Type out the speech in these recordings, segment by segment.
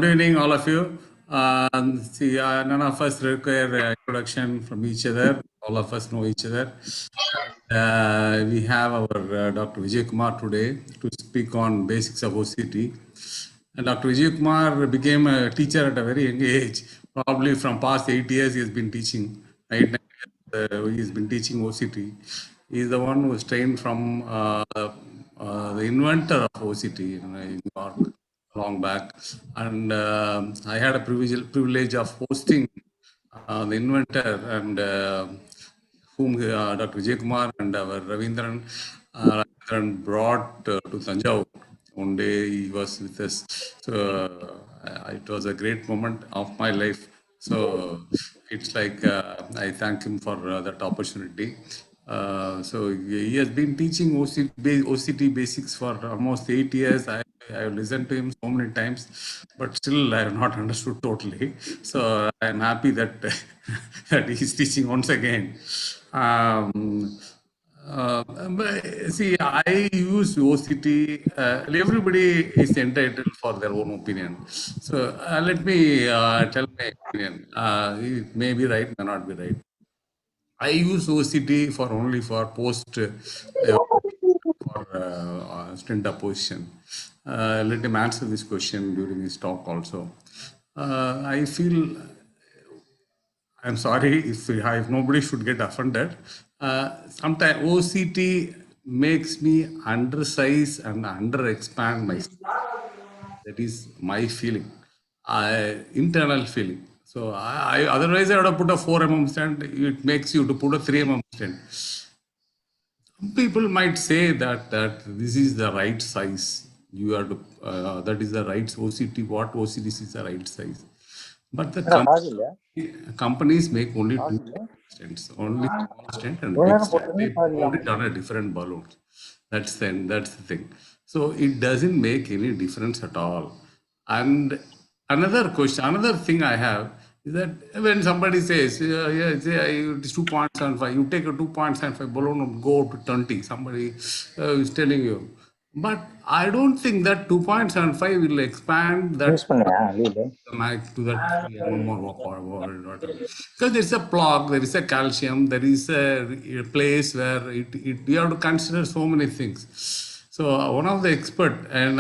Good evening, all of you. None of us require introduction from each other. All of us know each other. We have our Dr. Vijay Kumar today to speak on basics of OCT. And Dr. Vijay Kumar became a teacher at a very young age. Probably from past 8 years, he has been teaching. 8, 9 years, he has been teaching OCT. He is the one who was trained from the inventor of OCT in New York long back, and I had a privilege of hosting the inventor and whom Dr. Vijay Kumar and our Ravindran brought to Tanjavur. One day he was with us. So it was a great moment of my life. So it's like I thank him for that opportunity. So he has been teaching OCT basics for almost 8 years. I have listened to him so many times, but still I have not understood totally. So I am happy that that he is teaching once again. Um, See, I use OCT. Everybody is entitled for their own opinion. So let me tell my opinion. It may be right, may not be right. I use OCT for only for post for stint opposition. Let him answer this question during his talk also. I feel I'm sorry if nobody should get offended. Sometimes OCT makes me undersize and underexpand myself. That is my feeling, internal feeling. So otherwise I would have put a 4 mm stand. It makes you to put a 3 mm stand. Some people might say that this is the right size. You have to that is the right OCT. What OCT is the right size, but the companies make only two stents, only small stent and big stent. They mount it on a different balloons. That's the thing. So it doesn't make any difference at all. And another thing I have is that when somebody says, yeah, it is 2.75, you take a 2.75 balloon and go to 20. Somebody is telling you, but I don't think that 2.75 will expand that the mic to that one more whatever. Because there's a plug, there is a calcium, there is a place where you have to consider so many things. So one of the expert and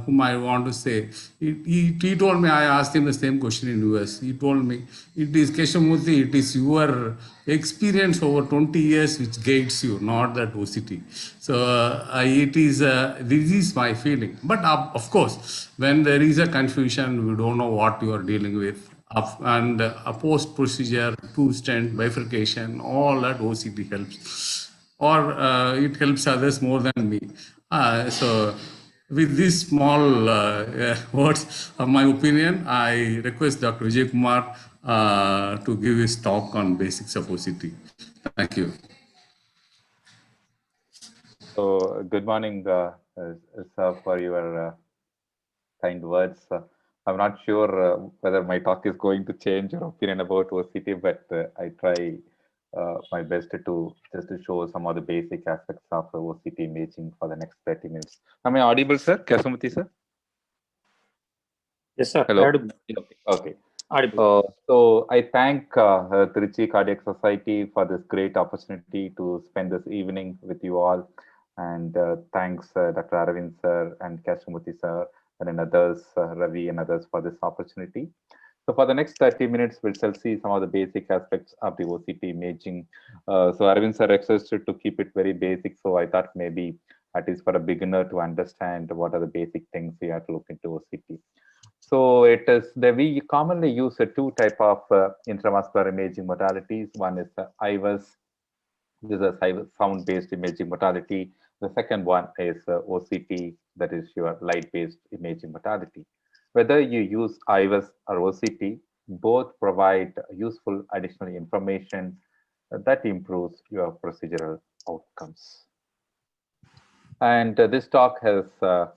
whom I want to say, he told me, I asked him the same question in US. He told me, it is Keshamurthy, it is your experience over 20 years which guides you, not that OCT. So this is my feeling. But of course, when there is a confusion, we don't know what you are dealing with. And a post procedure, two stent, bifurcation, all that OCT helps, or it helps others more than me. So, with these small words of my opinion, I request Dr. Vijay Kumar to give his talk on basics of OCT. Thank you. So, good morning, sir, for your kind words. I'm not sure whether my talk is going to change your opinion about OCT, but I try my best to just to show some of the basic aspects of OCT imaging for the next 30 minutes. Am I audible, sir? Keshamuthi, sir? Yes, sir. Hello. Audible. Okay. Audible. So I thank Trichy Cardiac Society for this great opportunity to spend this evening with you all. And thanks Dr. Aravind sir and Kashamurthy sir and others, Ravi and others for this opportunity. So for the next 30 minutes, we'll still see some of the basic aspects of the OCT imaging. So Aravind sir requested to keep it very basic. So I thought maybe at least for a beginner to understand what are the basic things we have to look into OCT. So it is that we commonly use two type of intravascular imaging modalities. One is IVAS, this is a sound-based imaging modality. The second one is OCT, that is your light-based imaging modality. Whether you use IVAS or OCT, both provide useful additional information that improves your procedural outcomes. And this talk has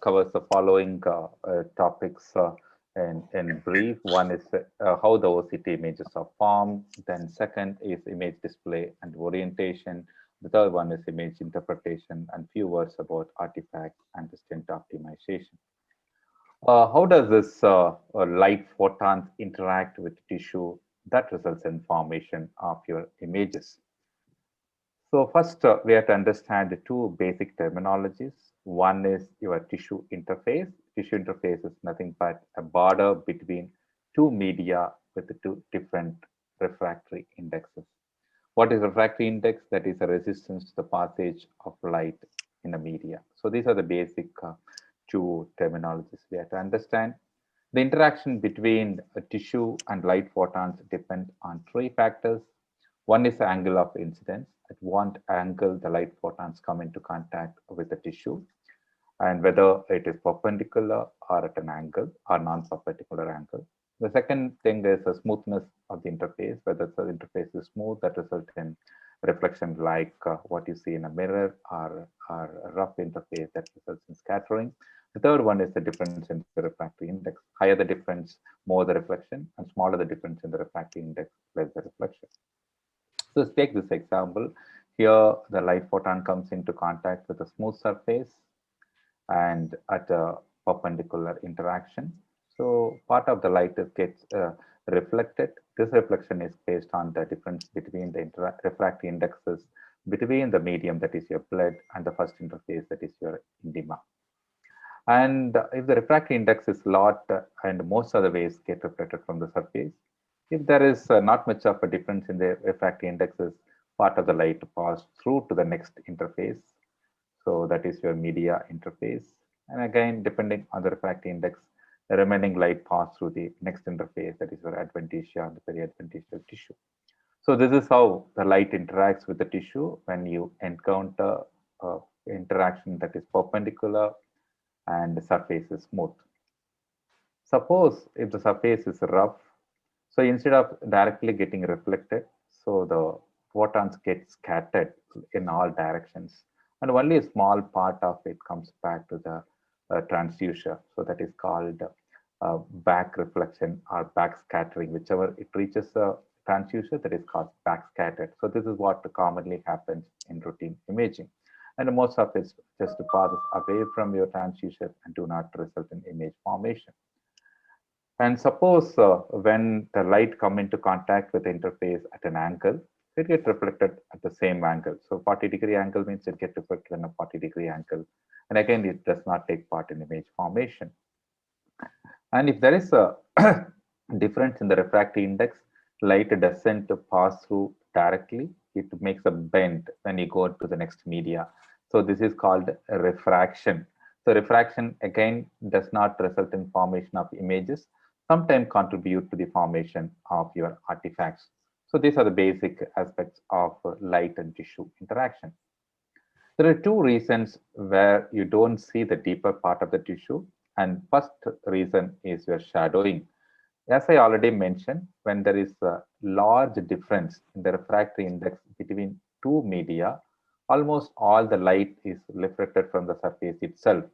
covers the following topics in brief. One is how the OCT images are formed. Then second is image display and orientation. The third one is image interpretation and few words about artifact and the stent optimization. How does this light photons interact with tissue that results in formation of your images? So first, we have to understand the two basic terminologies. One is your tissue interface. Tissue interface is nothing but a border between two media with the two different refractory indexes. What is refractory index? That is a resistance to the passage of light in a media. So these are the basic two terminologies we have to understand. The interaction between a tissue and light photons depend on three factors. One is the angle of incidence. At what angle the light photons come into contact with the tissue, and whether it is perpendicular or at an angle or non-perpendicular angle. The second thing is the smoothness of the interface, whether the interface is smooth that result in reflection like what you see in a mirror, or a rough interface that results in scattering. The third one is the difference in the refractory index. Higher the difference, more the reflection, and smaller the difference in the refractory index, less the reflection. So let's take this example. Here, the light photon comes into contact with a smooth surface and at a perpendicular interaction. So part of the light gets reflected. This reflection is based on the difference between the refractory indexes between the medium, that is your blood, and the first interface, that is your intima. And if the refractory index is lot and most of the waves get reflected from the surface, if there is not much of a difference in the refractory indexes, part of the light pass through to the next interface. So that is your media interface. And again, depending on the refractory index, the remaining light pass through the next interface, that is your adventitia and the periadventitial tissue. So this is how the light interacts with the tissue when you encounter interaction that is perpendicular and the surface is smooth. Suppose if the surface is rough, so instead of directly getting reflected, so the photons get scattered in all directions, and only a small part of it comes back to the transducer. So that is called back reflection or back scattering. Whichever it reaches the transducer, that is called back scattered. So this is what commonly happens in routine imaging. And most of it just passes away from your transducer and do not result in image formation. And suppose when the light come into contact with the interface at an angle, it gets reflected at the same angle. So 40-degree angle means it gets reflected in a 40-degree angle. And again, it does not take part in image formation. And if there is a difference in the refractive index, light doesn't pass through directly. It makes a bend when you go to the next media. So this is called refraction. So refraction again does not result in formation of images, sometimes contribute to the formation of your artifacts. So these are the basic aspects of light and tissue interaction. There are two reasons where you don't see the deeper part of the tissue. And first reason is your shadowing. As I already mentioned, when there is a large difference in the refractory index between two media, almost all the light is reflected from the surface itself.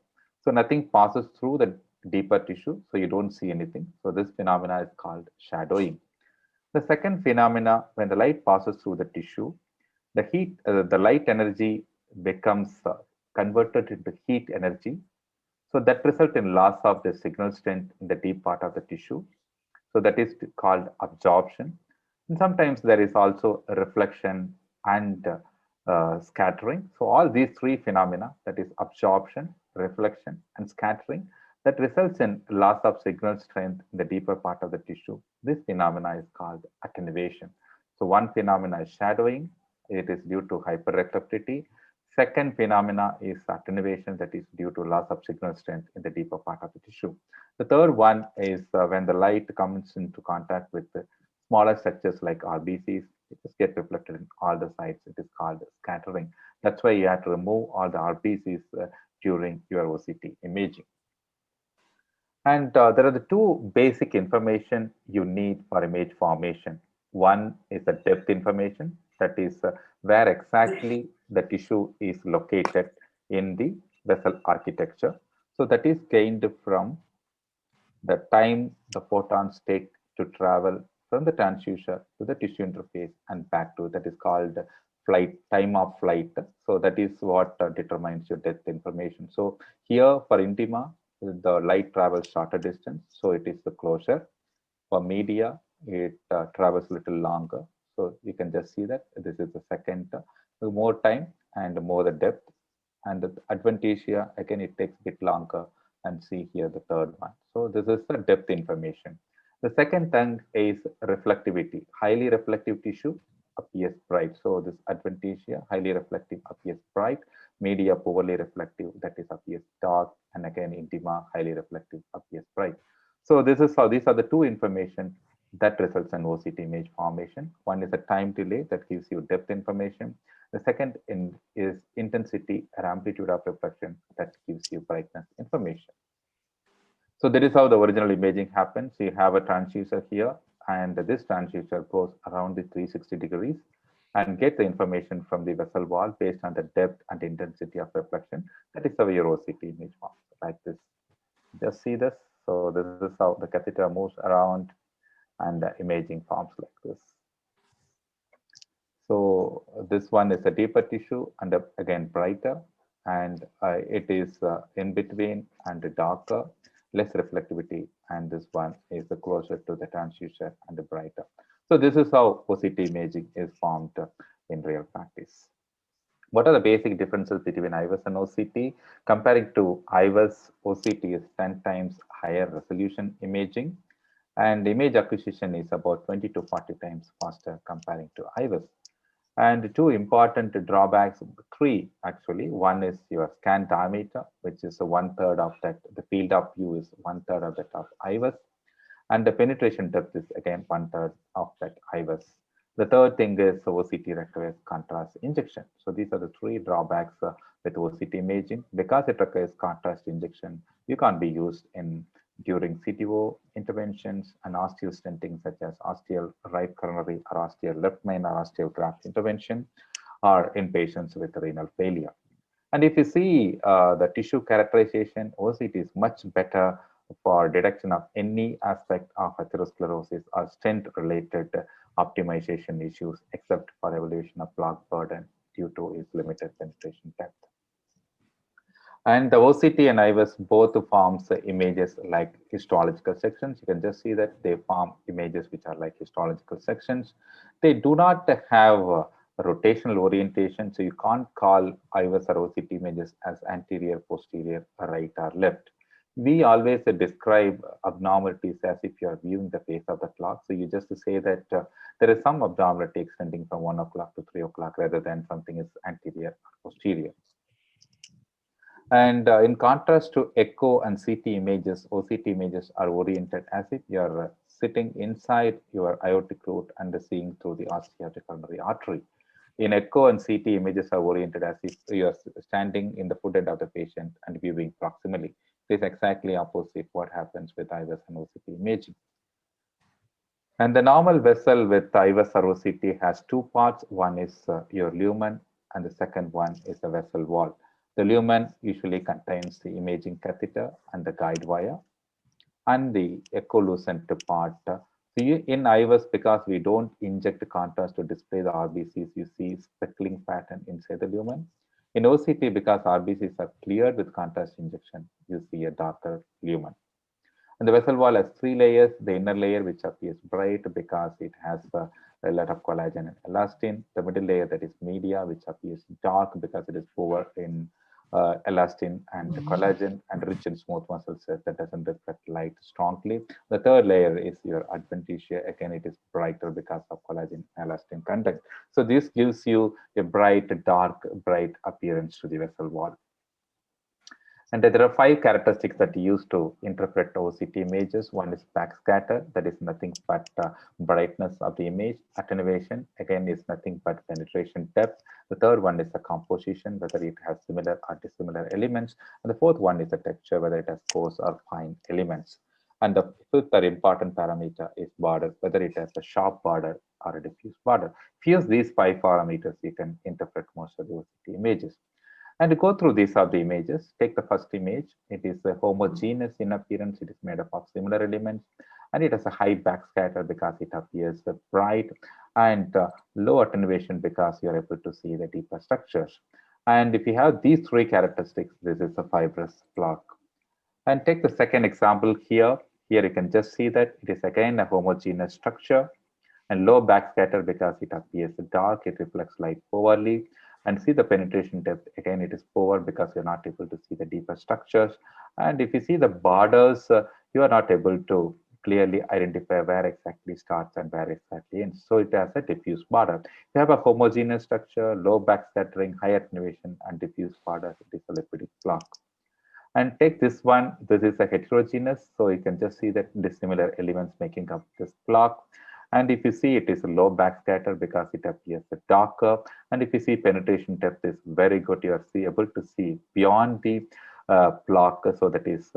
So nothing passes through the deeper tissue, so you don't see anything. So this phenomena is called shadowing. The second phenomena, when the light passes through the tissue, the light energy becomes converted into heat energy. So that result in loss of the signal strength in the deep part of the tissue. So that is called absorption. And sometimes there is also a reflection and scattering. So all these three phenomena, that is absorption, reflection, and scattering, that results in loss of signal strength in the deeper part of the tissue. This phenomena is called attenuation. So one phenomena is shadowing. It is due to hyperreflectivity. Second phenomena is attenuation, that is due to loss of signal strength in the deeper part of the tissue. The third one is when the light comes into contact with the smaller structures like RBCs, it just gets reflected in all the sides. It is called scattering. That's why you have to remove all the RBCs during your OCT imaging. And there are the two basic information you need for image formation. One is the depth information, that is where exactly the tissue is located in the vessel architecture. So that is gained from the time the photons take to travel from the transducer to the tissue interface and back to, that is called flight, time of flight. So that is what determines your depth information. So here for intima, the light travels shorter distance, so it is the closure. For media, it travels a little longer. So you can just see that this is the second, more time and more the depth. And the advantasia, again, it takes a bit longer. And see here the third one. So this is the depth information. The second thing is reflectivity. Highly reflective tissue appears bright. So this advantasia, highly reflective appears bright. Media poorly reflective, that is appears dark. And again, intima, highly reflective appears bright. So this is how these are the two information that results in OCT image formation. One is a time delay that gives you depth information. The second is intensity or amplitude of reflection that gives you brightness information. So that is how the original imaging happens. You have a transducer here, and this transducer goes around the 360 degrees and get the information from the vessel wall based on the depth and intensity of reflection. That is how your OCT image forms like this. Just see this. So this is how the catheter moves around and the imaging forms like this. So this one is a deeper tissue and again brighter, and it is in between and darker, less reflectivity, and this one is closer to the transducer and brighter. So this is how OCT imaging is formed in real practice. What are the basic differences between IVUS and OCT? Comparing to IVUS, OCT is 10 times higher resolution imaging, and image acquisition is about 20 to 40 times faster comparing to IVUS. And two important drawbacks, three actually. One is your scan diameter, which is one third of that. The field of view is one third of that of IVUS, and the penetration depth is again one third of that IVUS. The third thing is OCT requires contrast injection. So these are the three drawbacks with OCT imaging. Because it requires contrast injection, you can't be used in during CTO interventions and osteal stenting such as osteal right coronary or osteal left main or osteal graft intervention, or in patients with renal failure. And if you see the tissue characterization, OCT is much better for detection of any aspect of atherosclerosis or stent related optimization issues, except for evaluation of plaque burden due to its limited penetration depth. And the OCT and IVUS both forms images like histological sections. You can just see that they form images which are like histological sections. They do not have rotational orientation, so you can't call IVUS or OCT images as anterior, posterior, right, or left. We always describe abnormalities as if you are viewing the face of the clock. So you just say that there is some abnormality extending from 1 o'clock to 3 o'clock rather than something is anterior or posterior. And in contrast to echo and CT images, OCT images are oriented as if you're sitting inside your aortic root and seeing through the coronary artery. In echo and CT, images are oriented as if you are standing in the foot end of the patient and viewing proximally. It is exactly opposite what happens with IVUS and OCT imaging. And the normal vessel with IVUS or OCT has two parts. One is your lumen, and the second one is the vessel wall. The lumen usually contains the imaging catheter and the guide wire, and the echolucent part. So in IVUS, because we don't inject contrast to display the RBCs, you see speckling pattern inside the lumen. In OCT, because RBCs are cleared with contrast injection, you see a darker lumen. And the vessel wall has three layers. The inner layer, which appears bright because it has a lot of collagen and elastin. The middle layer, that is media, which appears dark because it is poor in elastin and collagen and rich in smooth muscle cells that doesn't reflect light strongly. The third layer is your adventitia. Again, it is brighter because of collagen and elastin content. So this gives you a bright, dark, bright appearance to the vessel wall. And there are five characteristics that you use to interpret OCT images. One is backscatter, that is nothing but brightness of the image. Attenuation, again, is nothing but penetration depth. The third one is the composition, whether it has similar or dissimilar elements. And the fourth one is the texture, whether it has coarse or fine elements. And the fifth or important parameter is border, whether it has a sharp border or a diffuse border. If you use these five parameters, you can interpret most of the OCT images. And to go through these are the images. Take the first image. It is a homogeneous in appearance. It is made up of similar elements, and it has a high backscatter because it appears bright, and low attenuation because you are able to see the deeper structures. And if you have these three characteristics, this is a fibrous block. And take the second example here. Here you can just see that it is again a homogeneous structure and low backscatter because it appears dark, it reflects light poorly. And see the penetration depth, again it is poor because you're not able to see the deeper structures. And if you see the borders, you are not able to clearly identify where exactly starts and where exactly ends. So it has a diffuse border. You have a homogeneous structure, low backscattering, high attenuation, and diffuse borders. It is a lipidic block. And take this one, this is a heterogeneous, so you can just see that dissimilar elements making up this block. And if you see it is a low backscatter because it appears darker. And if you see penetration depth is very good, you are able to see beyond the block, so that is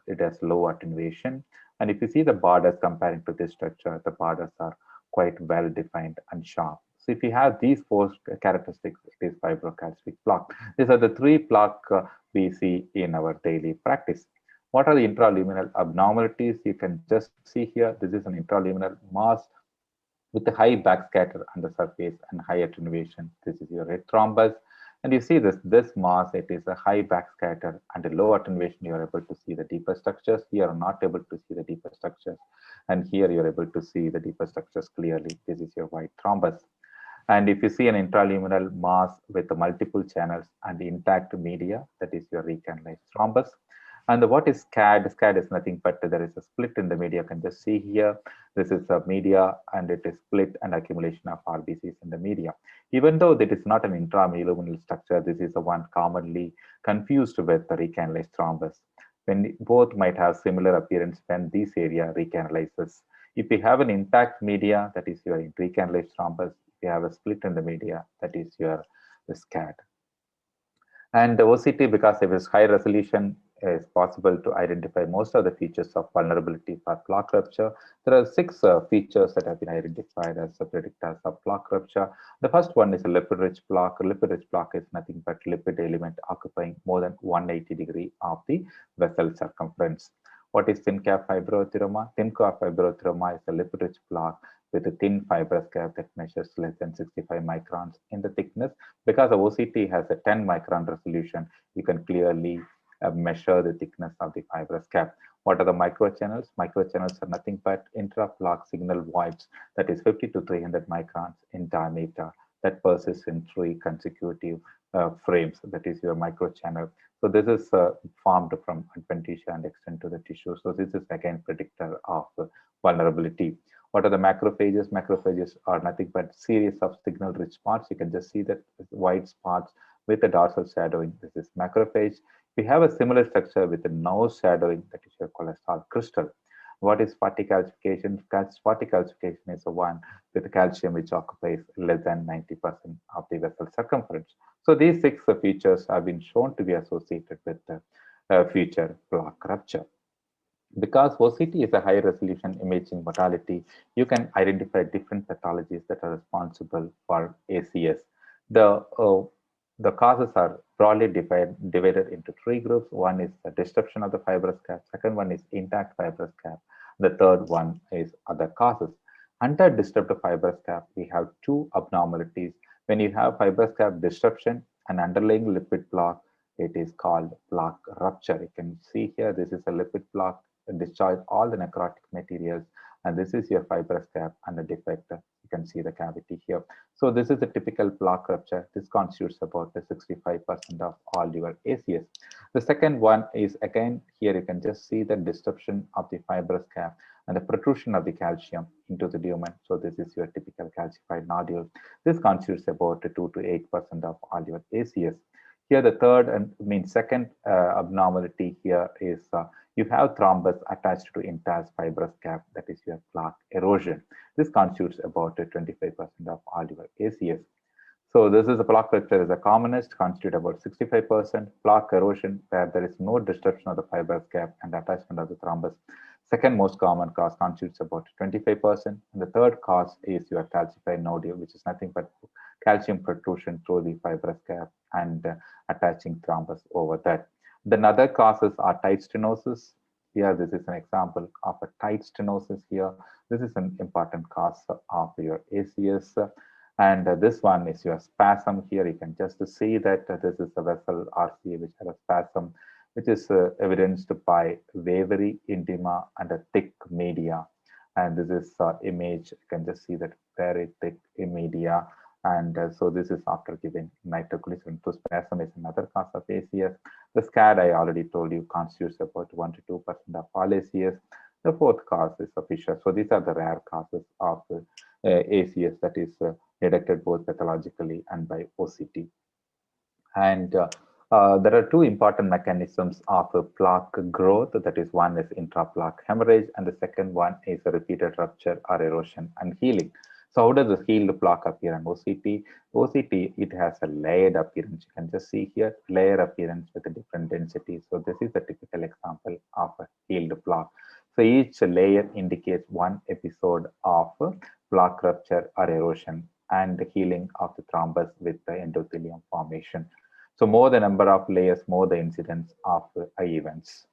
it has low attenuation. And if you see the borders comparing to this structure, the borders are quite well defined and sharp. So if you have these four characteristics, it is fibrocalcific block. These are the three block we see in our daily practice. What are the intraluminal abnormalities? You can just see here, this is an intraluminal mass with a high backscatter on the surface and high attenuation. This is your red thrombus. And you see this mass, it is a high backscatter and a low attenuation. You are able to see the deeper structures. Here are not able to see the deeper structures. And here you're able to see the deeper structures clearly. This is your white thrombus. And if you see an intraluminal mass with multiple channels and intact media, that is your recanalized thrombus. And what is SCAD? SCAD is nothing but there is a split in the media. You can just see here. This is a media and it is split and accumulation of RBCs in the media. Even though that is not an intraluminal structure, this is the one commonly confused with the recanalized thrombus. When both might have similar appearance when this area recanalizes. If you have an intact media, that is your recanalized thrombus. If you have a split in the media, that is your SCAD. And the OCT, because it is high resolution, is possible to identify most of the features of vulnerability for plaque rupture. There are six features that have been identified as predictors of plaque rupture. The first one is a lipid-rich plaque. A lipid-rich plaque is nothing but lipid element occupying more than 180 degree of the vessel circumference. What is thin cap fibroathyroma? Thin cap fibroathyroma is a lipid-rich plaque with a thin fibrous cap that measures less than 65 microns in the thickness. Because the OCT has a 10 micron resolution, you can clearly measure the thickness of the fibrous cap. What are the microchannels? Microchannels are nothing but intraplaque signal voids that is 50 to 300 microns in diameter that persists in three consecutive frames. That is your microchannel. So this is formed from adventitia and extend to the tissue. So this is again predictor of vulnerability. What are the macrophages? Macrophages are nothing but series of signal-rich spots. You can just see that white spots with the dorsal shadowing. This is macrophage. We have a similar structure with the nose shadowing, that is your cholesterol crystal. What is spotty calcification? Spotty calcification is the one with the calcium which occupies less than 90% of the vessel circumference. So these six features have been shown to be associated with the future plaque rupture. Because OCT is a high resolution imaging modality, you can identify different pathologies that are responsible for ACS. The, uh, the causes are broadly divided into three groups. One is the disruption of the fibrous cap, second one is intact fibrous cap, the third one is other causes. Under disrupted fibrous cap, we have two abnormalities. When you have fibrous cap disruption and underlying lipid block, it is called plaque rupture. You can see here, this is a lipid block discharge all the necrotic materials, and this is your fibrous cap and the defect. You can see the cavity here. So this is a typical plaque rupture. This constitutes about the 65% of all your ACS. The second one is again here you can just see the disruption of the fibrous cap and the protrusion of the calcium into the lumen. So this is your typical calcified nodule. This constitutes about 2 to 8% of all your ACS. Here the third and means second abnormality here is you have thrombus attached to entire fibrous cap, that is your plaque erosion. This constitutes about 25% of all your ACS. So this is a plaque rupture is the commonest, constitute about 65%. Plaque erosion, where there is no disruption of the fibrous cap and attachment of the thrombus. Second most common cause constitutes about 25%. And the third cause is your calcified nodule, which is nothing but calcium protrusion through the fibrous cap and attaching thrombus over that. Then other causes are tight stenosis. Here, this is an example of a tight stenosis here. This is an important cause of your ACS. And this one is your spasm here. You can just see that this is a vessel RCA which has a spasm which is evidenced by wavery intima and a thick media. And this is image, you can just see that very thick media. And so this is after giving nitroglycerin to spasm is another cause of ACS. The SCAD, I already told you, constitutes about 1 to 2% of all ACS. The fourth cause is a fissure. So these are the rare causes of ACS that is detected both pathologically and by OCT. And there are two important mechanisms of plaque growth. That is, one is intraplaque hemorrhage, and the second one is a repeated rupture or erosion and healing. So, how does the healed plaque appear in OCT? OCT, it has a layered appearance. You can just see here, layer appearance with a different density. So, this is a typical example of a healed plaque. So, each layer indicates one episode of plaque rupture or erosion and the healing of the thrombus with the endothelium formation. So more the number of layers, more the incidence of events.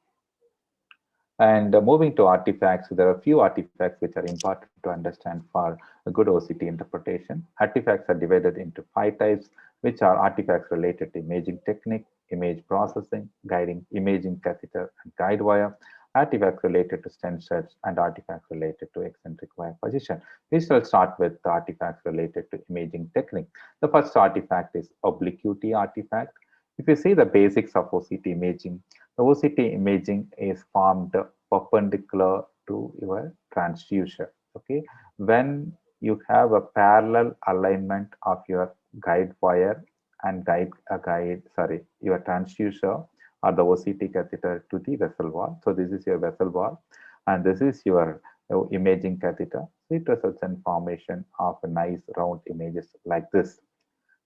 And moving to artifacts, there are a few artifacts which are important to understand for a good OCT interpretation. Artifacts are divided into 5 types, which are artifacts related to imaging technique, image processing, guiding, imaging catheter, and guide wire, artifacts related to stent sets, and artifacts related to eccentric wire position. We shall start with the artifacts related to imaging technique. The first artifact is obliquity artifact. If you see the basics of OCT imaging, the OCT imaging is formed perpendicular to your transducer. Okay, when you have a parallel alignment of your guide wire and your transducer or the OCT catheter to the vessel wall. So this is your vessel wall, and this is your imaging catheter. So it results in formation of nice round images like this.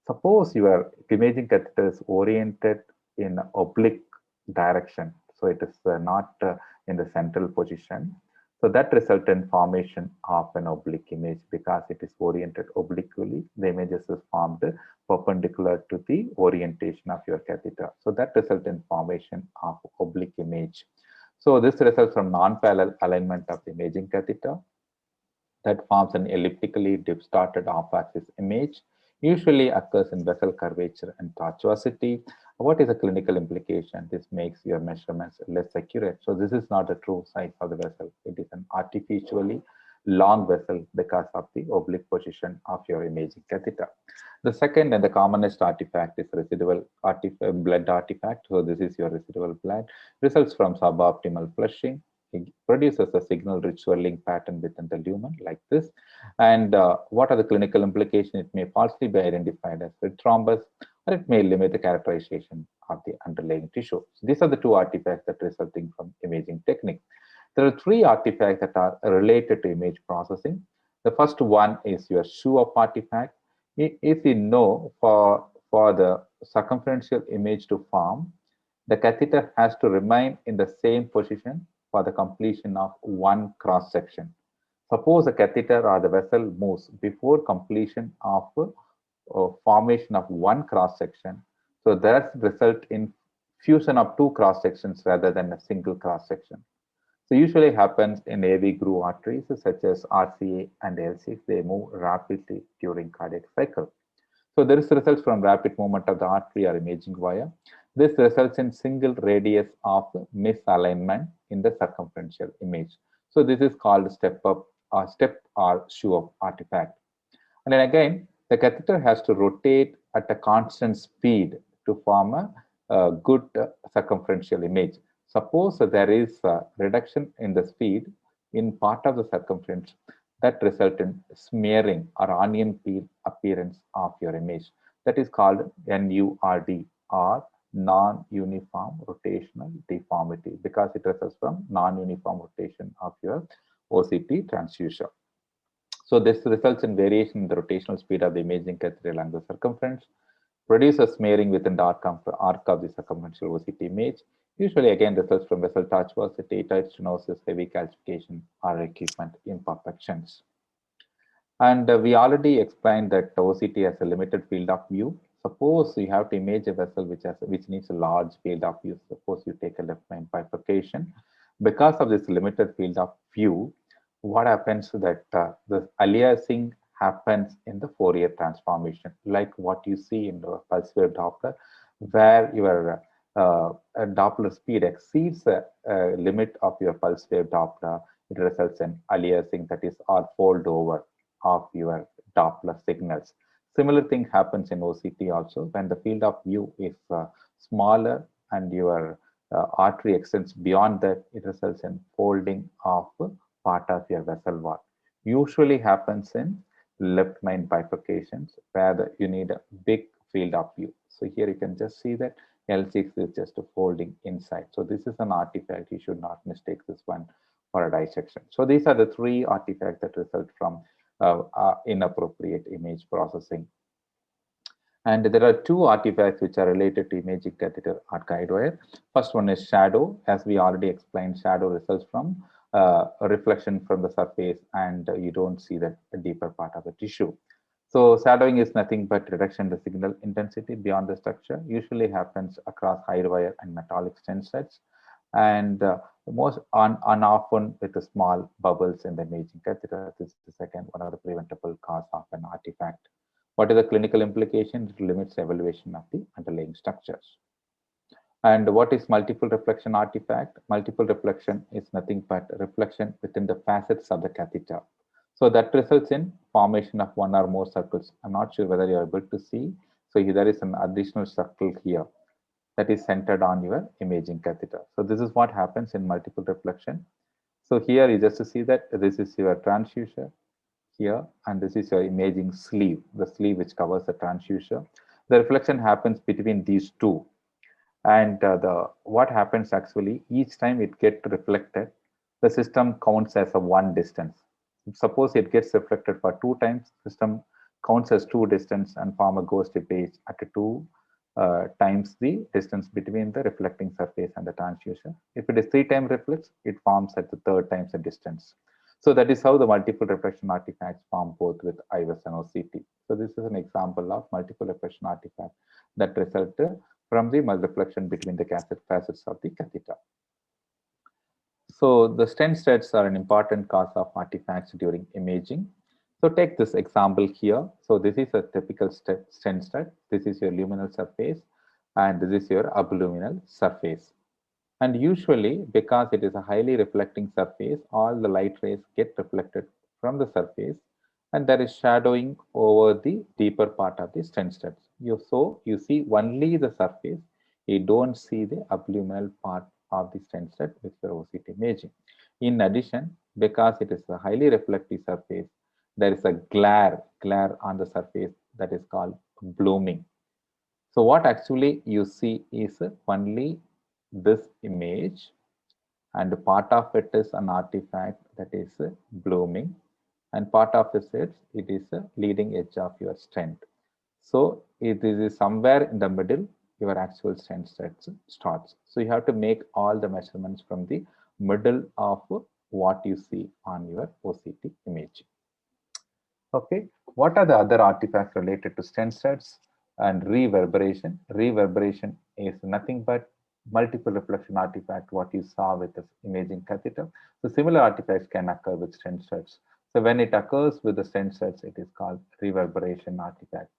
Suppose your imaging catheter is oriented in oblique direction, so it is not in the central position. So that result in formation of an oblique image because it is oriented obliquely. The images is formed perpendicular to the orientation of your catheter. So that result in formation of oblique image. So this results from non-parallel alignment of the imaging catheter that forms an elliptically distorted off-axis image, usually occurs in vessel curvature and tortuosity. What is a clinical implication? This makes your measurements less accurate. So this is not the true size of the vessel. It is an artificially long vessel because of the oblique position of your imaging catheter. The second and the commonest artifact is residual blood artifact. So this is your residual blood. Results from suboptimal flushing. It produces a signal-rich swelling pattern within the lumen like this. And what are the clinical implications? It may falsely be identified as red thrombus, or it may limit the characterization of the underlying tissue. So these are the two artifacts that resulting from imaging technique. There are three artifacts that are related to image processing. The first one is your shoe-up artifact. If you know for the circumferential image to form, the catheter has to remain in the same position for the completion of one cross section. Suppose the catheter or the vessel moves before completion of formation of one cross section. So that result in fusion of two cross sections rather than a single cross section. So usually happens in AV groove arteries such as RCA and LCA. They move rapidly during cardiac cycle. So there is results from rapid movement of the artery or imaging wire. This results in single radius of misalignment in the circumferential image. So this is called step or shoe up artifact. And then again, the catheter has to rotate at a constant speed to form a good circumferential image. Suppose there is a reduction in the speed in part of the circumference that result in smearing or onion peel appearance of your image. That is called NURD or non-uniform rotational deformity because it results from non-uniform rotation of your OCT transducer. So this results in variation in the rotational speed of the imaging catheter along the circumference, produces smearing within the arc of the circumferential OCT image, usually again results from vessel tortuosity, tight stenosis, heavy calcification, or equipment imperfections. And we already explained that OCT has a limited field of view. Suppose you have to image a vessel which needs a large field of view. Suppose you take a left main bifurcation. Because of this limited field of view, what happens that the aliasing happens in the Fourier transformation, like what you see in the pulse wave Doppler, where your a Doppler speed exceeds the limit of your pulse wave Doppler, it results in aliasing, that is, or fold over of your Doppler signals. Similar thing happens in OCT also. When the field of view is smaller and your artery extends beyond that, it results in folding of part of your vessel wall. Usually happens in left main bifurcations where you need a big field of view. So here you can just see that L6 is just a folding inside. So this is an artifact. You should not mistake this one for a dissection. So these are the three artifacts that result from inappropriate image processing. And there are two artifacts which are related to imaging catheter guide wire. First one is shadow. As we already explained, shadow results from a reflection from the surface, and you don't see the deeper part of the tissue. So shadowing is nothing but reduction in the signal intensity beyond the structure. Usually happens across high wire and metallic stent sets, and most often with the small bubbles in the imaging catheter. This is the second one of the preventable cause of an artifact. What is the clinical implication? It limits evaluation of the underlying structures. And what is multiple reflection artifact? Multiple reflection is nothing but reflection within the facets of the catheter. So that results in formation of one or more circles. I'm not sure whether you're able to see. So there is an additional circle here that is centered on your imaging catheter. So this is what happens in multiple reflection. So here you just see that this is your transducer here, and this is your imaging sleeve, the sleeve which covers the transducer. The reflection happens between these two, and the what happens actually each time it gets reflected, the system counts as a one distance. Suppose it gets reflected for two times, system counts as two distance and form a ghost image at two times the distance between the reflecting surface and the transducer. If it is three times reflects, it forms at the third times the distance. So that is how the multiple reflection artifacts form both with IVS and OCT. So this is an example of multiple reflection artifact that result from the reflection between the facets of the catheter. So the stent sets are an important cause of artifacts during imaging. So take this example here. So this is a typical stent set. This is your luminal surface, and this is your abluminal surface. And usually, because it is a highly reflecting surface, all the light rays get reflected from the surface, and there is shadowing over the deeper part of the stent sets. So you see only the surface, you don't see the abluminal part of the stent set with your OCT imaging. In addition, because it is a highly reflective surface, there is a glare on the surface that is called blooming. So what actually you see is only this image, and part of it is an artifact that is blooming, and part of it is a leading edge of your stent. So it is somewhere in the middle your actual stent starts. So you have to make all the measurements from the middle of what you see on your OCT image. Okay, what are the other artifacts related to stent sets and reverberation? Reverberation is nothing but multiple reflection artifact, what you saw with this imaging catheter. So similar artifacts can occur with stent sets. So when it occurs with the stent sets, it is called reverberation artifact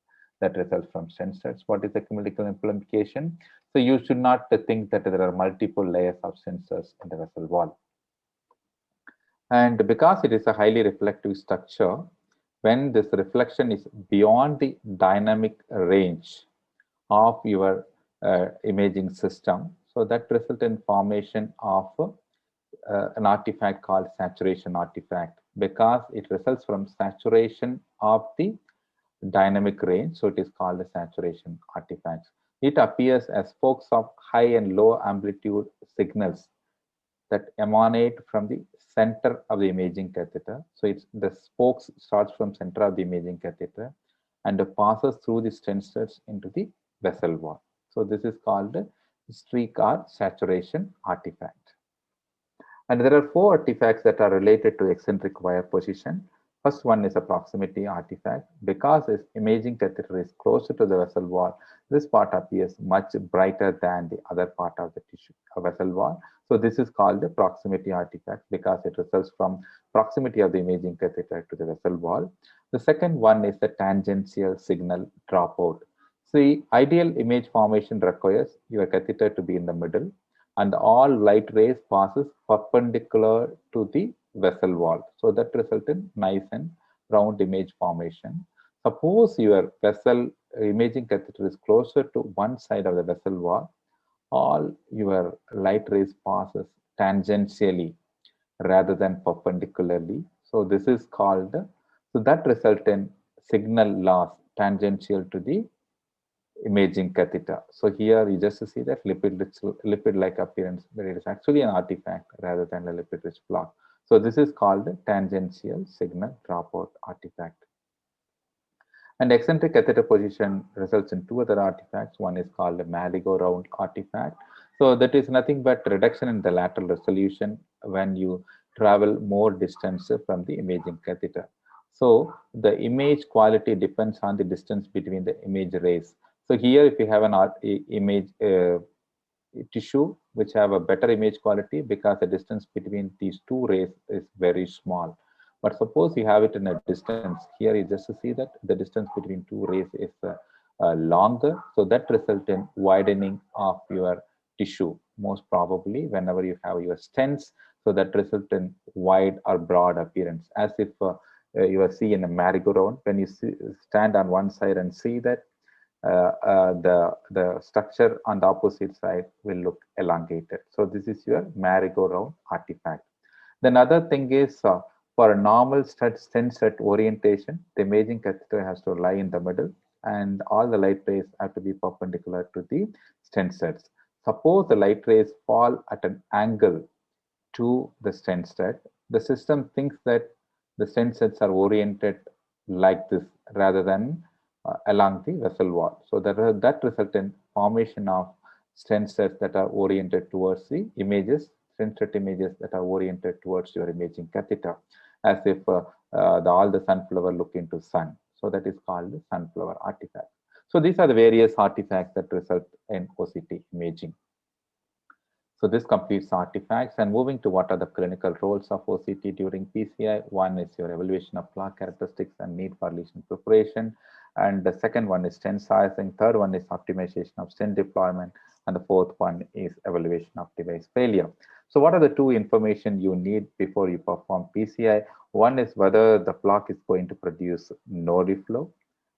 that results from stent sets. What is the clinical implication? So you should not think that there are multiple layers of sensors in the vessel wall. And because it is a highly reflective structure, when this reflection is beyond the dynamic range of your imaging system, so that result in formation of an artifact called saturation artifact, because it results from saturation of the dynamic range. So it is called a saturation artifact. It appears as spokes of high and low amplitude signals that emanate from the center of the imaging catheter. So it's the spokes starts from center of the imaging catheter and passes through the stent sets into the vessel wall. So this is called a streak or saturation artifact. And there are four artifacts that are related to eccentric wire position. First one is a proximity artifact. Because this imaging catheter is closer to the vessel wall, this part appears much brighter than the other part of the tissue vessel wall. So this is called the proximity artifact because it results from proximity of the imaging catheter to the vessel wall. The second one is the tangential signal dropout. See, ideal image formation requires your catheter to be in the middle and all light rays passes perpendicular to the vessel wall. So that result in nice and round image formation. Suppose your vessel imaging catheter is closer to one side of the vessel wall, all your light rays passes tangentially rather than perpendicularly. So this is called, so that result in signal loss tangential to the imaging catheter. So here you just see that lipid-like appearance, but it is actually an artifact rather than a lipid-rich block. So this is called tangential signal dropout artifact. And eccentric catheter position results in two other artifacts. One is called a merry-go-round artifact. So that is nothing but reduction in the lateral resolution when you travel more distance from the imaging catheter. So the image quality depends on the distance between the image rays. So here, if you have an image tissue which have a better image quality because the distance between these two rays is very small. But suppose you have it in a distance, here you just see that the distance between two rays is longer. So that result in widening of your tissue, most probably whenever you have your stents. So that result in wide or broad appearance, as if you are seeing in a merry-go-round. When you stand on one side and see that the structure on the opposite side will look elongated. So this is your merry-go-round artifact. Then other thing is for a normal stent set orientation, the imaging catheter has to lie in the middle and all the light rays have to be perpendicular to the stent sets. Suppose the light rays fall at an angle to the stent set, the system thinks that the stent sets are oriented like this rather than along the vessel wall. So that result in formation of stent sets that are oriented towards the images, stent set images that are oriented towards your imaging catheter, as if all the sunflower look into sun. So that is called the sunflower artifact. So these are the various artifacts that result in OCT imaging. So this completes artifacts, and moving to what are the clinical roles of OCT during PCI. One is your evaluation of plaque characteristics and need for lesion preparation. And the second one is stent sizing. Third one is optimization of stent deployment. And the fourth one is evaluation of device failure. So what are the two information you need before you perform PCI? One is whether the plaque is going to produce no reflow.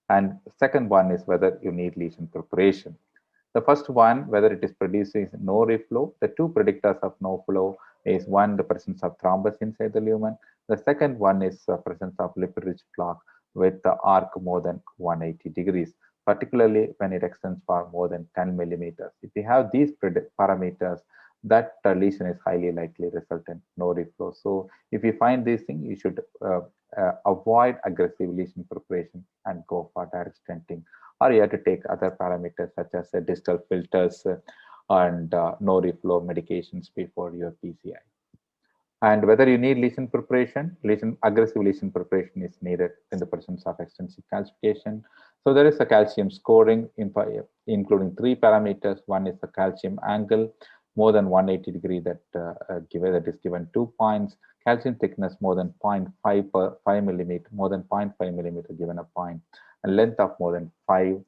And second one is whether you need lesion preparation. The first one, whether it is producing no reflow, the two predictors of no flow is one, the presence of thrombus inside the lumen. The second one is the presence of lipid-rich plaque with the arc more than 180 degrees, particularly when it extends for more than 10 millimeters. If you have these parameters, that lesion is highly likely result in no reflow. So if you find these things, you should avoid aggressive lesion preparation and go for direct stenting, or you have to take other parameters such as distal filters and no reflow medications before your PCI. And whether you need lesion preparation, aggressive lesion preparation is needed in the presence of extensive calcification. So there is a calcium scoring, including three parameters. One is the calcium angle, more than 180 degree that is given 2 points. Calcium thickness more than 0.5 per 5 millimeter, more than 0.5 millimeter given a point, and length of more than 5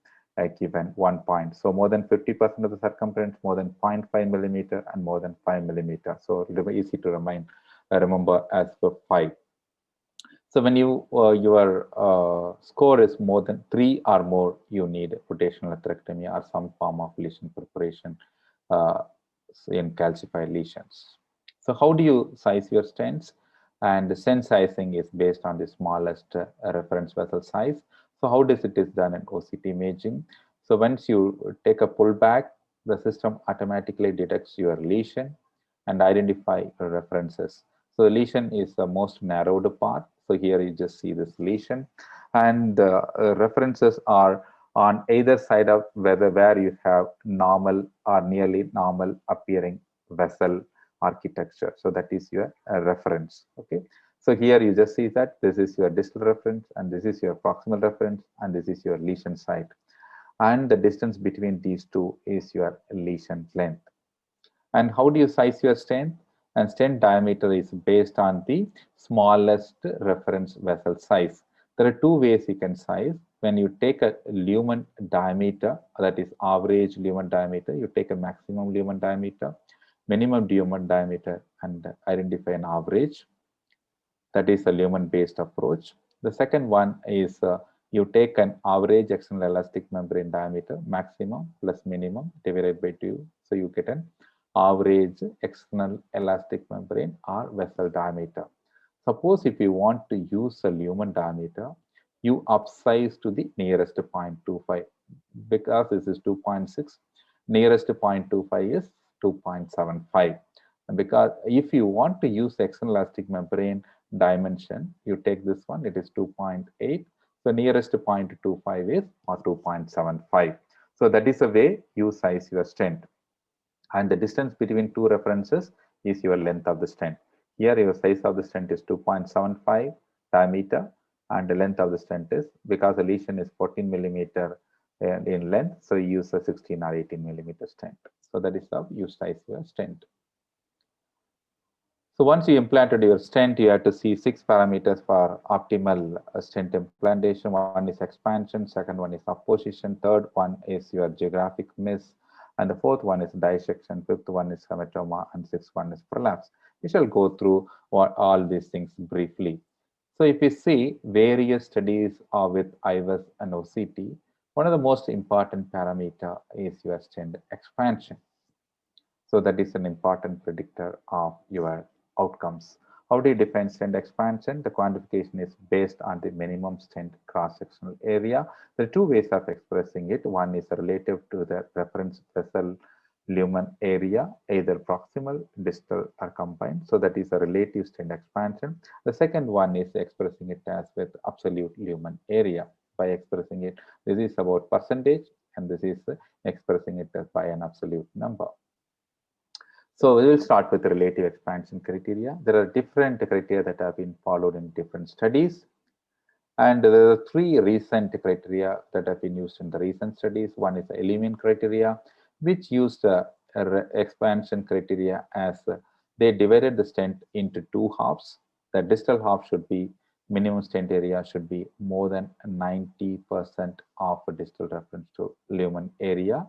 given 1 point. So more than 50% of the circumference, more than 0.5 millimeter, and more than 5 millimeter. So easy to remember as the 5. So when your score is more than 3 or more, you need rotational atherectomy or some form of lesion preparation uh, in calcified lesions. So how do you size your stents? And the stent sizing is based on the smallest reference vessel size. So how does it is done in OCT imaging? So once you take a pullback, the system automatically detects your lesion and identify your references. So the lesion is the most narrowed part. So here you just see this lesion, and the references are on either side of where you have normal or nearly normal appearing vessel architecture. So that is your reference. Okay. So here you just see that this is your distal reference, and this is your proximal reference, and this is your lesion site. And the distance between these two is your lesion length. And how do you size your stent? And stent diameter is based on the smallest reference vessel size. There are two ways you can size. when you take a lumen diameter, that is average lumen diameter, you take a maximum lumen diameter, minimum lumen diameter, and identify an average. That is a lumen-based approach. The second one is you take an average external elastic membrane diameter, maximum plus minimum divided by 2. So you get an average external elastic membrane or vessel diameter. Suppose if you want to use a lumen diameter, you upsize to the nearest 0.25 because this is 2.6. Nearest 0.25 is 2.75. And because if you want to use external elastic membrane dimension, you take this one, it is 2.8. So nearest 0.25 is or 2.75. So that is the way you size your stent. And the distance between two references is your length of the stent. Here your size of the stent is 2.75 diameter and the length of the stent is, because the lesion is 14 millimeter in length, so you use a 16 or 18 millimeter stent. So that is how you size your stent. So once you implanted your stent, you have to see 6 parameters for optimal stent implantation. One is expansion, second one is apposition, third one is your geographic miss, and the fourth one is dissection, fifth one is hematoma, and sixth one is prolapse. We shall go through all these things briefly. So if you see various studies with IVUS and OCT, one of the most important parameter is your stent expansion. So that is an important predictor of your outcomes. How do you define stent expansion? The quantification is based on the minimum stent cross-sectional area. There are two ways of expressing it. One is relative to the reference vessel lumen area, either proximal, distal, or combined. So that is a relative stent expansion. The second one is expressing it as with absolute lumen area. By expressing it, this is about percentage, and this is expressing it by an absolute number. So we will start with the relative expansion criteria. There are different criteria that have been followed in different studies. And there are three recent criteria that have been used in the recent studies. One is the Elimin criteria, which used expansion criteria as they divided the stent into two halves. The distal half should be, minimum stent area should be more than 90% of a distal reference to lumen area.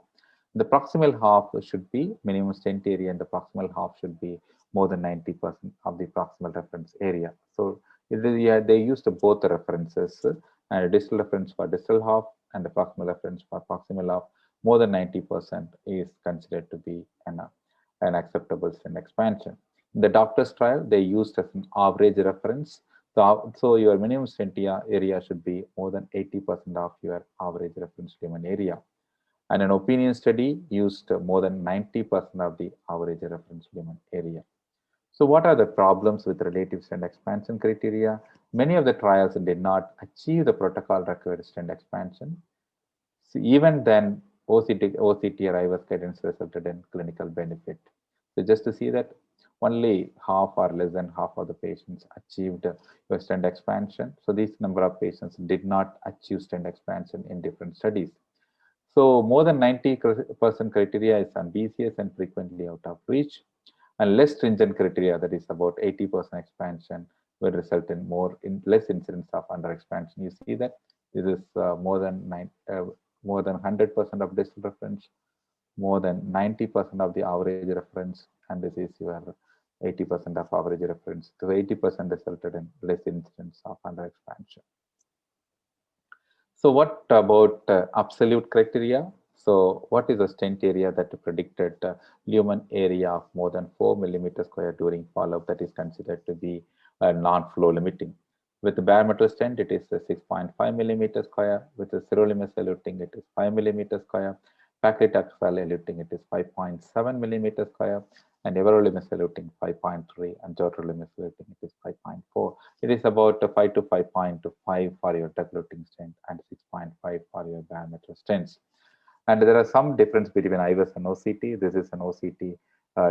The proximal half should be minimum stent area, and the proximal half should be more than 90% of the proximal reference area. So yeah, they used both the references, and a distal reference for distal half and the proximal reference for proximal half. More than 90% is considered to be an acceptable stent expansion. In the doctor's trial, they used as an average reference. So your minimum stent area should be more than 80% of your average reference lumen area. And an opinion study used more than 90% of the average reference lumen area. So what are the problems with relative stent expansion criteria? Many of the trials did not achieve the protocol required stent expansion. So even then, OCT or IVUS guidance resulted in clinical benefit. So just to see that only half or less than half of the patients achieved stent expansion. So this number of patients did not achieve stent expansion in different studies. So more than 90% criteria is ambitious and frequently out of reach. And less stringent criteria, that is about 80% expansion, will result in less incidence of under expansion. You see that this is more than 100% of distal reference, more than 90% of the average reference, and this is your 80% of average reference. So 80% resulted in less incidence of under expansion. So what about absolute criteria? So what is the stent area that predicted lumen area of more than 4 millimeters square during follow-up that is considered to be non-flow limiting? With the bare metal stent, it is 6.5 millimeters square. With the sirolimus eluting, it is 5 millimeters square. Paclitaxel eluting, it is 5.7 millimeters square. And everolimus eluting 5.3, and jotrolimus eluting, it is 5.4. It is about 5 to 5.5 for your drug-eluting stent and 6.5 for your bare metal stents. And there are some difference between IVUS and OCT. This is an OCT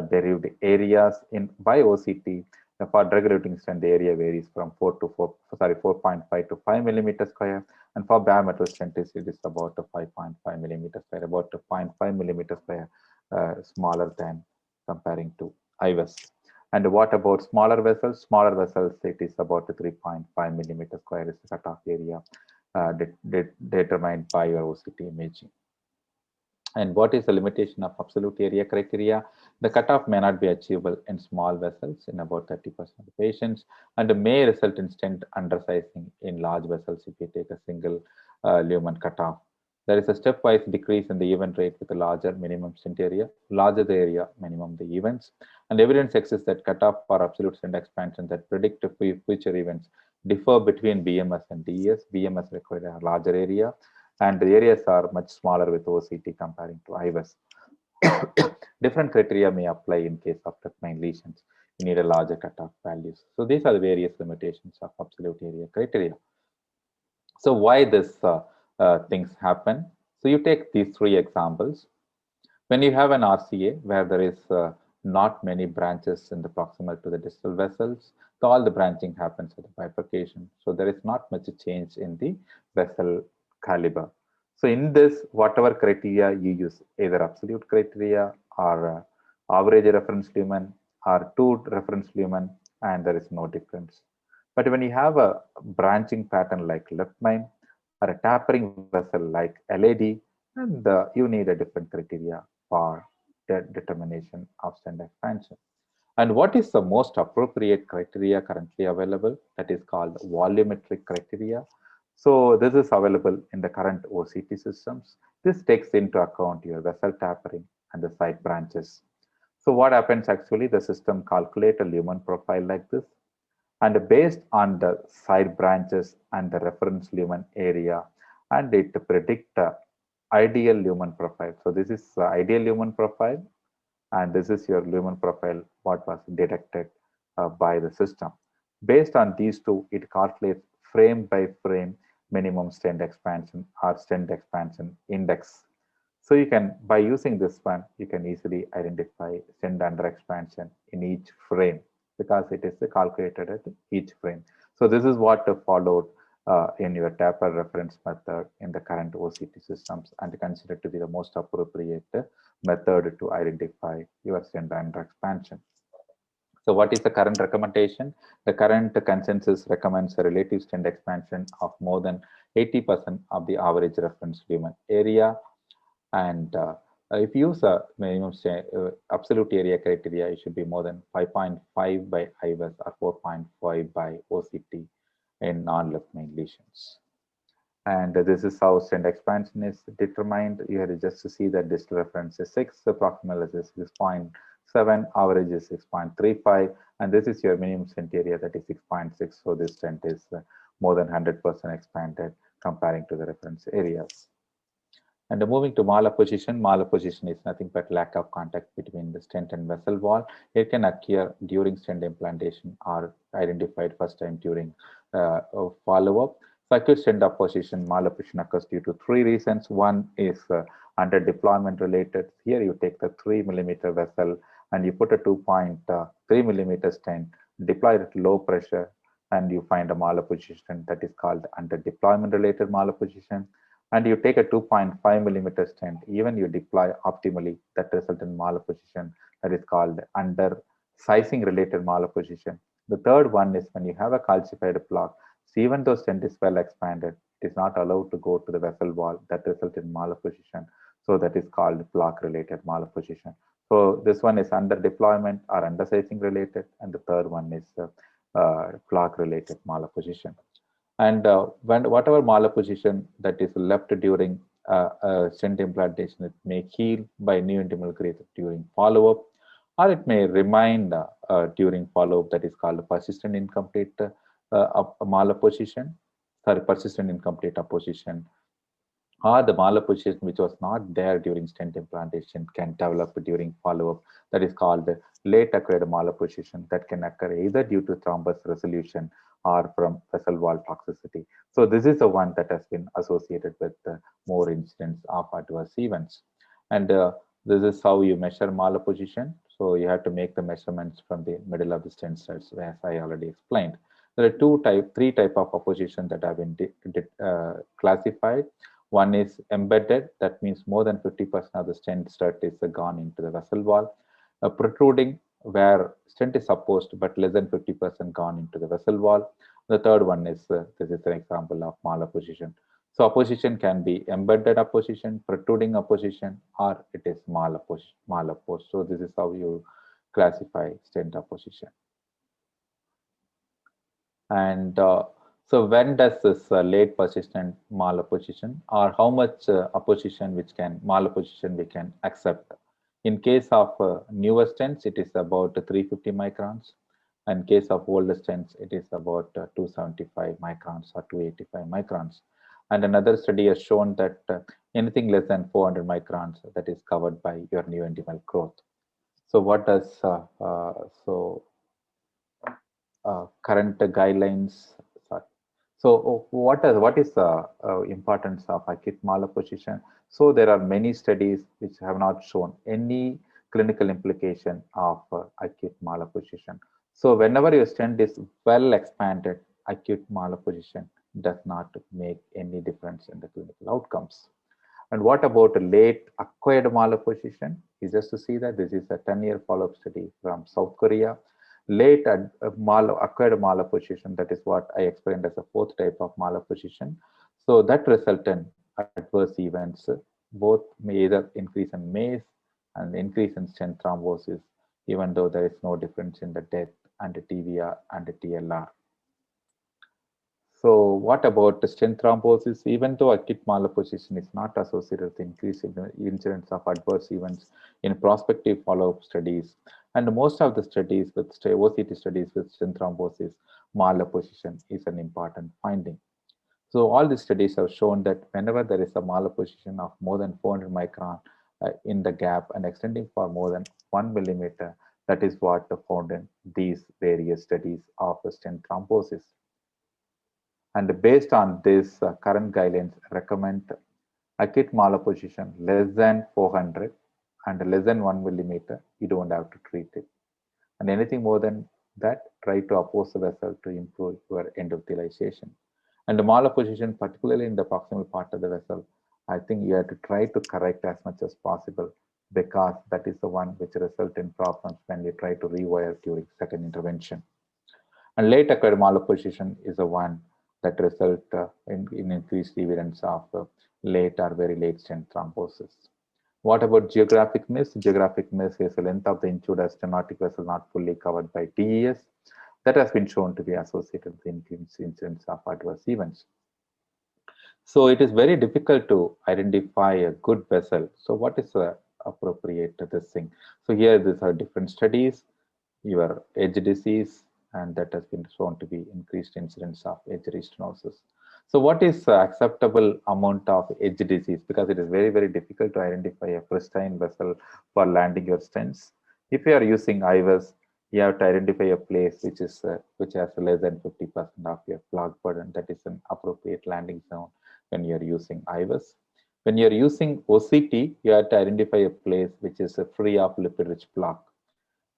derived areas in by OCT. For drug-eluting stent, the area varies from 4.5 to 5 millimeters square, and for bare metal stent, it is about 5.5 millimeters square, about 0.5 millimeters square smaller than comparing to IVUS. And what about smaller vessels? Smaller vessels, it is about 3.5 millimeters square is the cutoff area. determined by your OCT imaging. And what is the limitation of absolute area criteria? The cutoff may not be achievable in small vessels in about 30% of patients and may result in stent undersizing in large vessels if you take a single lumen cutoff. There is a stepwise decrease in the event rate with a larger minimum stent area. Larger the area, minimum the events. And evidence exists that cutoff for absolute stent expansion that predict future events differ between BMS and DES. BMS require a larger area, and the areas are much smaller with OCT comparing to IVS. Different criteria may apply in case of frontline lesions. You need a larger cutoff values. So these are the various limitations of absolute area criteria. So why this things happen? So you take these three examples. When you have an RCA where there is not many branches in the proximal to the distal vessels, so all the branching happens at the bifurcation. So there is not much change in the vessel caliber. So in this, whatever criteria you use, either absolute criteria or average reference lumen or two reference lumen, and there is no difference. But when you have a branching pattern like left main or a tapering vessel like LAD, and you need a different criteria for the determination of stent expansion. And what is the most appropriate criteria currently available? That is called volumetric criteria. So this is available in the current OCT systems. This takes into account your vessel tapering and the side branches. So what happens actually, the system calculates a lumen profile like this, and based on the side branches and the reference lumen area, and it predict the ideal lumen profile. So this is the ideal lumen profile, and this is your lumen profile what was detected by the system. Based on these two, it calculates frame by frame minimum stent expansion or stent expansion index. So you can, by using this one, you can easily identify stent under expansion in each frame because it is calculated at each frame. So this is what followed in your taper reference method in the current OCT systems and considered to be the most appropriate method to identify your stent under expansion. So what is the current recommendation? The current consensus recommends a relative stent expansion of more than 80% of the average reference lumen area. And if you use a minimum absolute area criteria, it should be more than 5.5 by IVS or 4.5 by OCT in non-left main lesions. And this is how stent expansion is determined. You have to just to see that distal reference is 6, the proximal is 6.7, average is 6.35, and this is your minimum stent area, that is 6.6. So this stent is more than 100% expanded comparing to the reference areas. And moving to malapposition, malapposition is nothing but lack of contact between the stent and vessel wall. It can occur during stent implantation or identified first time during follow-up. So acute stent apposition, malapposition occurs due to three reasons. One is under deployment related. Here you take the 3 millimeter vessel and you put a 2.3 millimeter stent, deploy it at low pressure, and you find a malapposition that is called under deployment related malapposition. And you take a 2.5 millimeter stent, even you deploy optimally, that result in malapposition that is called under sizing related malapposition. The third one is when you have a calcified plaque, so even though stent is well expanded, it is not allowed to go to the vessel wall, that result in malapposition. So that is called plaque related malapposition. So this one is under deployment or under sizing related, and the third one is plaque related malapposition. And when whatever malapposition that is left during stent implantation, it may heal by new intimal growth during follow-up, or it may remain during follow-up, that is called persistent incomplete malapposition, sorry, persistent incomplete apposition, or the malapposition which was not there during stent implantation can develop during follow-up, that is called late acquired malapposition, that can occur either due to thrombus resolution or from vessel wall toxicity. So this is the one that has been associated with more incidents of adverse events. And this is how you measure malapposition. So you have to make the measurements from the middle of the stent cells, as I already explained. There are three type of apposition that have been classified. One is embedded, that means more than 50% of the stent stud is gone into the vessel wall. Protruding, where stent is supposed but less than 50% gone into the vessel wall. The third one is, this is an example of malapposition. So opposition can be embedded opposition, protruding opposition, or it is malopposed. So this is how you classify stent opposition. And so when does this late persistent malopposition, or how much opposition which can malopposition we can accept? In case of newer stents, it is about 350 microns. In case of older stents, it is about 275 microns or 285 microns. And another study has shown that anything less than 400 microns, that is covered by your neointimal growth. So what does so current guidelines? Sorry. So what is the importance of acute malposition? So there are many studies which have not shown any clinical implication of acute malposition. So whenever your stent is well expanded, acute malposition does not make any difference in the clinical outcomes. And what about late acquired malposition? Is just to see that this is a 10-year follow-up study from South Korea. Late acquired malposition, that is what I explained as a fourth type of malposition. So that result in adverse events, both may either increase in MACE and increase in stent thrombosis, even though there is no difference in the death and the TVR and the TLR. So what about the stent thrombosis? Even though acute malposition is not associated with increase in the incidence of adverse events in prospective follow-up studies, and most of the studies with OCT studies with stent thrombosis, malposition is an important finding. So all the studies have shown that whenever there is a malposition of more than 400 micron in the gap and extending for more than 1 millimeter, that is what found in these various studies of stent thrombosis. And based on this, current guidelines recommend acute malposition less than 400 and less than 1 millimeter, you don't have to treat it. And anything more than that, try to oppose the vessel to improve your endothelialization. And the malposition, particularly in the proximal part of the vessel, I think you have to try to correct as much as possible because that is the one which result in problems when you try to rewire during second intervention. And late acquired malposition is the one that result in increased evidence of late or very late stent thrombosis. What about geographic miss? Geographic miss is the length of the intruded stenotic vessel not fully covered by TES. That has been shown to be associated with increased incidence of adverse events. So it is very difficult to identify a good vessel. So what is the appropriate this thing? So here these are different studies, your edge disease, and that has been shown to be increased incidence of edge restenosis. So what is the acceptable amount of edge disease? Because it is very, very difficult to identify a pristine vessel for landing your stents. If you are using IVUS, you have to identify a place which has less than 50% of your plaque burden. That is an appropriate landing zone when you are using IVUS. When you are using OCT, you have to identify a place which is free of lipid-rich plaque,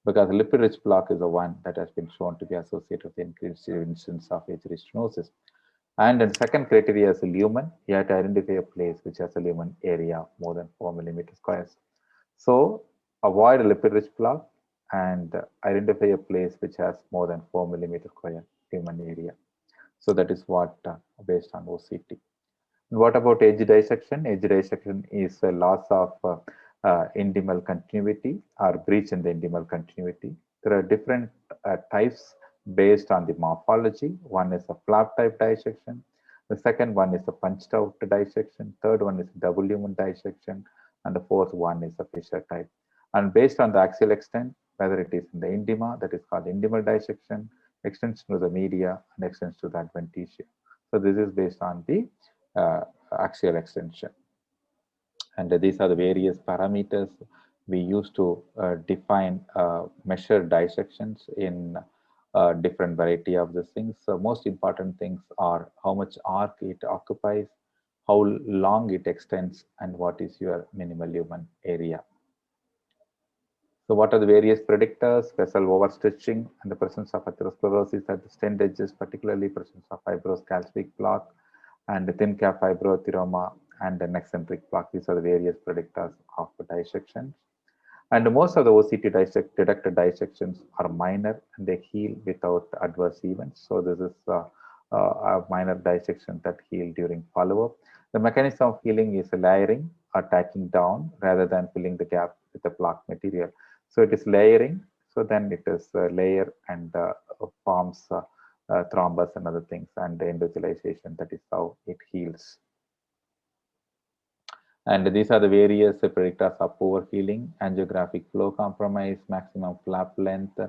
because lipid-rich plaque is the one that has been shown to be associated with increased incidence of edge restenosis. And the second criteria is a lumen. You have to identify a place which has a lumen area of more than 4 millimeter squares. So avoid lipid-rich plaque and identify a place which has more than 4 millimeter square lumen area. So that is what based on OCT. What about edge dissection? Edge dissection is a loss of intimal continuity or breach in the intimal continuity. There are different types based on the morphology. One is a flap type dissection. The second one is a punched out dissection. Third one is double lumen dissection. And the fourth one is a fissure type. And based on the axial extent, whether it is in the intima, that is called intimal dissection, extends to the media, and extends to the adventitia. So this is based on the uh, axial extension. And these are the various parameters we use to define measure dissections in different variety of these things. So most important things are how much arc it occupies, how long it extends, and what is your minimal lumen area. So what are the various predictors? Vessel overstretching and the presence of atherosclerosis at the stent edges, particularly presence of fibrous calcific plaque and thin cap fibroathyroma and an eccentric plaque. These are the various predictors of dissections. And most of the OCT detected dissections are minor and they heal without adverse events. So this is a minor dissection that heal during follow-up. The mechanism of healing is layering or tacking down rather than filling the gap with the plaque material. So it is layering. So then it is layer and forms thrombus and other things, and the endothelialization. That is how it heals. And these are the various predictors of poor healing: angiographic flow compromise, maximum flap length,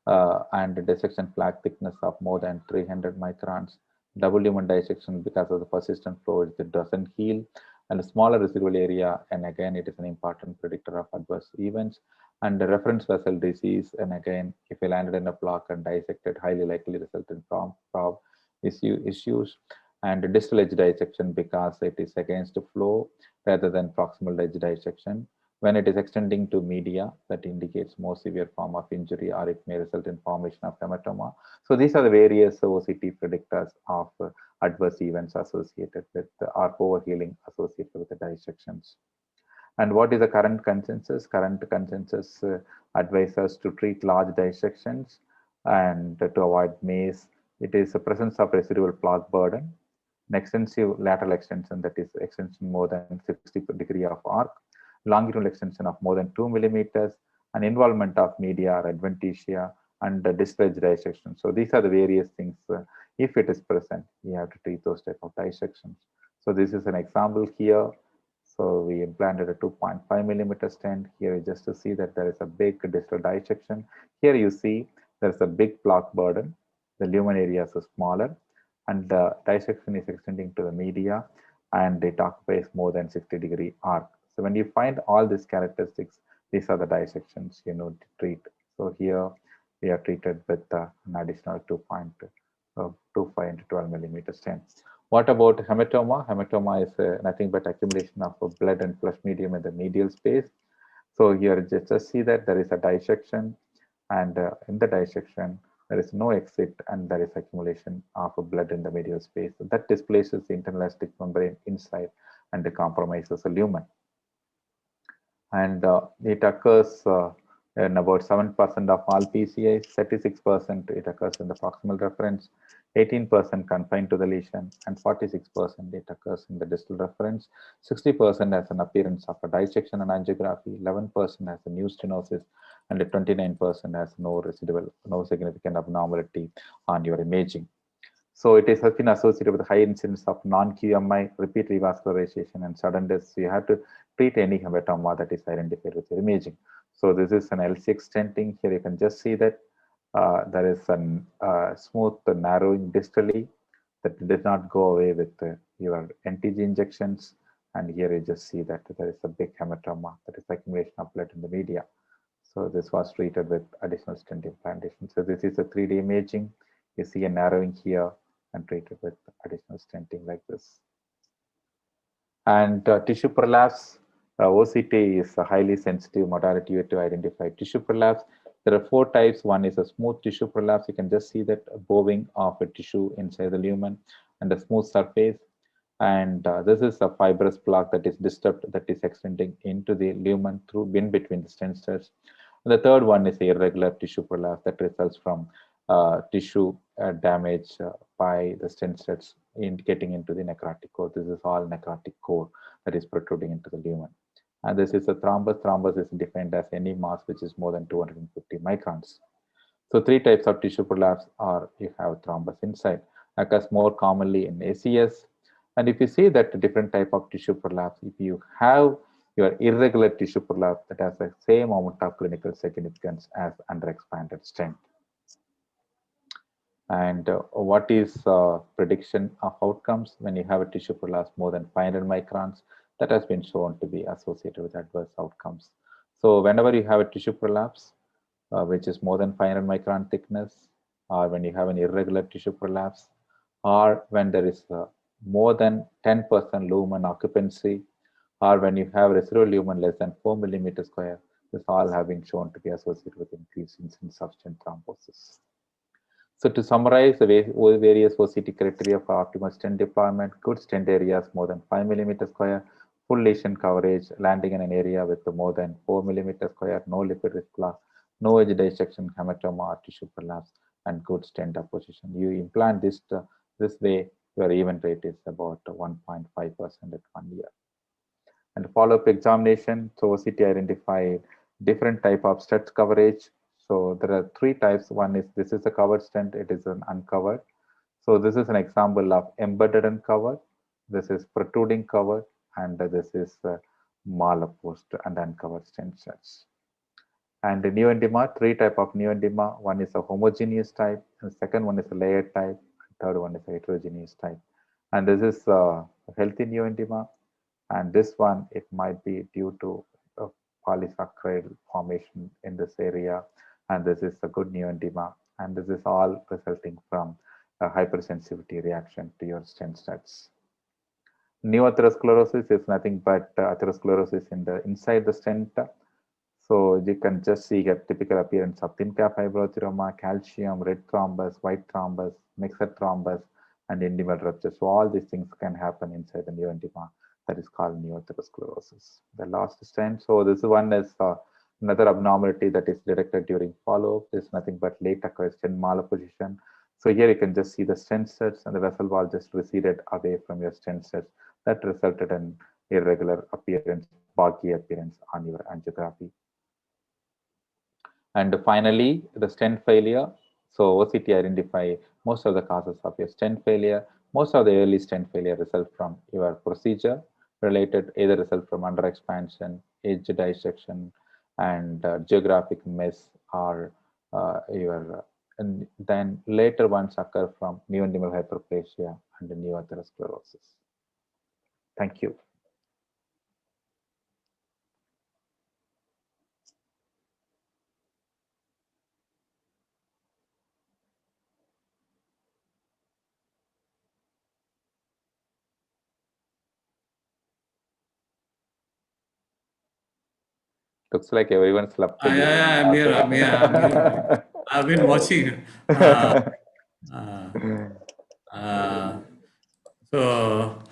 and dissection flap thickness of more than 300 microns, double lumen dissection because of the persistent flow that doesn't heal, and a smaller residual area. And again, it is an important predictor of adverse events. And the reference vessel disease, and again, if you landed in a plaque and dissected, highly likely result in prob issues. And distal edge dissection because it is against the flow rather than proximal edge dissection. When it is extending to media, that indicates more severe form of injury, or it may result in formation of hematoma. So these are the various OCT predictors of adverse events associated with or overhealing associated with the dissections. And what is the current consensus? Current consensus advises to treat large dissections and to avoid maze. It is the presence of residual plaque burden, an extensive lateral extension, that is extension more than 60 degree of arc, longitudinal extension of more than 2 millimeters, and involvement of media or adventitia, and distal dissection. So these are the various things. If it is present, you have to treat those type of dissections. So this is an example here. So we implanted a 2.5 millimeter stent. Here you just to see that there is a big distal dissection. Here you see there's a big plaque burden. The lumen areas are smaller, and the dissection is extending to the media, and it occupies more than 60-degree arc. So when you find all these characteristics, these are the dissections you know to treat. So here we are treated with an additional 2.25 into 12 millimeter stent. What about hematoma? Hematoma is nothing but accumulation of blood and flush medium in the medial space. So here just see that there is a dissection, and in the dissection there is no exit, and there is accumulation of blood in the medial space. So that displaces the internal elastic membrane inside and compromises the lumen. And it occurs in about 7% of all PCIs, 36% it occurs in the proximal reference, 18% confined to the lesion, and 46% it occurs in the distal reference. 60% has an appearance of a dissection and angiography, 11% has a new stenosis, and 29% has no residual, no significant abnormality on your imaging. So it has been associated with high incidence of non-QMI, repeat revascularization, and sudden death. So you have to treat any hematoma that is identified with your imaging. So this is an LCX stenting. Here you can just see that there is a smooth narrowing distally that does not go away with your NTG injections. And here you just see that there is a big hematoma, that is accumulation of blood in the media. So this was treated with additional stent implantation. So this is a 3D imaging. You see a narrowing here and treated with additional stenting like this. And tissue prolapse, OCT is a highly sensitive modality to identify tissue prolapse. There are 4 types. One is a smooth tissue prolapse. You can just see that bowing of a tissue inside the lumen and a smooth surface. And this is a fibrous plaque that is disturbed, that is extending into the lumen through in between the stent studs. The third one is irregular tissue prolapse that results from tissue damage by the stent studs in getting into the necrotic core. This is all necrotic core that is protruding into the lumen. And this is a thrombus. Thrombus is defined as any mass which is more than 250 microns. So 3 types of tissue prolapse are you have thrombus inside, occurs more commonly in ACS. And if you see that different type of tissue prolapse, if you have your irregular tissue prolapse, that has the same amount of clinical significance as under expanded stent. And what is prediction of outcomes when you have a tissue prolapse more than 500 microns? That has been shown to be associated with adverse outcomes. So whenever you have a tissue prolapse, which is more than 500 micron thickness, or when you have an irregular tissue prolapse, or when there is more than 10% lumen occupancy, or when you have residual lumen less than 4 millimeter square, this all have been shown to be associated with increased incidence of stent thrombosis. So to summarize the various OCT criteria for optimal stent deployment: good stent areas more than 5 millimeter square, full lesion coverage, landing in an area with more than 4 millimeter square, no lipid risk plaque, no edge dissection, hematoma or tissue prolapse, and good stent deposition. You implant this This way, your event rate is about 1.5% at 1 year. And follow-up examination, so OCT identified different type of stent coverage. So there are three types. One is this is a covered stent, it is an uncovered. So this is an example of embedded and covered. This is protruding covered, and this is malapose and uncovered stent sets. And the neoedema, three type of neoedema. One is a homogeneous type, and second one is a layered type, and third one is a heterogeneous type. And this is healthy neoedema, and this one it might be due to a polysaccharide formation in this area, and this is a good neoedema, and this is all resulting from a hypersensitivity reaction to your stent sets. New atherosclerosis is nothing but atherosclerosis in the inside the stent. So you can just see a typical appearance of thin cap fibroadenoma, calcium, red thrombus, white thrombus, mixed thrombus, and intimal rupture. So all these things can happen inside the neoedema that is called neoatherosclerosis. The last stent. So this one is another abnormality that is detected during follow-up. There's nothing but late occurrence stent malposition. So here you can just see the stent sets and the vessel wall just receded away from your stent sets. That resulted in irregular appearance, bulky appearance on your angiography. And finally, the stent failure. So OCT identify most of the causes of your stent failure. Most of the early stent failure result from your procedure related, either result from under expansion, edge dissection, and geographic miss, or your and then later ones occur from neoendomal hyperplasia and neoatherosclerosis. Thank you. Looks like everyone slept in this I'm class. here. I'm here. I'm here. I've been watching. Uh, uh, so,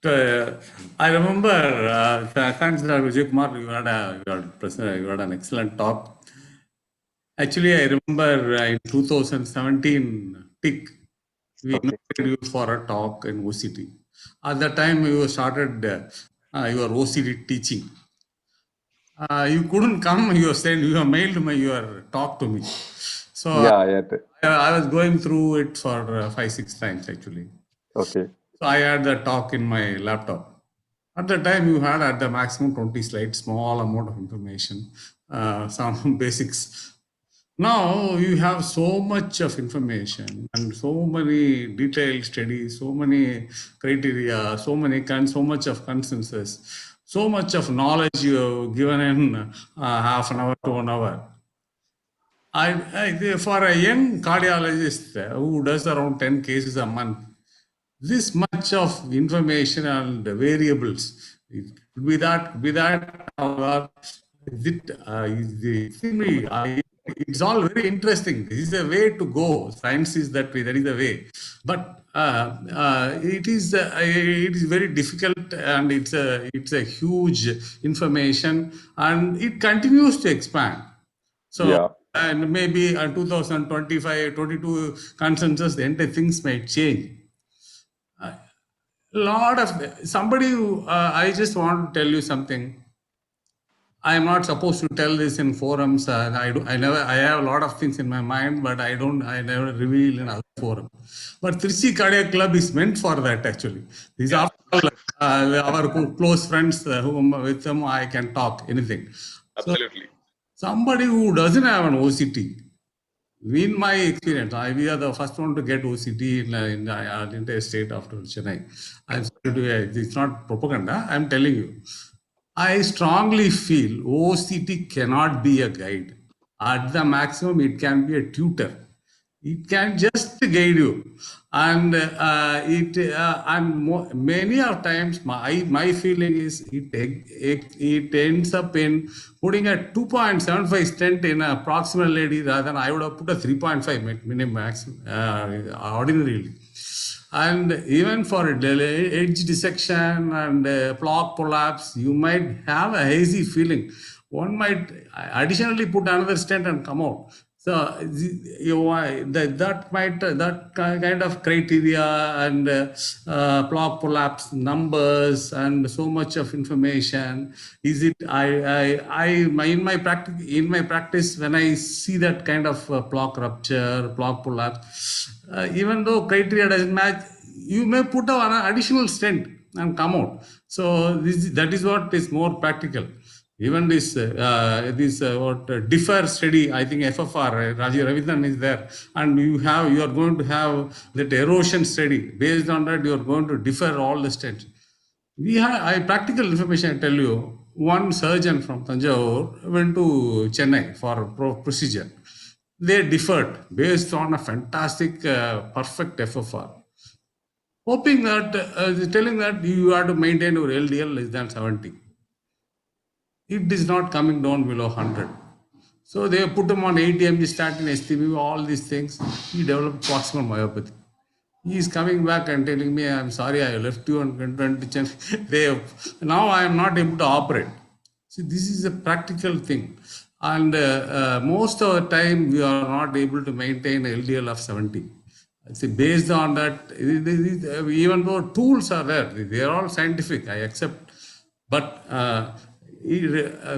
I remember, thanks, Dr. Vijay Kumar, you had an excellent talk. Actually, I remember in 2017, TIC, we Okay. invited you for a talk in OCT. At that time, you started your OCT teaching. You couldn't come, you said, you have mailed your talk to me. So Yeah, yeah. I was going through it for 5, 6 times actually. Okay. So I had the talk in my laptop. At the time, you had at the maximum 20 slides, small amount of information, some basics. Now you have so much of information and so many detailed studies, so many criteria, so much of consensus, so much of knowledge you have given in half an hour to 1 hour. For a young cardiologist who does around 10 cases a month, this much of information and variables, it could be that, or is it, extremely, it's all very interesting. This is a way to go. Science is that way, that is the way. But it is very difficult, and it's a huge information, and it continues to expand. So, Yeah. and maybe 2025, 22 consensus, the entire things might change. A lot of somebody who, I just want to tell you something. I am not supposed to tell this in forums. I never. I have a lot of things in my mind, but I don't. I never reveal in other forums. But Trichy Cardiac Club is meant for that. Actually, these are all our close friends whom with them I can talk anything. So somebody who doesn't have an OCT, in my experience, we are the first one to get OCT in the entire state after Chennai. I'm sorry to, it's not propaganda. I'm telling you. I strongly feel OCT cannot be a guide. At the maximum, it can be a tutor. It can just guide you, and many of times my feeling is it ends up in putting a 2.75 stent in a proximal lady rather than I would have put a 3.5 minimum max ordinarily. And even for edge dissection and plaque prolapse, you might have a hazy feeling. One might additionally put another stent and come out. So that might kind of criteria and plot collapse numbers and so much of information. Is it in my practice, when I see that kind of block rupture, block collapse, even though criteria doesn't match, you may put an additional stent and come out. So that is what is more practical. Even this what differ study, I think FFR, Rajiv Ravindran is there, and you are going to have that erosion study. Based on that, you are going to differ all the states. We have practical information. I tell you, one surgeon from Tanjore went to Chennai for procedure. They differed based on a fantastic, perfect FFR, hoping that telling that you have to maintain your LDL less than 70. It is not coming down below 100. So they put him on 80 mg statin, STB, all these things. He developed proximal myopathy. He is coming back and telling me, I'm sorry, I left you and went to Chennai. Now I am not able to operate. See, this is a practical thing. And most of the time, we are not able to maintain LDL of 70. See, based on that, even though tools are there, they are all scientific, I accept. But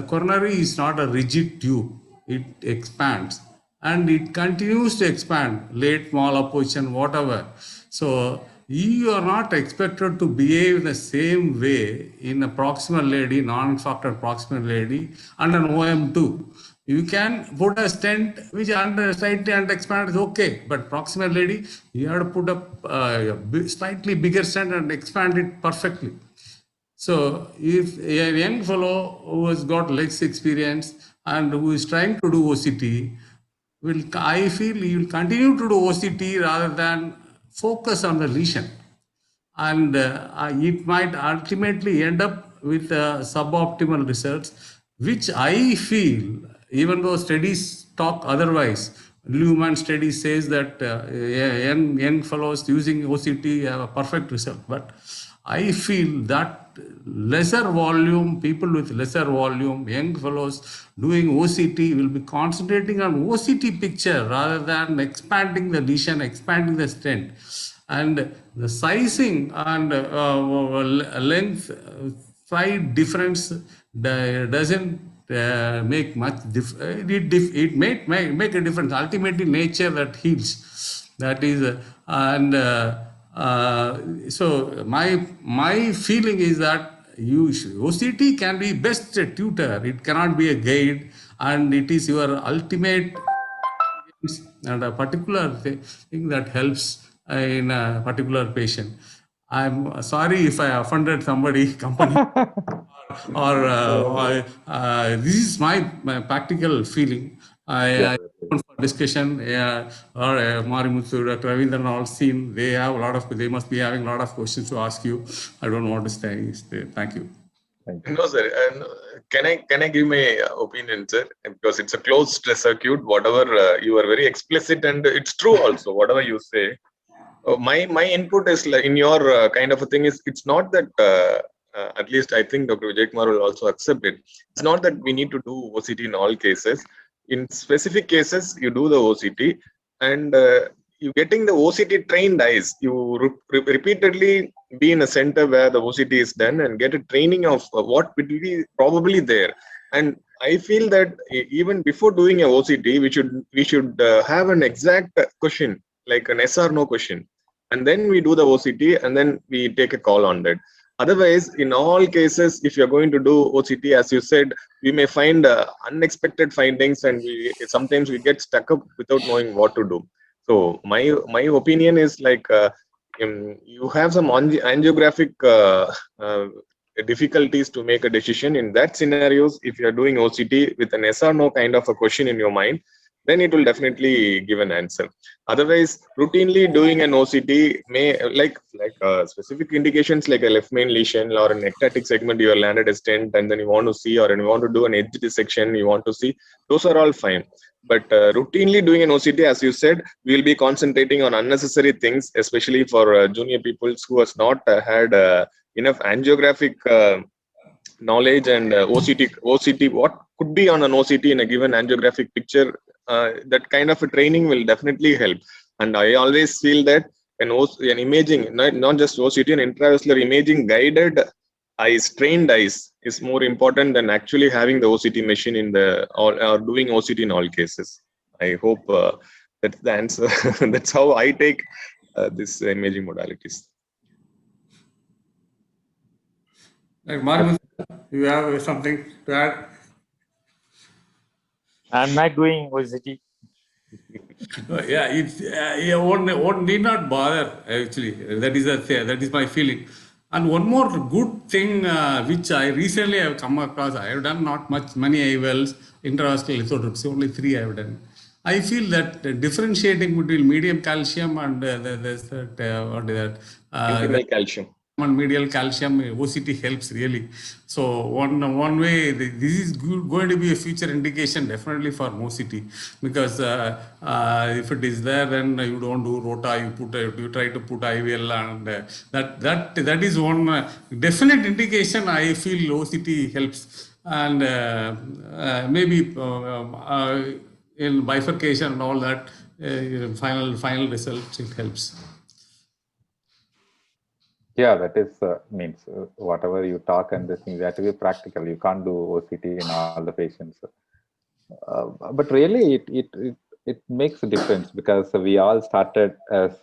coronary is not a rigid tube. It expands and it continues to expand, late malapposition, whatever. So you are not expected to behave the same way in a proximal lady, non-factor proximal lady, and an OM2. You can put a stent which slightly under expand is okay, but proximal lady, you have to put a slightly bigger stent and expand it perfectly. So if a young fellow who has got less experience and who is trying to do OCT, I feel he will continue to do OCT rather than focus on the lesion, and it might ultimately end up with suboptimal results, which I feel, even though studies talk otherwise. Luhmann study says that young fellows using OCT have a perfect result, but I feel that lesser volume, people with lesser volume, young fellows doing OCT will be concentrating on OCT picture rather than expanding the lesion, expanding the stent. And the sizing and length side difference doesn't make much it may make a difference. Ultimately, nature that heals. That is, and so my feeling is that OCT can be best a tutor. It cannot be a guide, and it is your ultimate and a particular thing that helps in a particular patient. I'm sorry if I offended somebody, company, or this is my practical feeling. I Definitely. open for discussion. Or Marimuthu, Dr. Ravindran, all seen. They have a lot of. They must be having a lot of questions to ask you. I don't want to stay. Thank you. Thank you. No, sir. And can I give my opinion, sir? Because it's a closed circuit. Whatever you are very explicit, and it's true also. Whatever you say, my input is like in your kind of a thing is it's not that at least I think Dr. Vijay Kumar will also accept it. It's not that we need to do OCT in all cases. In specific cases, you do the OCT, and you getting the OCT trained eyes. You repeatedly be in a center where the OCT is done and get a training of what will be probably there. And I feel that even before doing a OCT, we should have an exact question, like an yes or no question, and then we do the OCT, and then we take a call on that. Otherwise, in all cases, if you're going to do OCT, as you said, we may find unexpected findings, and we sometimes we get stuck up without knowing what to do. So my opinion is like you have some angiographic difficulties to make a decision. In that scenarios, if you are doing OCT with an yes or no kind of a question in your mind, then it will definitely give an answer. Otherwise, routinely doing an OCT may like specific indications like a left main lesion or an ectatic segment you have landed a stent and then you want to see, or you want to do an edge dissection you want to see, those are all fine. But routinely doing an OCT, as you said, we will be concentrating on unnecessary things, especially for junior people who has not had enough angiographic knowledge and OCT. What could be on an OCT in a given angiographic picture that kind of a training will definitely help. And I always feel that an imaging, not just OCT, an intravascular imaging guided eyes, trained eyes, is more important than actually having the OCT machine in the or doing OCT in all cases. I hope that's the answer. That's how I take this imaging modalities. Like Marmus, you have something to add? I'm not doing OCT. Yeah, it's yeah, one need not bother actually. That is my feeling. And one more good thing which I recently have come across. I have done not much many IVLs, intravascular lithotripsy, only three I have done. I feel that differentiating between medium calcium and what is that? Internal calcium. And medial calcium OCT helps really. So one way this is going to be a future indication definitely for OCT, because if it is there, then you don't do rota, you try to put IVL, and that is one definite indication. I feel OCT helps, and maybe in bifurcation and all that, final result it helps. Yeah, that is means whatever you talk and this thing, you have to be practical. You can't do OCT in all the patients. But really, it makes a difference because we all started as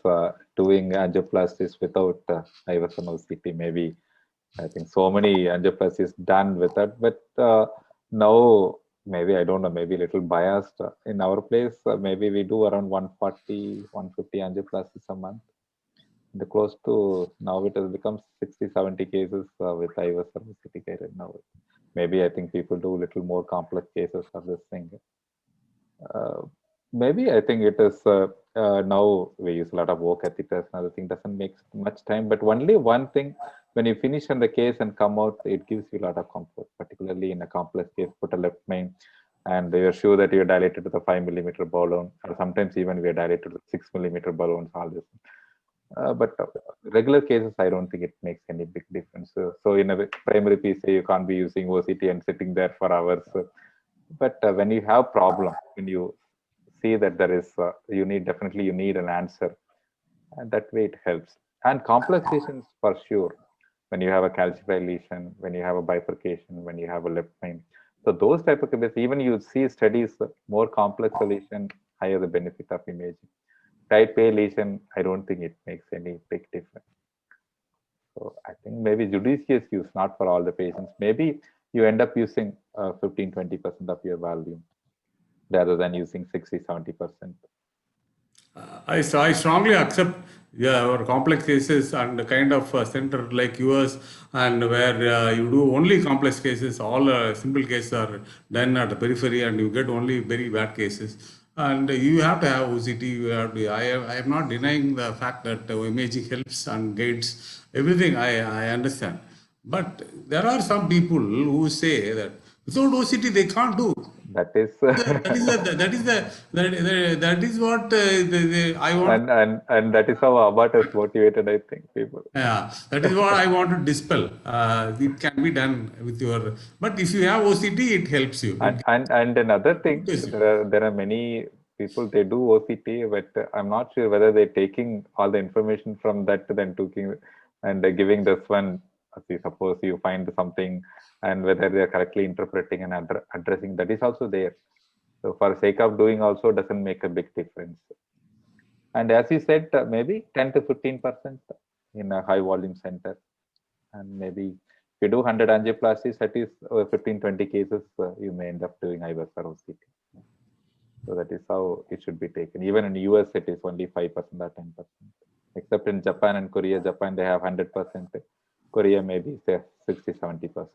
doing angioplasties without Iverson OCT. Maybe I think so many angioplasties done with that, but now maybe I don't know, maybe a little biased in our place. Maybe we do around 140, 150 angioplasties a month. The close to now it has become 60, 70 cases with IVS or OCT guided now. Maybe I think people do little more complex cases of this thing. Uh, Maybe I think it is now we use a lot of work catheters and other thing doesn't make much time, but only one thing, when you finish on the case and come out, it gives you a lot of comfort, particularly in a complex case, put a left main and you're sure that you're dilated to the 5 mm balloon, or sometimes even we are dilated to the 6 mm balloons, all this. But regular cases, I don't think it makes any big difference. So in a primary PCA, you can't be using OCT and sitting there for hours. But when you have problem, when you see that there is, definitely you need an answer, and that way it helps. And complex lesions for sure. When you have a calcified lesion, when you have a bifurcation, when you have a left main. So those type of cases, even you see studies, more complex lesion, higher the benefit of imaging. Type A lesion, I don't think it makes any big difference. So I think maybe judicious use, not for all the patients. Maybe you end up using 15-20% of your volume rather than using 60-70%. I strongly accept, yeah, our complex cases and the kind of center like yours, and where you do only complex cases, all simple cases are done at the periphery, and you get only very bad cases. And you have to have OCT. I am not denying the fact that imaging helps and guides everything. I understand, but there are some people who say that without OCT they can't do. That is That is what I want. and that is how Abbott has motivated, I think, people. Yeah, that is what I want to dispel. It can be done with your, but if you have OCT, it helps you. And another thing, there are many people, they do OCT, but I'm not sure whether they're taking all the information from that then taking and giving this one. See, suppose you find something, and whether they're correctly interpreting and addressing that is also there. So for sake of doing also doesn't make a big difference. And as you said, maybe 10-15% in a high volume center. And maybe if you do 100 angioplasties, that is 15-20 cases, you may end up doing IVS or OCT. So that is how it should be taken. Even in US, it is only 5% or 10%. Except in Japan and Korea. Japan, they have 100%. Korea, maybe say 60-70%.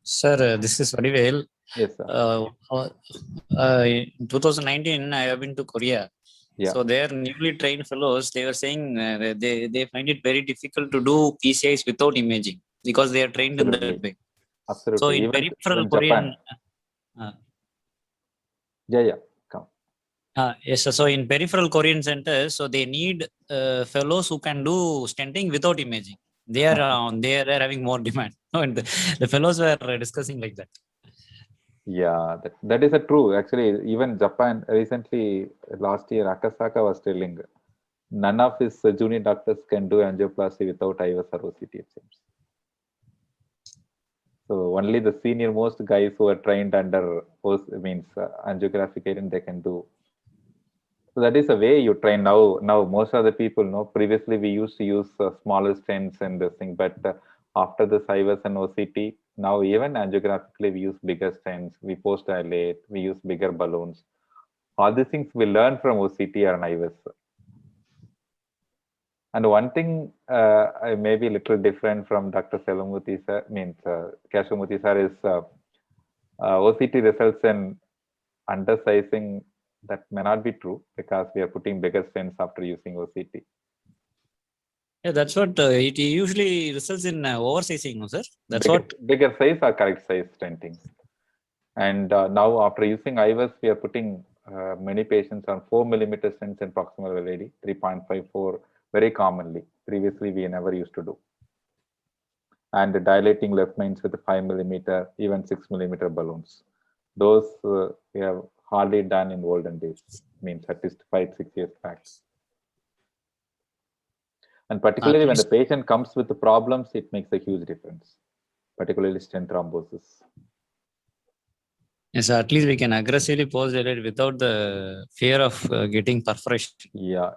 Sir, this is very well. Yes, sir. In 2019, I have been to Korea. Yeah. So their newly trained fellows, they were saying they find it very difficult to do PCIs without imaging because they are trained in that way. Absolutely. So in even peripheral Korean. Yeah. Come. Yes, so in peripheral Korean centers, so they need fellows who can do stenting without imaging. They are having more demand. And the fellows were discussing like that. Yeah, that is a true. Actually, even Japan recently, last year, Akasaka was telling none of his junior doctors can do angioplasty without IVS or OCT, it seems. So only the senior most guys who are trained under means angiographic agent they can do. So that is a way you train now. Now most of the people know. Previously we used to use smaller stents and this thing, but after the IVS and OCT, now even angiographically we use bigger stents. We post dilate. We use bigger balloons. All these things we learn from OCT or an IVS. And one thing I may be a little different from Dr. Selamuthi sir, means Keshamurthy sir is OCT results in undersizing. That may not be true because we are putting bigger stents after using OCT. Yeah, that's what it usually results in oversizing, no, sir? That's what. Bigger size or correct size stenting. And now after using IVS, we are putting many patients on 4 millimeter stents in proximal LAD, 3.54 very commonly. Previously, we never used to do. And dilating left mains with 5 millimeter, even 6 millimeter balloons. Those we have hardly done in olden days, means at least 5-6 years back. And particularly when the patient comes with the problems, it makes a huge difference, particularly stent thrombosis. Yes, at least we can aggressively post dilate without the fear of getting perforation. Yeah.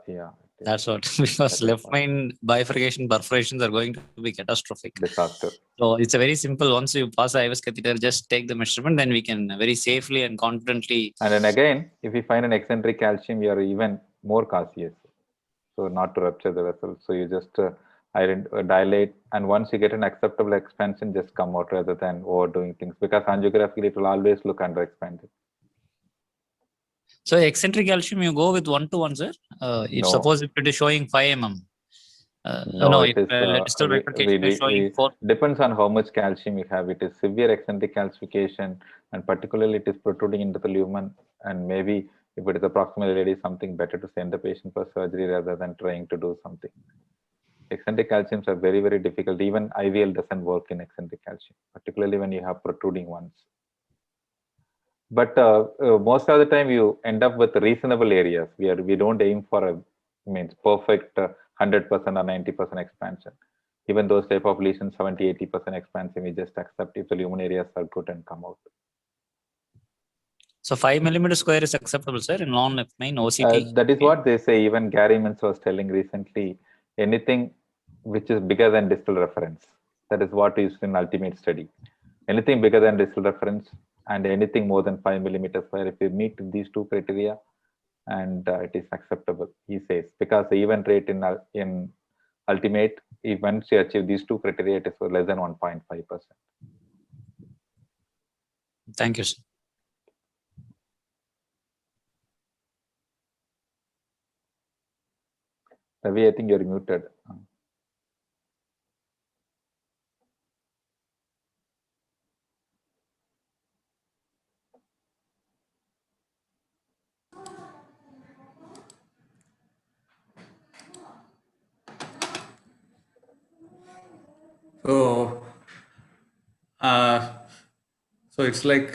That's what, because left main bifurcation perforations are going to be catastrophic. Disaster. So it's a very simple. Once you pass the IVS catheter, just take the measurement, then we can very safely and confidently. And then again, if you find an eccentric calcium, you are even more cautious. So not to rupture the vessel. So you just dilate, and once you get an acceptable expansion, just come out rather than overdoing things. Because angiographically, it will always look underexpanded. So eccentric calcium, you go with 1:1, sir. If No. suppose if it is showing 5 mm. No, it is. Distal bifurcation is showing 4. Depends on how much calcium you have. It is severe eccentric calcification, and particularly it is protruding into the lumen. And maybe if it is approximately something better to send the patient for surgery rather than trying to do something. Eccentric calciums are very, very difficult. Even IVL doesn't work in eccentric calcium, particularly when you have protruding ones. But most of the time you end up with reasonable areas where we don't aim for a perfect 100% or 90% expansion. Even those type of lesions, 70-80% expansion, we just accept if the lumen areas are good and come out. So 5 millimeter square is acceptable, sir, in non-left main OCT. That is what they say. Even Gary Mintz was telling recently, anything which is bigger than distal reference. That is what is in ultimate study. Anything bigger than distal reference and anything more than 5 millimeters square, if you meet these two criteria, and it is acceptable, he says, because the event rate in ultimate, if once you achieve these two criteria, it is less than 1.5%. Thank you, sir. Ravi, I think you're muted. So, uh, so it's like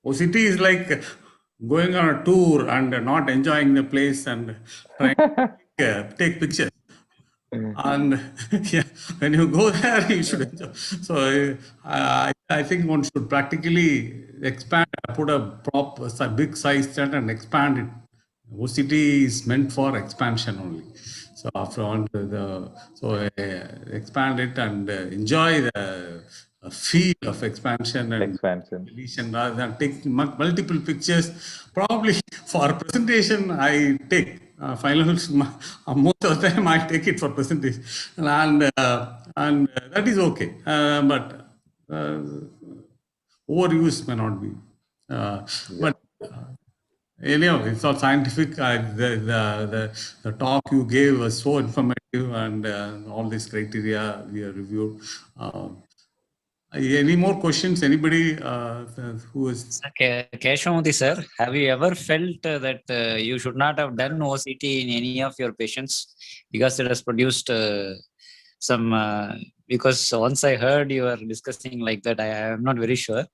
OCT is like going on a tour and not enjoying the place and trying to take pictures. And yeah, when you go there, you should enjoy. So I think one should practically expand, put a big size tent and expand it. OCT is meant for expansion only. So after on expand it and enjoy the feel of expansion and deletion rather than take multiple pictures. Probably for presentation, I take final. Most of the time, I take it for presentation, and that is okay. But overuse may not be. But anyhow, it's all scientific. The talk you gave was so informative, and all these criteria we have reviewed. Any more questions? Anybody who is? Keshavamurthy, sir, have you ever felt that you should not have done OCT in any of your patients because it has produced some? Because once I heard you were discussing like that, I am not very sure.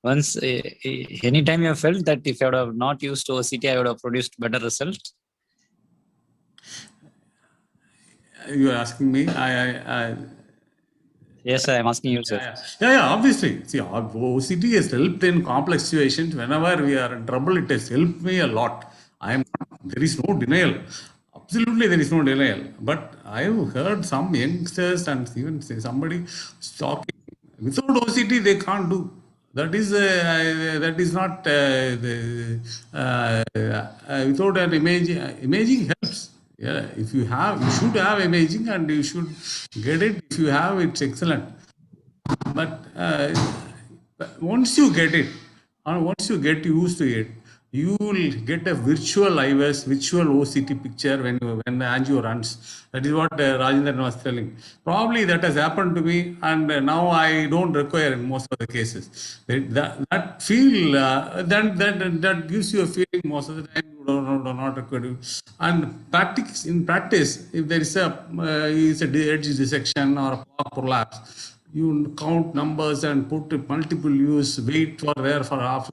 Once, anytime you have felt that if I would have not used OCT, I would have produced better result? You are asking me? Yes, I am asking you, sir. Yeah, obviously. See, OCT has helped in complex situations. Whenever we are in trouble, it has helped me a lot. There is no denial. Absolutely, there is no denial. But I have heard some youngsters and even somebody talking without OCT, they can't do. That is not without an imaging. Imaging helps. Yeah, if you have, you should have imaging, and you should get it. If you have, it's excellent. But once you get it, or once you get used to it, you will get a virtual IVS, virtual OCT picture when the angio runs. That is what Rajendran was telling. Probably that has happened to me, and now I don't require in most of the cases. That feel that gives you a feeling most of the time you do not require it. And in practice, if there is a edge dissection or a prolapse, you count numbers and put multiple use, wait for there for half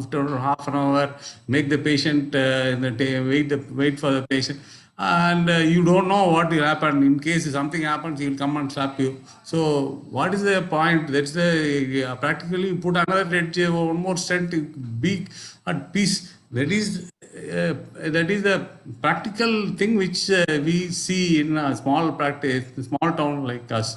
an hour, make the patient wait for the patient, and you don't know what will happen. In case something happens, he will come and slap you. So what is the point? That's the practically put another edge, one more stent, be at peace. That is the practical thing which we see in a small practice, small town like ours.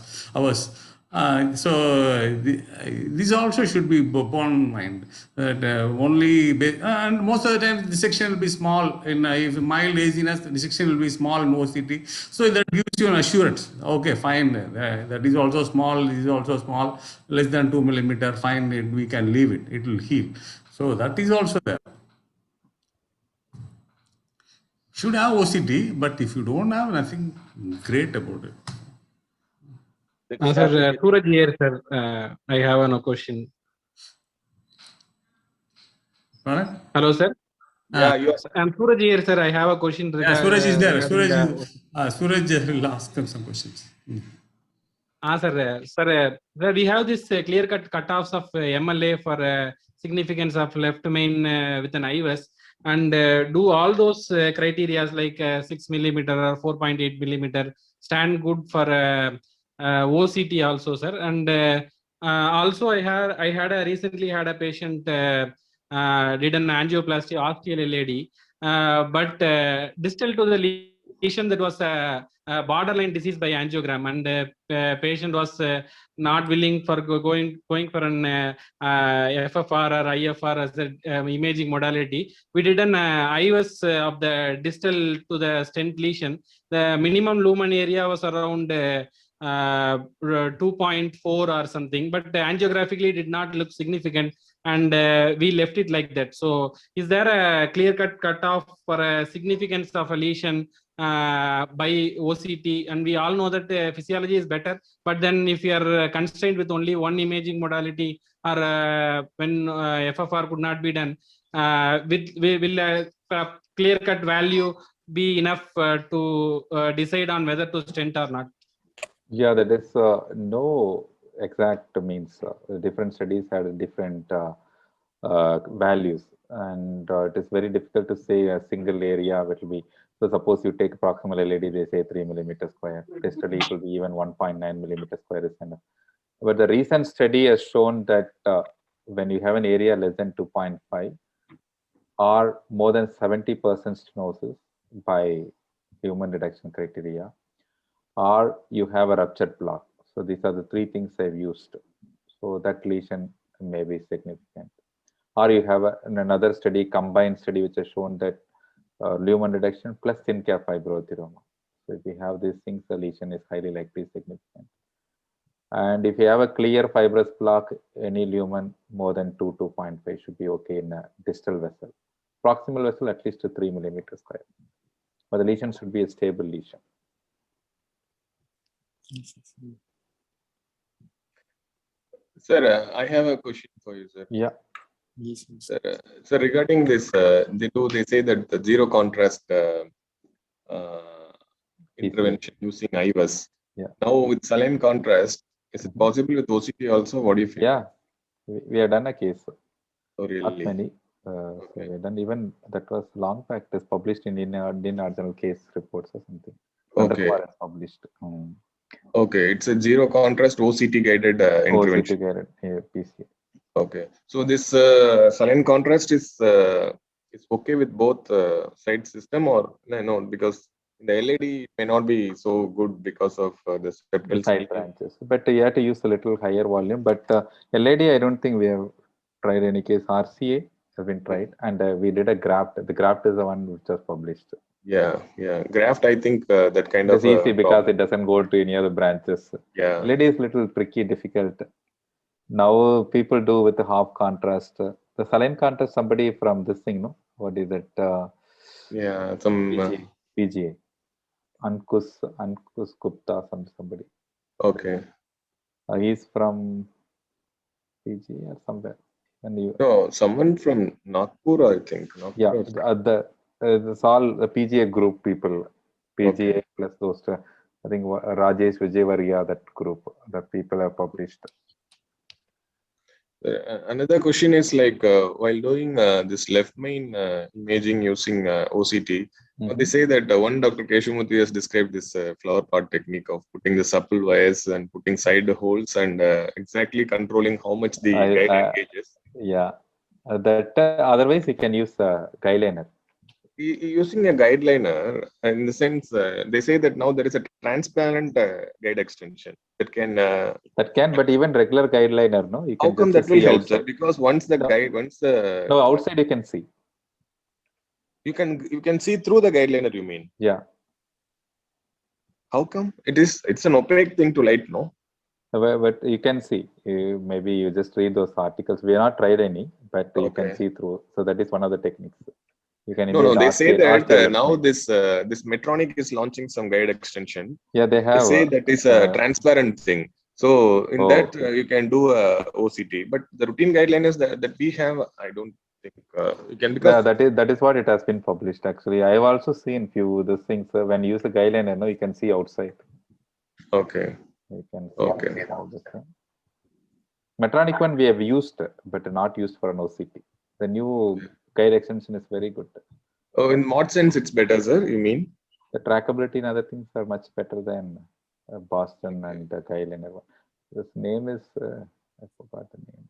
This also should be borne in mind that and most of the time the section will be small. If mild haziness, the section will be small in OCT. So that gives you an assurance. Okay, fine. That is also small. This is also small. Less than 2 millimeter. Fine. We can leave it. It will heal. So that is also there. Should have OCT, but if you don't have, nothing great about it. Sir, Suraj here, sir. I have a question. Right? Hello, sir. Yeah, you are. I'm Suraj here, sir. I have a question. Suraj is there. Regarding Suraj will ask them some questions. Sir, we have this clear-cut cutoffs of MLA for significance of left main with an IVS, and do all those criteria like 6 millimeter or 4.8 millimeter stand good for OCT also, sir? And also, I recently had a patient did an angioplasty osteal LAD, but distal to the lesion that was a borderline disease by angiogram, and patient was not willing for going for an FFR or IFR as an imaging modality. We did an IVS of the distal to the stent lesion. The minimum lumen area was around 2.4 or something, but angiographically did not look significant, and we left it like that. So is there a clear-cut cutoff for a significance of a lesion by OCT? And we all know that physiology is better, but then if you are constrained with only one imaging modality, or when FFR could not be done, will a clear-cut value be enough to decide on whether to stent or not? Yeah, that is no exact means. Different studies had different values, and it is very difficult to say a single area will be. So suppose you take proximal LAD, they say 3 millimeter square. Distally, it will be even 1.9 millimeter square is enough. But the recent study has shown that when you have an area less than 2.5 or more than 70% stenosis by human reduction criteria, or you have a ruptured block. So these are the three things I've used. So that lesion may be significant. Or you have another study, combined study, which has shown that lumen reduction plus thin cap fibroadenoma. So if you have these things, the lesion is highly likely significant. And if you have a clear fibrous block, any lumen more than 2.5 should be okay in a distal vessel. Proximal vessel at least 3 millimeter square. But the lesion should be a stable lesion. Sir, I have a question for you, sir. Yeah. Sir, regarding this, they say that the zero contrast intervention using IVAS. Yeah. Now with saline contrast, is it possible with OCT also? What do you feel? Yeah, we have done a case. Oh, Not really? many. So Okay. we done even that was long back. It is published in Indian Ordinal Case Reports or something. Okay. Vandakumar has published. Okay. It's a zero contrast OCT guided OCT intervention. guided PCA. Okay. So this saline contrast is okay with both side system or no, because in the LED it may not be so good because of the The septal side sleeving. branches. But you have to use a little higher volume. But LED, I don't think we have tried any case. RCA has been tried, and we did a graft. The graft is the one which was published. Yeah, yeah. Graft, I think that kind It of is easy because problem. it doesn't go to any other branches. Yeah. LED is little tricky, difficult. Now people do with the half contrast. The saline contrast, somebody from this thing, no? What is it? Yeah. Some PGA. Ankus Gupta, somebody. okay. He's from PGA or somewhere. And you, No, someone from Nagpur, I think. yeah, Nagpur or it's all the PGA group people. okay. PGA plus those. I think Rajesh Vijayvarya, that group, that people have published. Another question is like while doing this left main imaging using OCT, they say that one Dr. Keshamurthy has described this flower pot technique of putting the supple wires and putting side holes and exactly controlling how much the guide engages. Yeah, that otherwise you can use guy liner. Using a guide liner, in the sense, they say that now there is a transparent guide extension that can. But even regular guide liner, no, you How can come just that will see help, sir? outside. Because once the guide, once the No, outside you can see. you can see through the guide liner. You mean? Yeah. How come? It's an opaque thing to light, no? But you can see. Maybe you just read those articles. We have not tried any, but you can Okay. see through. So that is one of the techniques. You can No, image they say that RCA left now main. this Medtronic is launching some guide extension. Yeah, they They have. say that is a transparent thing. So in that Okay. you can do a OCT, but the routine guidelines that we have, I don't think you can because Yeah, that is what it has been published. Actually, I have also seen few these things. When you use the guide liner, no, you can see outside. okay, You can see okay, outside all this thing. Medtronic one we have used, but not used for an OCT. The new guide extension is very good. Oh, in what sense it's better, sir? You mean? The trackability and other things are much better than Boston and guide liner one. This name is I forgot the name.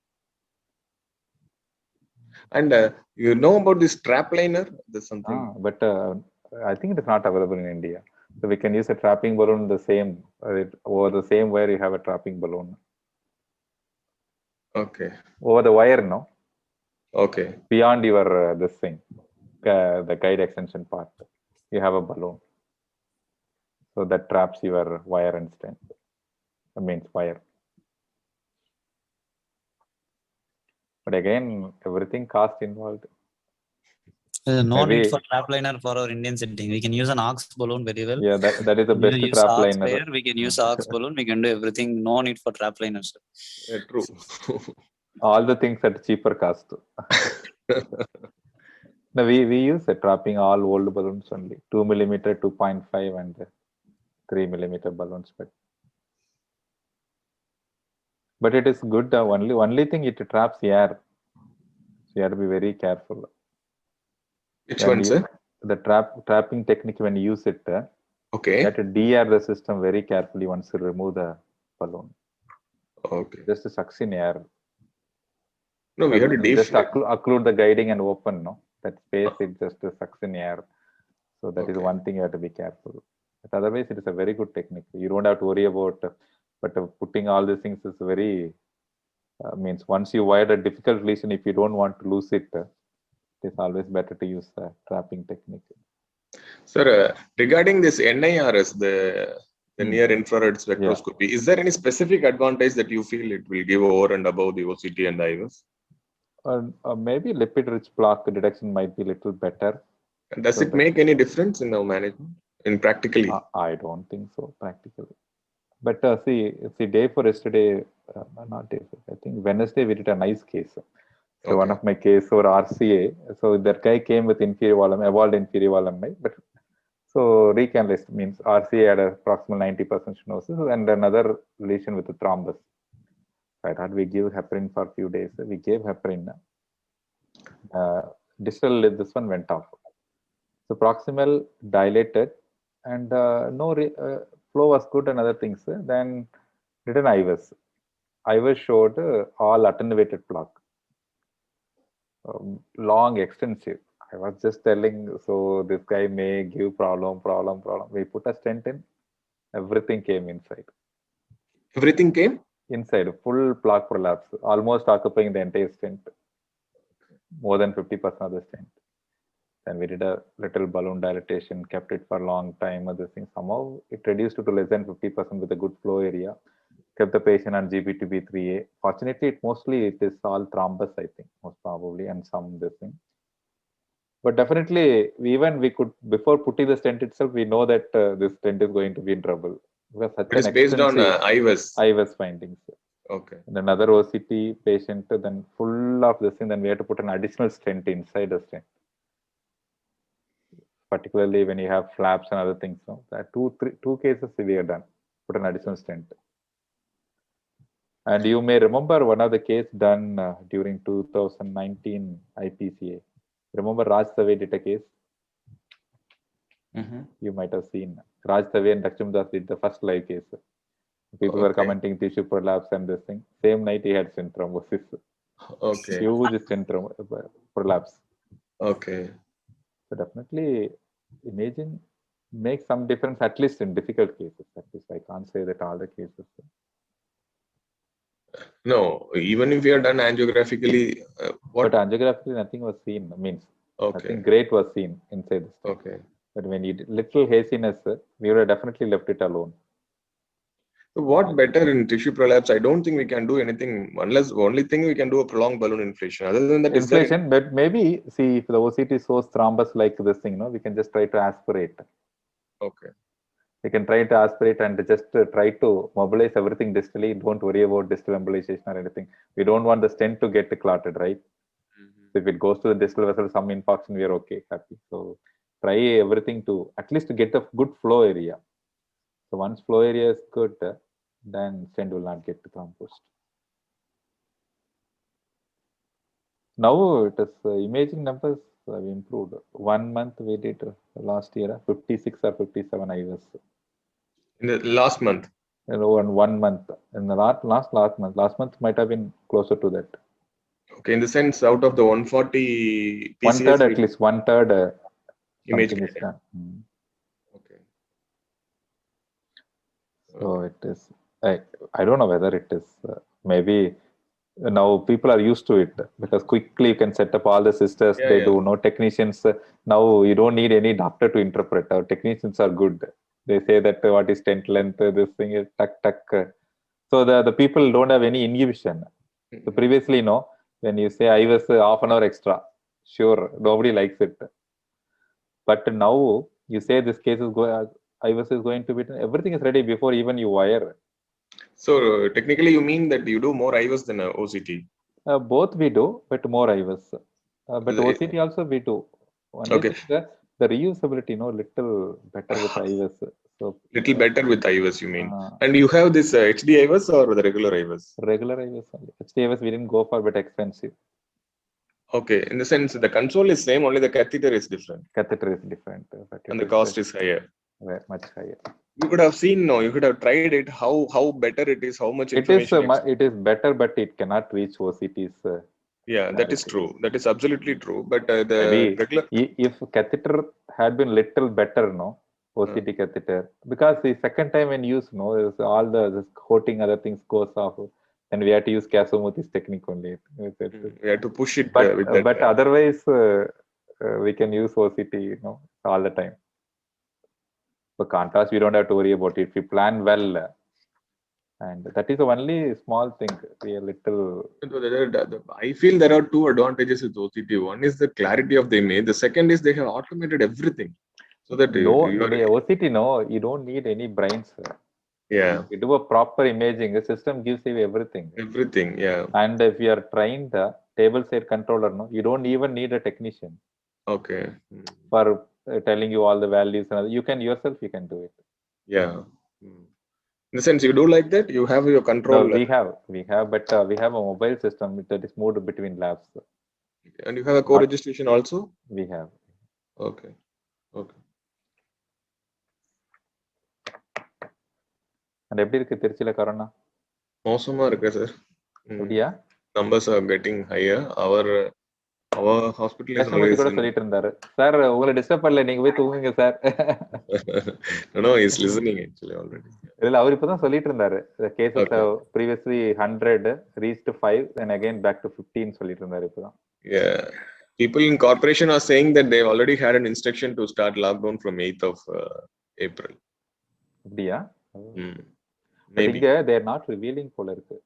And you know about this trap liner? There's something. But I think it is not available in India. So we can use a trapping balloon the same over the same wire. You have a trapping balloon Okay, over the wire, no, okay, beyond your this thing, the guide extension part. You have a balloon, so that traps your wire instant. That means wire. But again, everything cost involved. No Maybe, need for trap liner for our Indian setting. We can use an aux balloon very well. yeah, that is the best Use trap aux liner. wire, we can use aux balloon. We can do everything. No need for trap liner, sir. true. All the things at cheaper cost. No, we use a trapping all old balloons only 2 millimeter, 2.5, and 3 millimeter balloons. But it is good. Only thing it traps air. So you have to be very careful. Which When one, you, sir? the trapping technique, when you use it, you Okay, have to de-air the system very carefully once you remove the balloon. okay. Just to suction air. No, we have to Just deflate. occlude the guiding and open, no? That space it just suction air. So that is Okay. one thing you have to be careful. But otherwise, it is a very good technique. You don't have to worry about. But putting all these things is very means once you wire a difficult lesion, if you don't want to lose it, it is always better to use the trapping technique. Sir, regarding this NIRS, the near infrared spectroscopy, is there any specific advantage that you feel it will give over and above the OCT and IVS? Maybe lipid-rich plaque detection might be a little better. Does it make any difference in our management, in practically? I don't think so, practically. But see, day for yesterday, not day for, I think Wednesday we did a nice case. So one of my case for RCA, so that guy came with inferior volume, evolved inferior volume, but so recanalist means RCA had approximately 90% stenosis and another lesion with a thrombus. I thought we give heparin for a few days. We gave heparin. Distal, this one went off. So proximal dilated, and no flow was good and other things. Then did an IVUS. IVUS showed all attenuated plaque, long, extensive. I was just telling, so this guy may give problem. We put a stent in, everything came inside. Everything came Inside, full plaque prolapse, almost occupying the entire stent, more than 50% of the stent. Then we did a little balloon dilatation, kept it for a long time. Other things, somehow it reduced to less than 50% with a good flow area. Kept the patient on GB2B3A. Fortunately, it is all thrombus, I think, most probably, and some this thing. But definitely, even we could, before putting the stent itself, we know that this stent is going to be in trouble. Because such it is based on IVUS findings. Okay. And another OCT patient, then full of this thing, then we have to put an additional stent inside the stent. Particularly when you have flaps and other things. So that two cases we have done, put an additional stent. And you may remember one of the case done during 2019 IPCA. Remember Raj Save did a case? You might have seen. Raj Save and Lakshmi Das did the first live case. People were commenting tissue prolapse and this thing. Same night he had stent thrombosis. Okay. Huge stent prolapse. Okay. So definitely imaging makes some difference, at least in difficult cases. At least I can't say that all the cases. No, even if you are done angiographically, But angiographically nothing was seen. Means nothing great was seen inside the stent. Okay. But when you did little haziness, we would have definitely left it alone. So what better in tissue prolapse? I don't think we can do anything unless only thing we can do a prolonged balloon inflation. Other than that, inflation. But maybe see if the OCT shows thrombus like this thing, we can just try to aspirate. Okay. We can try to aspirate and just try to mobilize everything distally. Don't worry about distal embolization or anything. We don't want the stent to get clotted, right? So if it goes to the distal vessel, some infarction, we are okay, happy. So try everything to at least to get a good flow area. So once flow area is good, then stent will not get thrombosed. Now it is imaging numbers have improved. 1 month we did last year 56 or 57 IVUS. In the last month. In 1 month. In the last month. Last month might have been closer to that. Okay, in the sense out of the 140 PCS, 1/3 at least, 1/3 image is done. Okay. So it is. I don't know whether it is maybe now people are used to it because quickly you can set up all the systems. They do no technicians. Now you don't need any doctor to interpret. Our technicians are good. They say that what is stent length, this thing is tuck. So the people don't have any inhibition. So previously, when you say I was half an hour extra, sure, nobody likes it. But now you say this case is IVUS is going to be, everything is ready before even you wire. So technically you mean that you do more IVUS than OCT? Both we do, but more IVUS. But OCT also we do. Okay. The reusability, little better with IVUS. So little better with IVUS, you mean? And you have this HD IVUS or the regular IVUS? Regular IVUS only. HD IVUS we didn't go for, but expensive. Okay, in the sense the console is same, only the catheter is different. Catheter is different. But and the cost is higher. Much higher. You could have seen, you could have tried it, how better it is, how much information. It is better, but it cannot reach OCTs. Yeah, that is true. That is absolutely true. But the regular. If catheter had been little better, OCT catheter, because the second time when used, all this coating, other things goes off, and we had to use Kasumuti's technique only. We had to push it. But otherwise, we can use OCT, all the time. For contrast, we don't have to worry about it. If we plan well, and that is the only small thing. We a little. I feel there are two advantages with OCT. One is the clarity of the image. The second is they have automated everything. So that OCT, you don't need any brains. Yeah. You do a proper imaging. The system gives you everything. Everything, yeah. And if you are trained table side controller, you don't even need a technician. Okay. For telling you all the values, and you can do it. Yeah. In the sense, you do like that? You have your control? No, we have, but we have a mobile system that is moved between labs. And you have a co-registration also? We have. Okay. Okay. And எப்படி இருக்கு திருச்சியில corona? மோசமா இருக்கு sir. அப்படியா? Numbers are getting higher. Our hospital is கேசமூர்த்தி always கூட சொல்லிட்டு இருந்தாரு, sir உங்களை டிஸ்டர்ப் பண்ணல, நீங்க போய் தூங்குங்க sir. No, he's listening actually already. இல்ல அவர் இப்பதான் சொல்லிட்டு இருந்தாரு, the cases have previously 100 reached 5 and again back to 15 சொல்லிட்டு இருந்தாரு இப்பதான். Yeah. People in corporation are saying that they've already had an instruction to start lockdown from 8th of April. அப்படியா? Maybe. They are not revealing போல இருக்கு.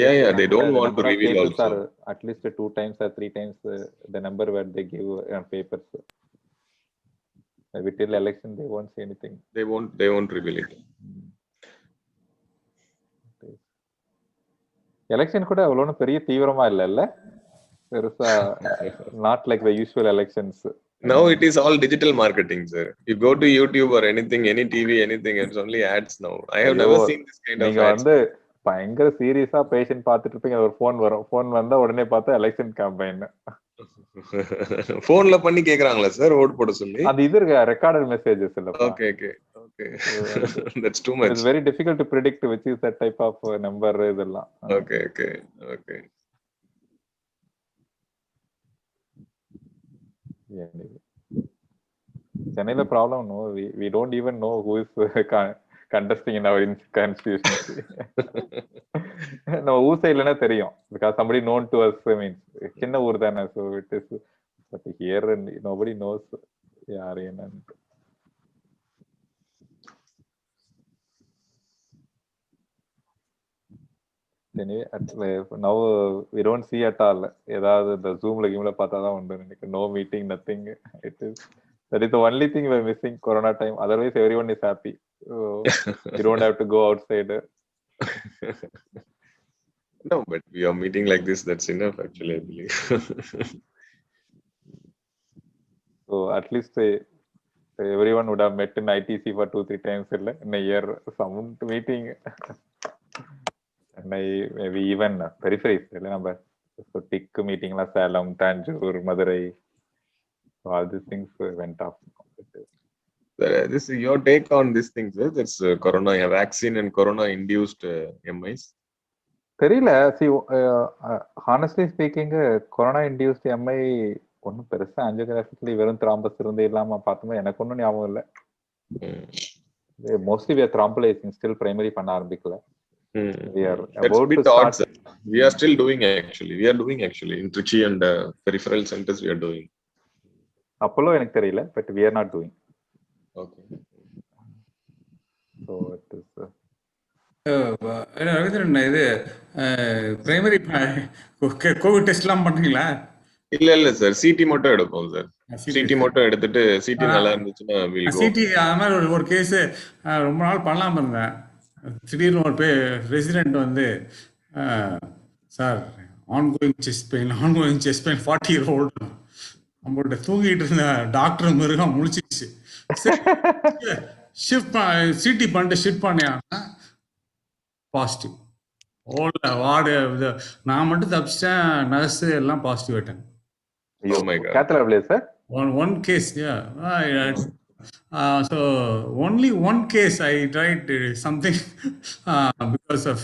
Yeah, they don't want to reveal also. At least 2 times or 3 times the number where they give on papers. Maybe till election they won't say anything. They won't reveal it. Election கூட அவ்வளவு பெரிய தீவிரமா இல்ல பெருசா, not like the usual elections. Now it is all digital marketing, sir. You go to YouTube or anything, any TV, anything, it's only ads now. I have never seen this kind of ads. நீங்க வந்து பயங்கர சீரியஸா patient பார்த்துட்டு இருப்பீங்க, ஒரு phone வரும், phone வந்தா உடனே பார்த்தா எலெக்ஷன் கேம்பெயின். போன்ல பண்ணி கேக்குறாங்களா சார் ஓட் போட சொல்லி? அது இது இருக்கு, ரெக்கார்டட் மெசேजेस இல்ல. Okay. That's too much. It's very difficult to predict which is that type of number இதெல்லாம். Okay. சென்னையில problem no, we don't even know who is contesting in our constituency. நம்ம ஊர் சைடுலனா தெரியும், because somebody known to us means சின்ன ஊர் தானே, so it is, but here nobody knows யாரு என்னன்னு. Anyway, now we don't see at all. ஏதாவது இந்த ஜூம்ல கேம்ல பார்த்தாதான் உண்டு எனக்கு. No meeting, nothing. That is the only thing we're missing Corona time. Otherwise, everyone is happy. So, you don't have to go outside. No, but we are meeting like this. That's enough, actually, I believe. So, at least everyone would have met in ITC for 2-3 times in a year. Some meeting. And maybe even peripheries. So, TIC meeting, Salem, Tanjore, Madurai. So all these things went off. This is your take on these things. That's corona vaccine and corona induced MIs. தெரியல. See, honestly speaking, corona induced MI ஒன்னும் பெருசா ஆஞ்சியோகிராஃபிக்கலி வெறும் thrombus இருந்து இல்லாம பார்த்தோம்னா எனக்கு ஒன்றும் ஞாபகம் இல்லை. Mostly we are thrombolizing, still primary பண்ண ஆரம்பிக்கல. We are about to start. We are still doing actually. In Trichy and peripheral centers we are doing. Apollo எனக்கு தெரியல, but we are not doing. Okay. So it is Ravindran, இது primary Covid டெஸ்ட்லாம் பண்றீங்களா? இல்ல sir, CD மட்டும் எடுப்போம் sir. CD மட்டும் எடுத்துட்டு சிடி நல்லா இருந்துச்சுன்னா சிடி அது மாதிரி ஒரு கேஸ் ரொம்ப நாள் பண்ணலாம இருந்தேன். திடீர்னு ஒரு ரெசிடென்ட் வந்து, sir ongoing chest pain 40-year-old நம்மள்ட்ட தூங்கிட்டு இருந்த டாக்டர் மிருகம் முழிச்சிச்சு. சிடி பண்ணிட்டு ஷிஃப்ட் பண்ணியாங்கன்னா பாசிட்டிவ். வார்டு நான் மட்டும் தப்பிச்சிட்டேன், நர்ஸ் எல்லாம் பாசிட்டிவ் ஆயிட்டாங்க. One case, yeah. So only one case I tried something because of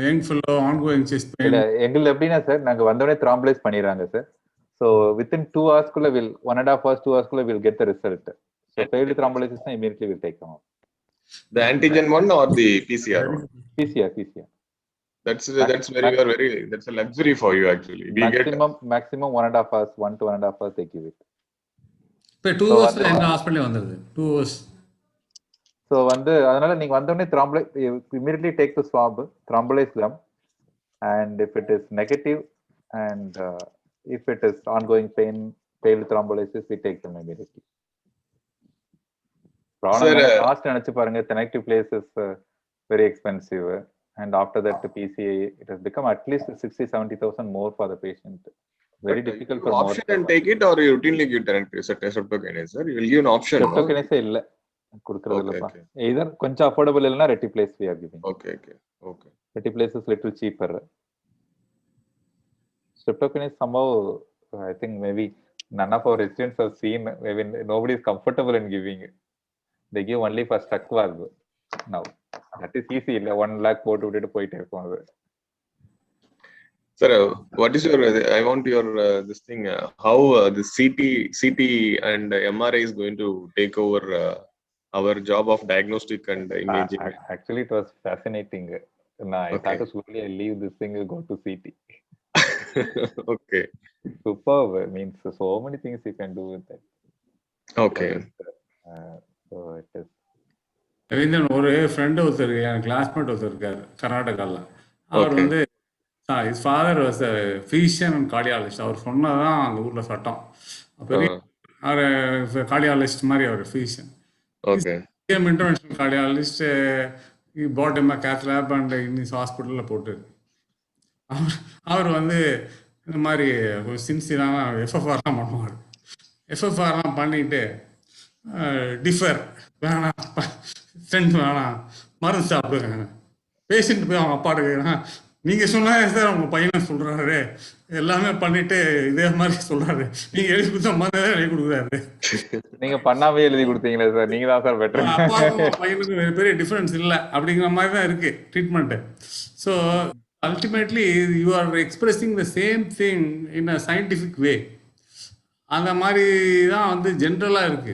young fellow ongoing chest pain. எங்களுக்கு எப்படின்னா சார், நாங்க வந்தோடனே த்ராம்பலைஸ் பண்ணிடுறாங்க சார். So within 2 hours குள்ள 1.5 hours 2 hours குள்ள we'll get the result. So failed thrombolysis immediately we'll take them out. The antigen one or the PCR one? PCR. That's a luxury for you actually. Maximum 1.5 hours, 1 to 1.5 hours they give it. 2 hours எங்க ஹாஸ்பிடல்ல வந்திருது. 2 hours. So அதனால நீங்க வந்தோடனே immediately take the swab, thrombolyze them, and if it is negative and if it is ongoing pain, failed thrombolysis, we take them immediately. Cost நினைச்சு பாருங்க, connective place is very expensive, and after that the PCI, it has become at least 60,000-70,000 more for the patient. Very difficult for option and take it, or you routinely give streptokinase, sir? You will give an option. Streptokinase இல்ல கொடுக்கிறது இல்லப்பா. either கொஞ்சம் affordable இல்லனா retiplase we are giving. Okay. Retiplase is little cheaper. Streptococcus is somehow, I think maybe none of our residents have seen. Maybe nobody is comfortable in giving it. They give only for stuck valve now. That is easy. 1 lakh போட்டு விட்டுட்டு போயிட்டே இருக்கும் அது. Sir, what is your? I want your this thing. How the CT and MRI is going to take over our job of diagnostic and imaging? Actually, it was fascinating. Nah, I Okay. had to slowly leave this thing and go to CT. Okay. Superb. It means so many things you can do with that. Okay. So it is. Ravindran ஒரு friend ஒருத்தர் என் classmate ஒருத்தர் இருக்கார் கர்நாடகாவில். அவர் Okay. வந்து his father was a physician and cardiologist. அவர் சொன்னதான் அந்த ஊரில் சட்டம். பெரிய அவர் cardiologist மாதிரி அவர் physician. Okay. Interventional cardiologist, he bought him a cath lab and in his hospital போட்டு அவர் வந்து இந்த மாதிரி ஒரு சின்சியரான எஃப்எஃப்ஆர்லாம் பண்ணுவார். எஃப்எஃப்ஆர்லாம் பண்ணிட்டு டிஃபர் வேணாம், ஸ்ட்ரென்த் வேணாம், மருந்து சாப்பிடுங்க. பேஷண்ட் போய் அவங்க அப்பாட்ட கேட்குறான், நீங்கள் சொன்னாங்க சார் உங்கள் பையனை சொல்கிறாரு, எல்லாமே பண்ணிட்டு இதே மாதிரி சொல்கிறாரு, நீங்கள் எழுதி கொடுத்தா மருந்து எழுதி கொடுக்குறாரு. நீங்க பண்ணாமே எழுதி கொடுத்தீங்களே சார், நீங்க தான் சார் பெட்டர். அப்பாவுக்கும் பையனுக்கும் பெரிய டிஃபரன்ஸ் இல்லை அப்படிங்கிற மாதிரி தான் இருக்கு treatment. So ultimately you are expressing the same thing in a scientific way. அந்த மாதிரி தான் வந்து ஜென்ரலாக இருக்கு.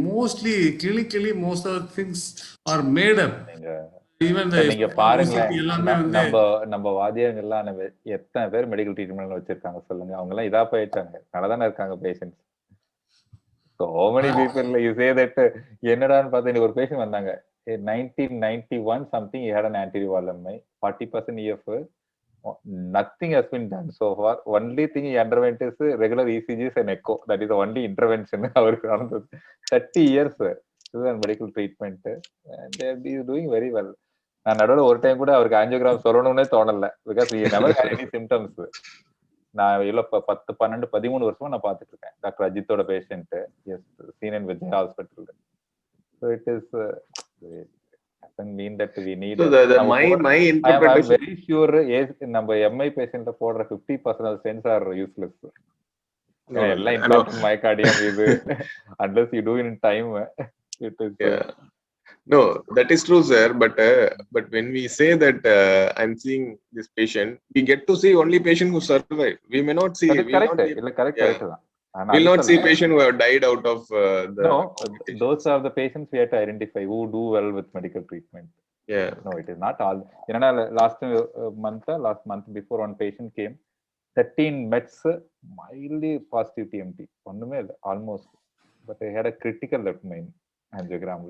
Mostly clinically most of things are made up. Even நீங்க பாருங்களேன், எல்லாமே வந்து நம்ம வாத்தியாங்க எல்லாம் எத்தனை பேர் மெடிக்கல் ட்ரீட்மெண்ட் வச்சிருக்காங்க சொல்லுங்க. அவங்க எல்லாம் இதா போயிட்டாங்க, நல்லாதானே இருக்காங்க patients. So many people you say that என்னடான்னு பார்த்தா ஒரு பேஷண்ட் வந்தாங்க 1991 something, he had an anterior MI 40% EF, nothing has been done so far. Only thing he underwent is regular ECGs and echo. That is the only intervention அவருக்கு நடந்தது. 30 years medical treatment and they are doing very well. நான் நடுவில் ஒரு time கூட அவருக்கு angiogram சொல்லணும்னே தோணல, because he never had any symptoms. நான் இல்லை 10, 12, 13 வருஷமா நான் பார்த்துட்டு இருக்கேன் டாக்டர் அஜித்தோட patient. Yes, seen in Vijay hospital. So it is doesn't mean that we need. So my interpretation, I'm very sure நம்ம MI பேஷண்ட்ல போடுற 50% stents are useless. எல்லாம் இன்ஃபார்ம் மயோகார்டியம் இது unless you do it in time it is. No, that is true, sir. But when we say that I'm seeing this patient, we get to see only patient who survive. We may not see. Correct. We'll not see patient who have died out of the. No, those are the patients we have to identify who do well with medical treatment. Yeah. No, it is not all. Last month before, one patient came, 13 mets, mildly positive TMT, almost, but they had a critical left main angiogram.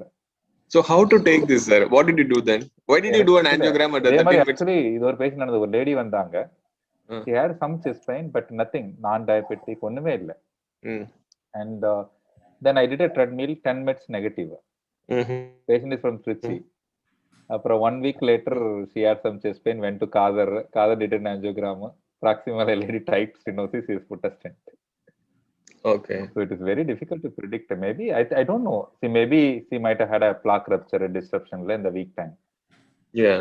So how to take this, sir? What did you do then? Why did you do an angiogram at the 13 mets? Actually, இது ஒரு patient நடந்தது. ஒரு lady வந்தாங்க, she had some chest pain but nothing, non-diabetic, ஒண்ணுமே இல்ல. And then I did a treadmill, 10 mets negative. Patient is from Trichy. After 1 week later, she had some chest pain, went to Kadar did an angiogram, proximal LAD tight stenosis, is put a stent. Okay. So it is very difficult to predict. Maybe I don't know. See, maybe she might have had a plaque rupture, a disruption in the week time. Yeah.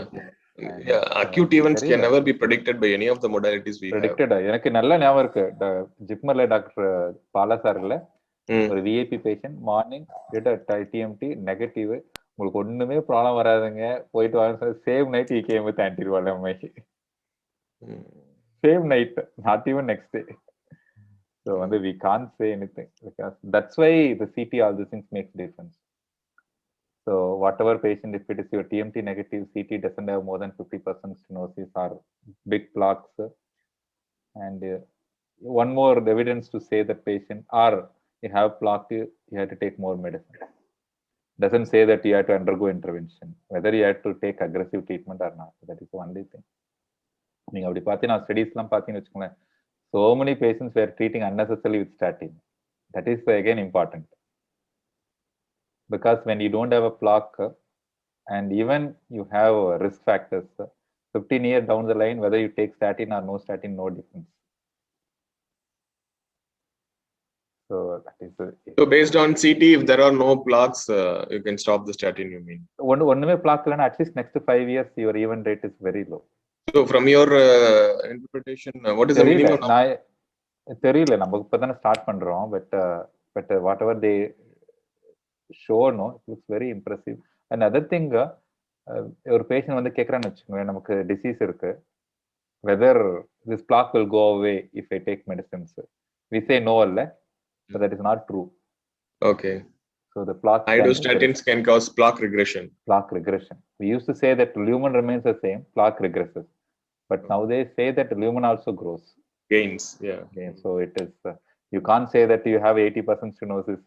Acute events can never be predicted by any of the modalities we have. எனக்கு நல்ல ஞாபகம் இருக்கு, ஜிப்மர்ல doctor Bala சார்ல ஒரு VIP patient, morning TMT negative, உங்களுக்கு ஒண்ணுமே problem வராதுங்க, போயிட்டு வாங்க. Same night he came with anterior MI. Same night, not even next day. So we can't say anything, because that's why the CT, all these things makes difference. So whatever patient, if it is your TMT negative, CT doesn't have more than 50% stenosis or big plaques, and one more evidence to say that patient, or you have plaque, you have to take more medicine. Doesn't say that you have to undergo intervention, whether you have to take aggressive treatment or not. That is the only thing. நீங்க அப்படி பார்த்தீங்கன்னா ஸ்டடீஸ்லாம் பார்த்தீங்கன்னு வச்சுக்கோங்களேன், so many patients were treating unnecessarily with statin. That is again important, because when you don't have a plaque and even you have risk factors, 15 years down the line, whether you take statin or no statin, no difference. So that is so based on CT, if there are no plaques, you can stop the statin, you mean? ஒண்ணுமே plaque இல்லைன்னா at least next 5 years your event rate is very low. So from your interpretation, what is the தெரியல minimum? நான் தெரியல, நம்ம இப்பதானே start பண்றோம். But whatever they show, no, it looks very impressive. And other thing, ஒரு patient வந்து கேட்கறான்னு வச்சுக்கோங்க, நமக்கு டிசீஸ் இருக்கு, whether this block will go away if I take medicines. We say no இல்ல, but that is not true. Okay. So the plaque Iodostatins can cause plaque regression. Plaque regression. We used to say that lumen remains the same, plaque regresses. But now they say that lumen also grows. Gains, yeah. So it is, you can't say that you have 80% stenosis,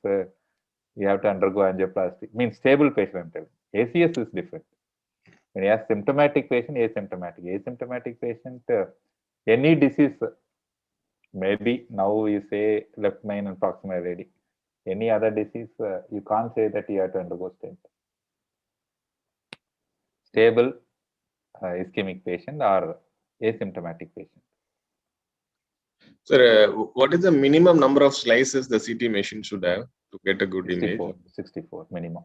you have to undergo angioplasty. Means stable patient, I'm telling. ACS is different. When you have symptomatic patient, asymptomatic patient, any disease, maybe now you say left main and proximal radi. Any other disease, you can't say that you have to undergo stent. Stable ischemic patient or asymptomatic patient. Sir, what is the minimum number of slices the CT machine should have to get a good 64, image? 64 minimum.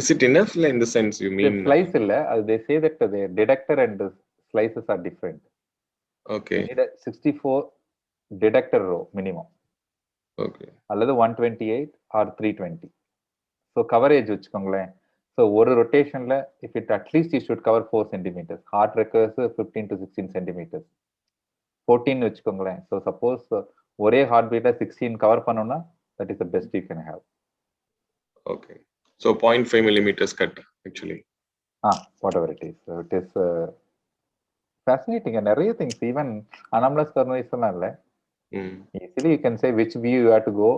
Is it enough in the sense you mean? The slice illa, they say that the detector and the slices are different. Okay. You need a 64 detector row minimum. Okay. அல்லது 128 or 320. So coverage வச்சுக்கோங்களேன். So ஒரு rotationல, if it at least you should cover 4 centimeters. Heart requires 15 to 16 centimeters. 14 வச்சுக்கோங்களேன். So suppose ஒரே heart beat 16 cover பண்ணோம்னா, that is the best you can have. Okay. So 0.5 millimeters cut actually. Whatever it is. So it is fascinating, and நிறைய things, even anomalous coronary எல்லாம் இல்ல. Easily you can say which view you have to go,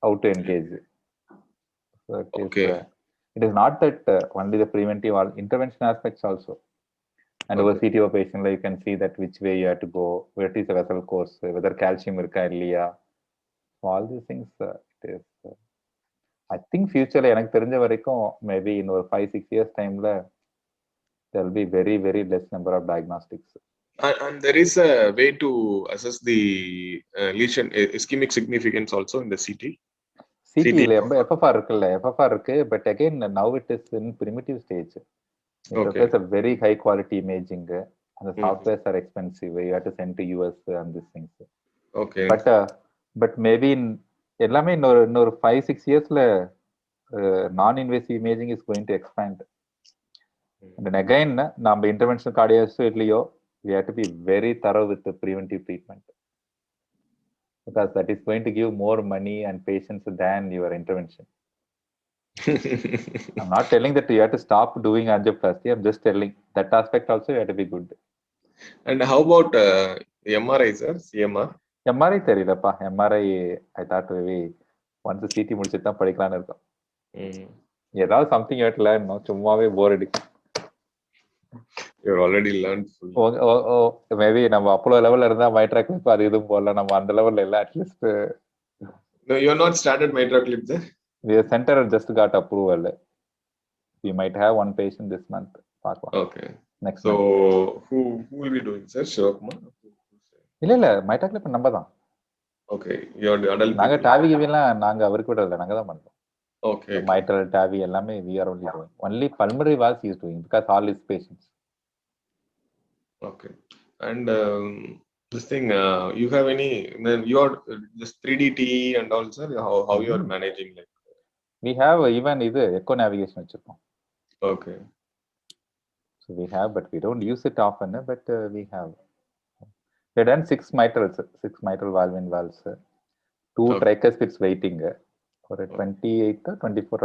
how to engage. So it is not that only the preventive or intervention aspects also. And over CTO patient, you can see that which way you have to go, what is the vessel course, whether calcium இருக்கா இல்லையா. All these things, it is. I think future எனக்கு தெரிஞ்ச வரைக்கும் maybe in ஒரு 5-6 years timeல there will be very, very less number of diagnostics. And there is a way to assess the lesion ischemic significance also in the CT. CT இல்ல, FFR இருக்குல்ல, FFR இருக்கு, but again now it is in primitive stage. It requires a very high quality imaging, and the softwares are expensive. You have to send to US and these things. Okay. But maybe in எல்லாமே இன்னொரு 5-6 yearsல non-invasive imaging is going to expand. And again, நம்ம interventional cardiologist இல்லையோ, we have to be very thorough with the preventive treatment, because that is going to give more money and patients than your intervention. I'm not telling that you have to stop doing angioplasty. I'm just telling that aspect also you have to be good. And how about MRI, sir? CMR? MRI தெரியலப்பா. MRI I thought maybe once CT முடிச்சிட்டு தான் படிக்கலாம்னு இருக்கோம். ஏதாவது something you have to learn, சும்மாவே போர் அடிக்கும். You're already learned. Maybe நம்ம Apollo லெவல்ல இருந்தா மைட்ரா கிளிப் அது இதுவும் போடலாம். நம்ம அந்த லெவல்ல இல்ல. At least No, you're not started mitra clip there? The center just got approval. We might have one patient this month. Okay. Next month. So who will be doing, sir? Shivakumar? இல்ல மைட்ரா clip நம்ம தான். Okay. Your adult. நாங்க டாவி கிவிலாம் நாங்க அவருக்கு விடல, நாங்க தான் பண்றோம். Okay. Mitral, TAVI எல்லாமே we are only doing. Only pulmonary valves he is doing because all his patients. Okay. And this thing, you have any? You are just 3DT and also how you are managing like? We have even இது echo navigation வச்சிருக்கோம். Okay. So we have, but we don't use it often. But we have. We have done 6 mitral valve in valves, 2 tricuspids waiting for a 28, 24,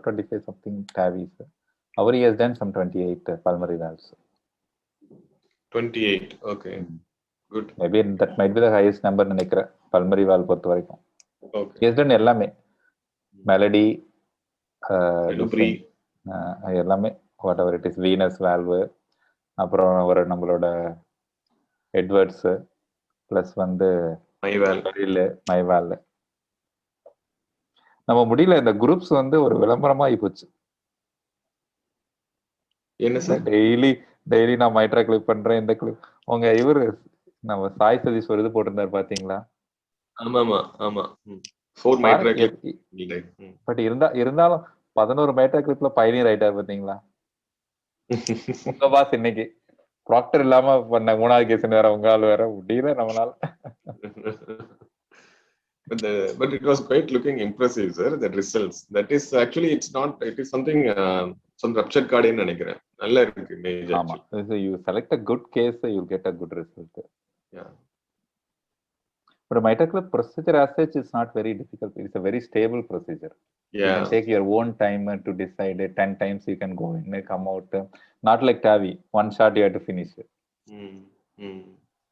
25 something TAVIs. Our he has done some 28 pulmonary valves. 28. Okay. Good. Maybe that might be the highest number நினைக்கிறேன் pulmonary valve பொறுத்த வரைக்கும். Okay. He has done எல்லாமே. Melody, எல்லாமே, whatever it is, venous valve, அப்புறம் ஒரு நம்மளோட Edwards plus வந்து மைவால். நம்ம முடியல, இந்த குரூப்ஸ் வந்து ஒரு விளம்பரமா ஆகி போச்சு. என்ன சார்? டெய்லி நான் மைட்ரா கிளிப் பண்றேன், இந்த கிளிப். உங்க இவரு நம்ம சாய் சதீஷ் ஒரு இது போட்டிருந்தாரு பாத்தீங்களா? ஆமா. 4 மைட்ரா கிளிப். பட் இருந்தாலும் 11 மைட்ரா கிளிப்ல பயனியர் ஆயிட்டாரு பாத்தீங்களா? உங்க பாஸ் இன்னைக்கு ப்ராக்டர் இல்லாம பண்ண 3வது கேஸ் வேற உங்களால் வேற முடியல நம்மளால. But it was quite looking impressive, sir. The results. That is actually it's not. It is something some ruptured cardiac நினைக்கிறேன். நல்லா இருக்கு image ஆமா. actually. So you select a good case, you will get a good result. Yeah. But a mitral procedure as such is not very difficult. It's a very stable procedure. You Yeah. can take your own time to decide it. 10 times you can go in and come out. Not like TAVI. One shot you have to finish it.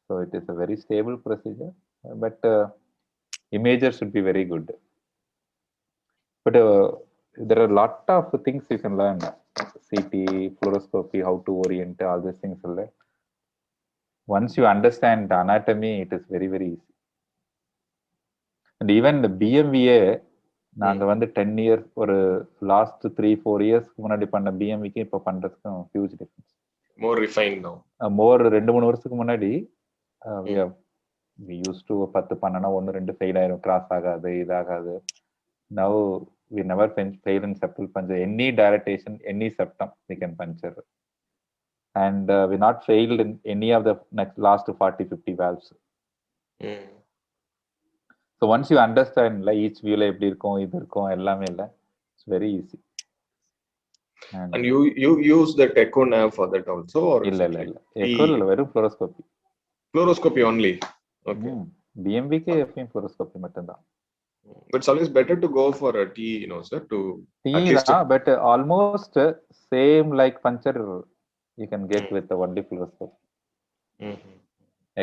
So it is a very stable procedure. But imager should be very good. But there are a lot of things you can learn. CT, fluoroscopy, how to orient, all these things. Once you understand the anatomy, it is very, very easy. And even the BMVA, நாங்க வந்து 10 years ஒரு last 3-4 இயர்ஸ்க்கு முன்னாடி பண்ண பிஎம்விக்கு இப்போ பண்றதுக்கும் huge difference. More refined now. மோர் 2-3 வருஷத்துக்கு முன்னாடி we used to 10 பண்ணனா 1-2 ஃபெயில் ஆயிரும், கிராஸ் ஆகாது, இதாகாது. Now we never fail in septal puncture. Any dilatation, any septum we can puncture. And we not failed in any of the last 40-50 valves. So once you understand each view la eppadi irukum, idu irukum, ellame illa, it's very easy. And you use the echo nav for that also, or illa echo illa veru fluoroscopy. Fluoroscopy only. Okay. BMV ke FEM fluoroscopy mattum da. But it's always better to go for a T, sir, to at least but almost same like puncture you can get with the only fluoroscopy.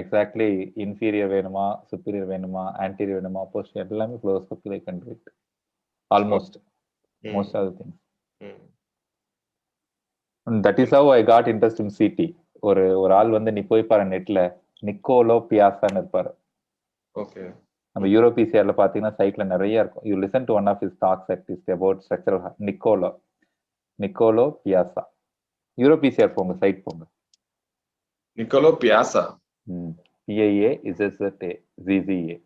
Exactly inferior venuma, superior venuma, anterior venuma, posterior ellame fluoroscopy they can do it. Almost most of the things. And that is how I got interest in CT. ஒரு ஆள் வந்து நீ போய் பாரு நெட்ல, Nicolas பியாசான்னு இருப்பாரு. Okay. நம்ம யூரோபிசிஆர்ல பாத்தீங்கன்னா சைட்ல நிறைய இருக்கும். You listen to one of his talks at is about structural Niccolo Piazza. EuroPCR போங்க, சைட் போங்க. Niccolo Piazza. PIA ZZA ZZA.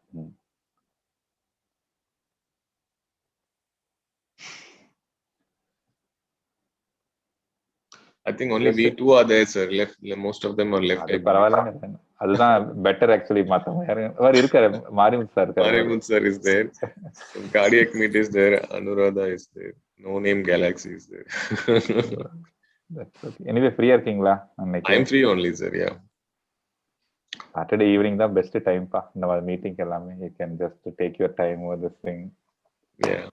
I think only we two are there, sir. Left, most of them are left. அது பரவாயில்லைங்க, அதுதான் better actually. மத்தவங்க யாரும் இருக்காரு, Marimuthu sir இருக்காரு. Marimund sir is there. Cardiac meet is there. Anuradha is there. No name Galaxy is there. Anyway, ஃப்ரீயா இருக்கீங்களா? I'm free only, sir. Yeah. Saturday evening தான் பெஸ்ட் டைம் பா இந்த மாதிரி மீட்டிங் எல்லாமே. You can just take your time over this thing. Yeah.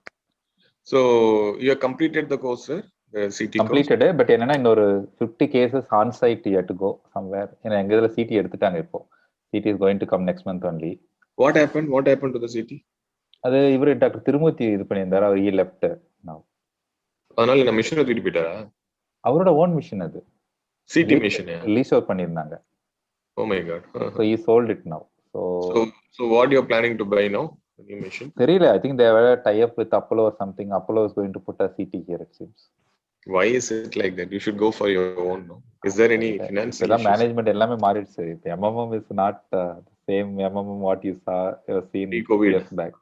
So you have completed the course, sir? The CT completed course? But என்னன்னா இன்னொரு 50 cases on site you have to go somewhere. ஏன்னா எங்க இதுல CT எடுத்துட்டாங்க இப்போ. CT is going to come next month only. What happened to the CT? அது இவரு doctor Thirumurthy இது பண்ணியிருந்தாரு. அவர் he left now. அதனால இந்த மிஷினை தூக்கிட்டு போயிட்டாரா? அவரோட ஓன் மிஷின் அது. CT மிஷின் லீஸ் அவுட் பண்ணியிருந்தாங்க. Oh my god. So he sold it now. So what you are planning to buy now? The new machine? தெரியல. I think they were tie up with Apollo or something. Apollo is going to put a CT here, it seems. Why is it like that? You should go for your own, no? Is there any financial issues? Management எல்லாமே மாறிடுச்சு. இப்போ MMM is not the same MMM what you have seen years back.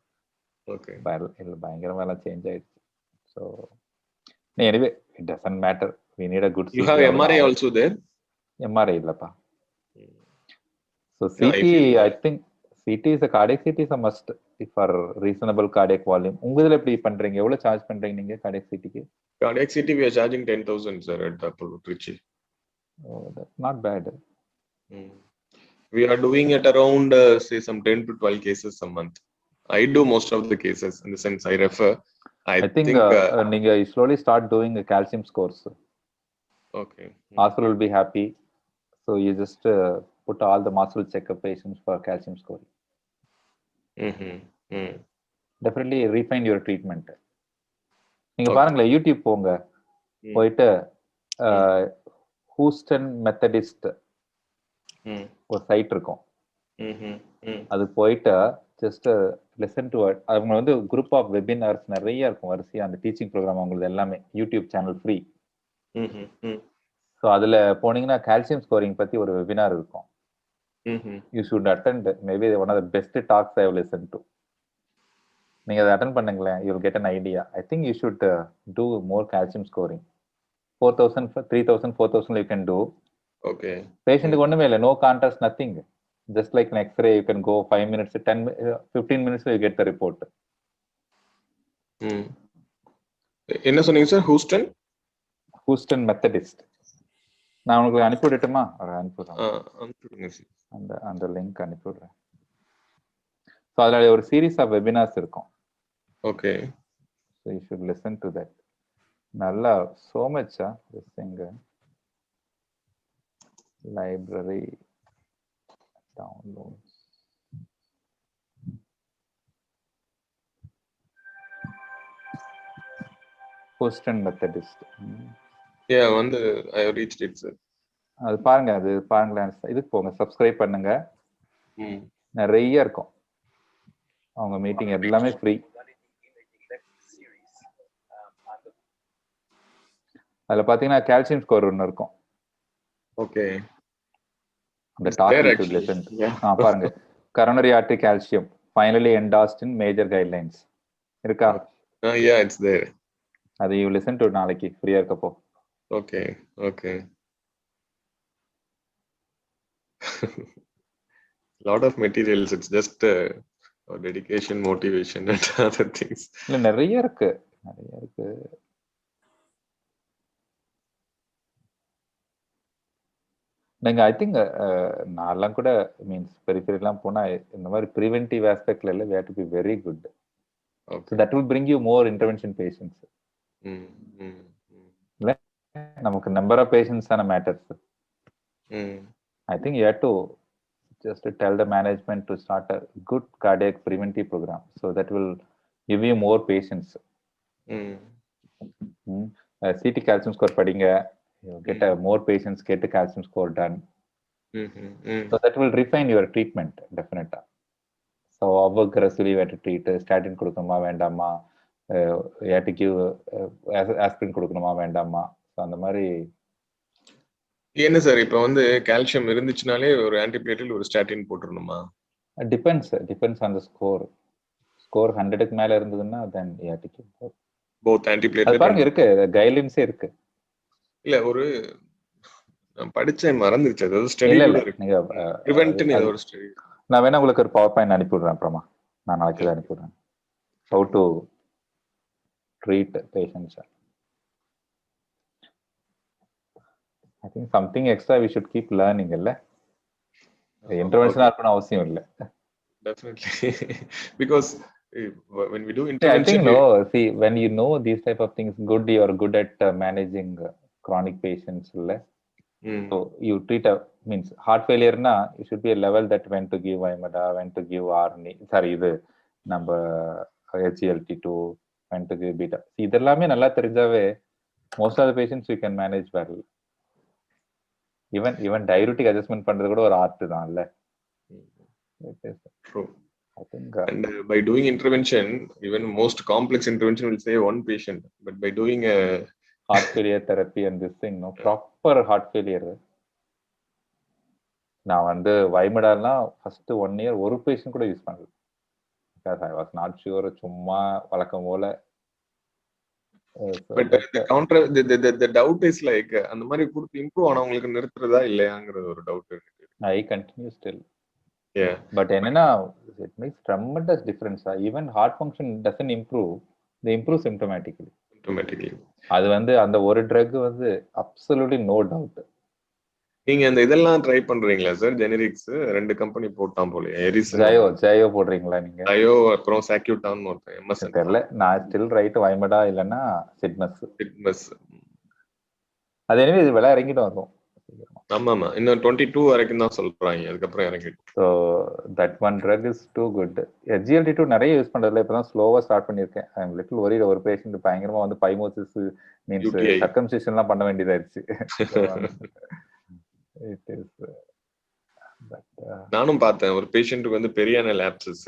Okay. இல்ல பயங்கரமா change ஆயிடுச்சு. So anyway, it doesn't matter. We need a good CT. You have MRI also there? MRI illappa. So CT, I think CT is a cardiac CT is a must for reasonable cardiac volume. உங்கதுல எப்படி பண்றீங்க? எவ்வளவு charge பண்றீங்க நீங்க cardiac CT க்கு? Cardiac CT we are charging 10,000, sir, at Apollo Trichy. Oh, that's not bad. We are doing it around say some 10 to 12 cases a month. I do most of the cases, in the sense I refer. I think நீங்க slowly start doing the calcium scores. Okay. Hospital will be happy. So you just put all the muscle checkup patients for calcium scoring. Definitely refine your treatment. நீங்க பாருங்களேன், YouTube போங்க, போயிட்டு Houston Methodist ஒரு side இருக்கும், அது போயிட்டு just listen to அவங்க வந்து குரூப் ஆஃப் வெபினார்ஸ் நிறைய இருக்கும் வரிசையா. அந்த டீச்சிங் ப்ரோக்ராம் அவங்களுக்கு எல்லாமே யூடியூப் சேனல் ஃப்ரீ. ஸோ அதுல போனீங்கன்னா கால்சியம் ஸ்கோரிங் பத்தி ஒரு வெபினார் இருக்கும். You should attend. Maybe one of the best talks I have listen to. நீங்க அதை அட்டென்ட் பண்ணுங்களேன், you will get an idea. I think you should do more calcium scoring. 4,000, 3,000, 4,000 you can do. Okay. பேஷண்ட்டுக்கு ஒண்ணுமே இல்லை, no contrast, nothing. Just like an X-ray, you can go 5 minutes, 15 minutes you get the report. என்ன சொன்னீங்க sir? Houston Methodist. நான் உங்களுக்கு அனுப்பி விடட்டுமா? அனுப்பிவிடுறேன், அனுப்பிவிடுங்க சார். அந்த லிங்க் அனுப்பிவிடுறேன். ஸோ அதில் ஒரு சீரீஸ் ஆஃப் வெபினார்ஸ் இருக்கும். Okay. So you should listen to that. நல்லா so much this thing. Library downloads. Houston Methodist. Yeah, வந்து I have reached it sir. அது பாருங்களேன். இதுக்கு போங்க, சப்ஸ்கிரைப் பண்ணுங்க. நிறைய இருக்கும் அவங்க மீட்டிங், எல்லாமே ஃப்ரீ. அதுல பாத்தீங்கன்னா கால்சியம் ஸ்கோர் ஒன்று இருக்கும். ஓகே. அந்த டாக் யூ ஷுட் லிசன். பாருங்க, coronary artery calcium finally endorsed in major guidelines இருக்கா? Yeah, it's there. அது யூ லிசன் டு நாளைக்கு ஃப்ரீயா இருக்கப்போ. Okay. Okay. lot of materials, it's just dedication, motivation and other things. இல்ல நிறைய இருக்கு. நீங்க ஐ திங்க் நான்லாம் கூட மீன்ஸ் பெரிஃபெரிலாம் போனா இந்த மாதிரி ப்ரிவென்டிவ் ஆஸ்பெக்ட்ல எல்லாம் we have to be very good. Okay. So that will bring you more intervention patients. இல்ல, நமக்கு நம்பர் ஆஃப் பேஷண்ட்ஸ் தான matters. I think you have to just tell the management to start a good cardiac preventive program, so that will give you more patients. CT calcium score padinga, you get more patients get the calcium score done. So that will refine your treatment definitely. So aggressively you have to treat, statin கொடுக்கணுமா வேண்டாமா, you have to give aspirin கொடுக்கணுமா வேண்டாமா. So அந்த மாதிரி. என்ன sir இப்போ வந்து calcium இருந்துச்சுனாலே ஒரு ஆன்டிபிளேட்டில் ஒரு ஸ்டாட்டின் போட்டுறணுமா? டிபெண்ட்ஸ் ஆன் தி ஸ்கோர் 100க்கு மேல இருந்ததுன்னா then you have to give both antiplatelet. பாருங்க இருக்கு, கைட்லைன்ஸே இருக்கு. இல்ல ஒரு நான் படிச்சேன், மறந்துருச்சு. அது ஸ்டடில இருக்கு. நீங்க பிரிவென்ட்னு ஒரு ஸ்டடி. நான் வேணா உங்களுக்கு ஒரு பவர் பாயிண்ட் அனுப்பி விடுறேன் அப்புறமா. நான் நாளைக்கு அனுப்பி விடுறேன். how to treat patients. I think something extra we should keep learning இல்ல, இன்டர்வென்ஷனா இருக்கணும் அவசியம் இல்ல. Definitely. Because when we do intervention, I think see when you know these type of things, you are good at managing chronic patients இல்ல. So you treat means heart failure na it should be a level that when to give Vimada, when to give RNA, sorry இது நம்ம HGLT2, when to give beta. இதெல்லாமே நல்லா தெரிஞ்சாவே most of the patients you can manage well. even diuretic adjustment பண்றது கூட ஒரு art தான் இல்ல. True. I think and by doing intervention, even most complex intervention will save one patient, but by doing a heart failure therapy and this thing, no proper heart failure, நான் வந்து வைமடாலாம் first 1 year ஒரு patient கூட use பண்ணல. because I was not sure, சும்மா வழக்கம் போல. but the doubt is like அந்த மாதிரி கொடுத்து இம்ப்ரூவ் ஆனவங்களுக்கு நிறுத்துறதா இல்லையாங்கிறது ஒரு டவுட் இருக்கு. I continue still. Yeah. But என்னன்னா it makes tremendous difference. Even heart function doesn't improve, they improve symptomatically. அது வந்து அந்த ஒரு ட்ரக் வந்து absolutely no doubt. நீங்க அந்த இதெல்லாம் ட்ரை பண்றீங்களா சார்? ஜெனரிக்ஸ் 2 கம்பெனி போட்டான் போல, எரிசன் ஜயோ போடுறீங்களா நீங்க? ஜயோ அப்புறம் சாக்யூட்டான் ஒருத்தன் எம்எஸ் தெரியல. நான் ஸ்டில் ரைட் வைமடா இல்லனா சிட்மஸ். அது எனவே இது விலை இறங்கிட்டு வரும். ஆமாமா, இன்னும் 22 வரைக்கும் தான் சொல்றாங்க, அதுக்கப்புறம் இறங்கிடும். So that one drug is too good. SGLT2 நிறைய யூஸ் பண்றதுல இப்பதான் ஸ்லோவா ஸ்டார்ட் பண்ணியிருக்கேன். I am little worried. ஒரு பேஷண்ட் பயங்கரமா வந்து பைமோசிஸ் மீன்ஸ் சர்க்கம்சிஷன்லாம் பண்ண வேண்டியதாயிருச்சு. இட் இஸ் நானும் பார்த்தேன். ஒரு பேஷண்ட்டுக்கு வந்து பெரியானல் ஆப்சஸ்,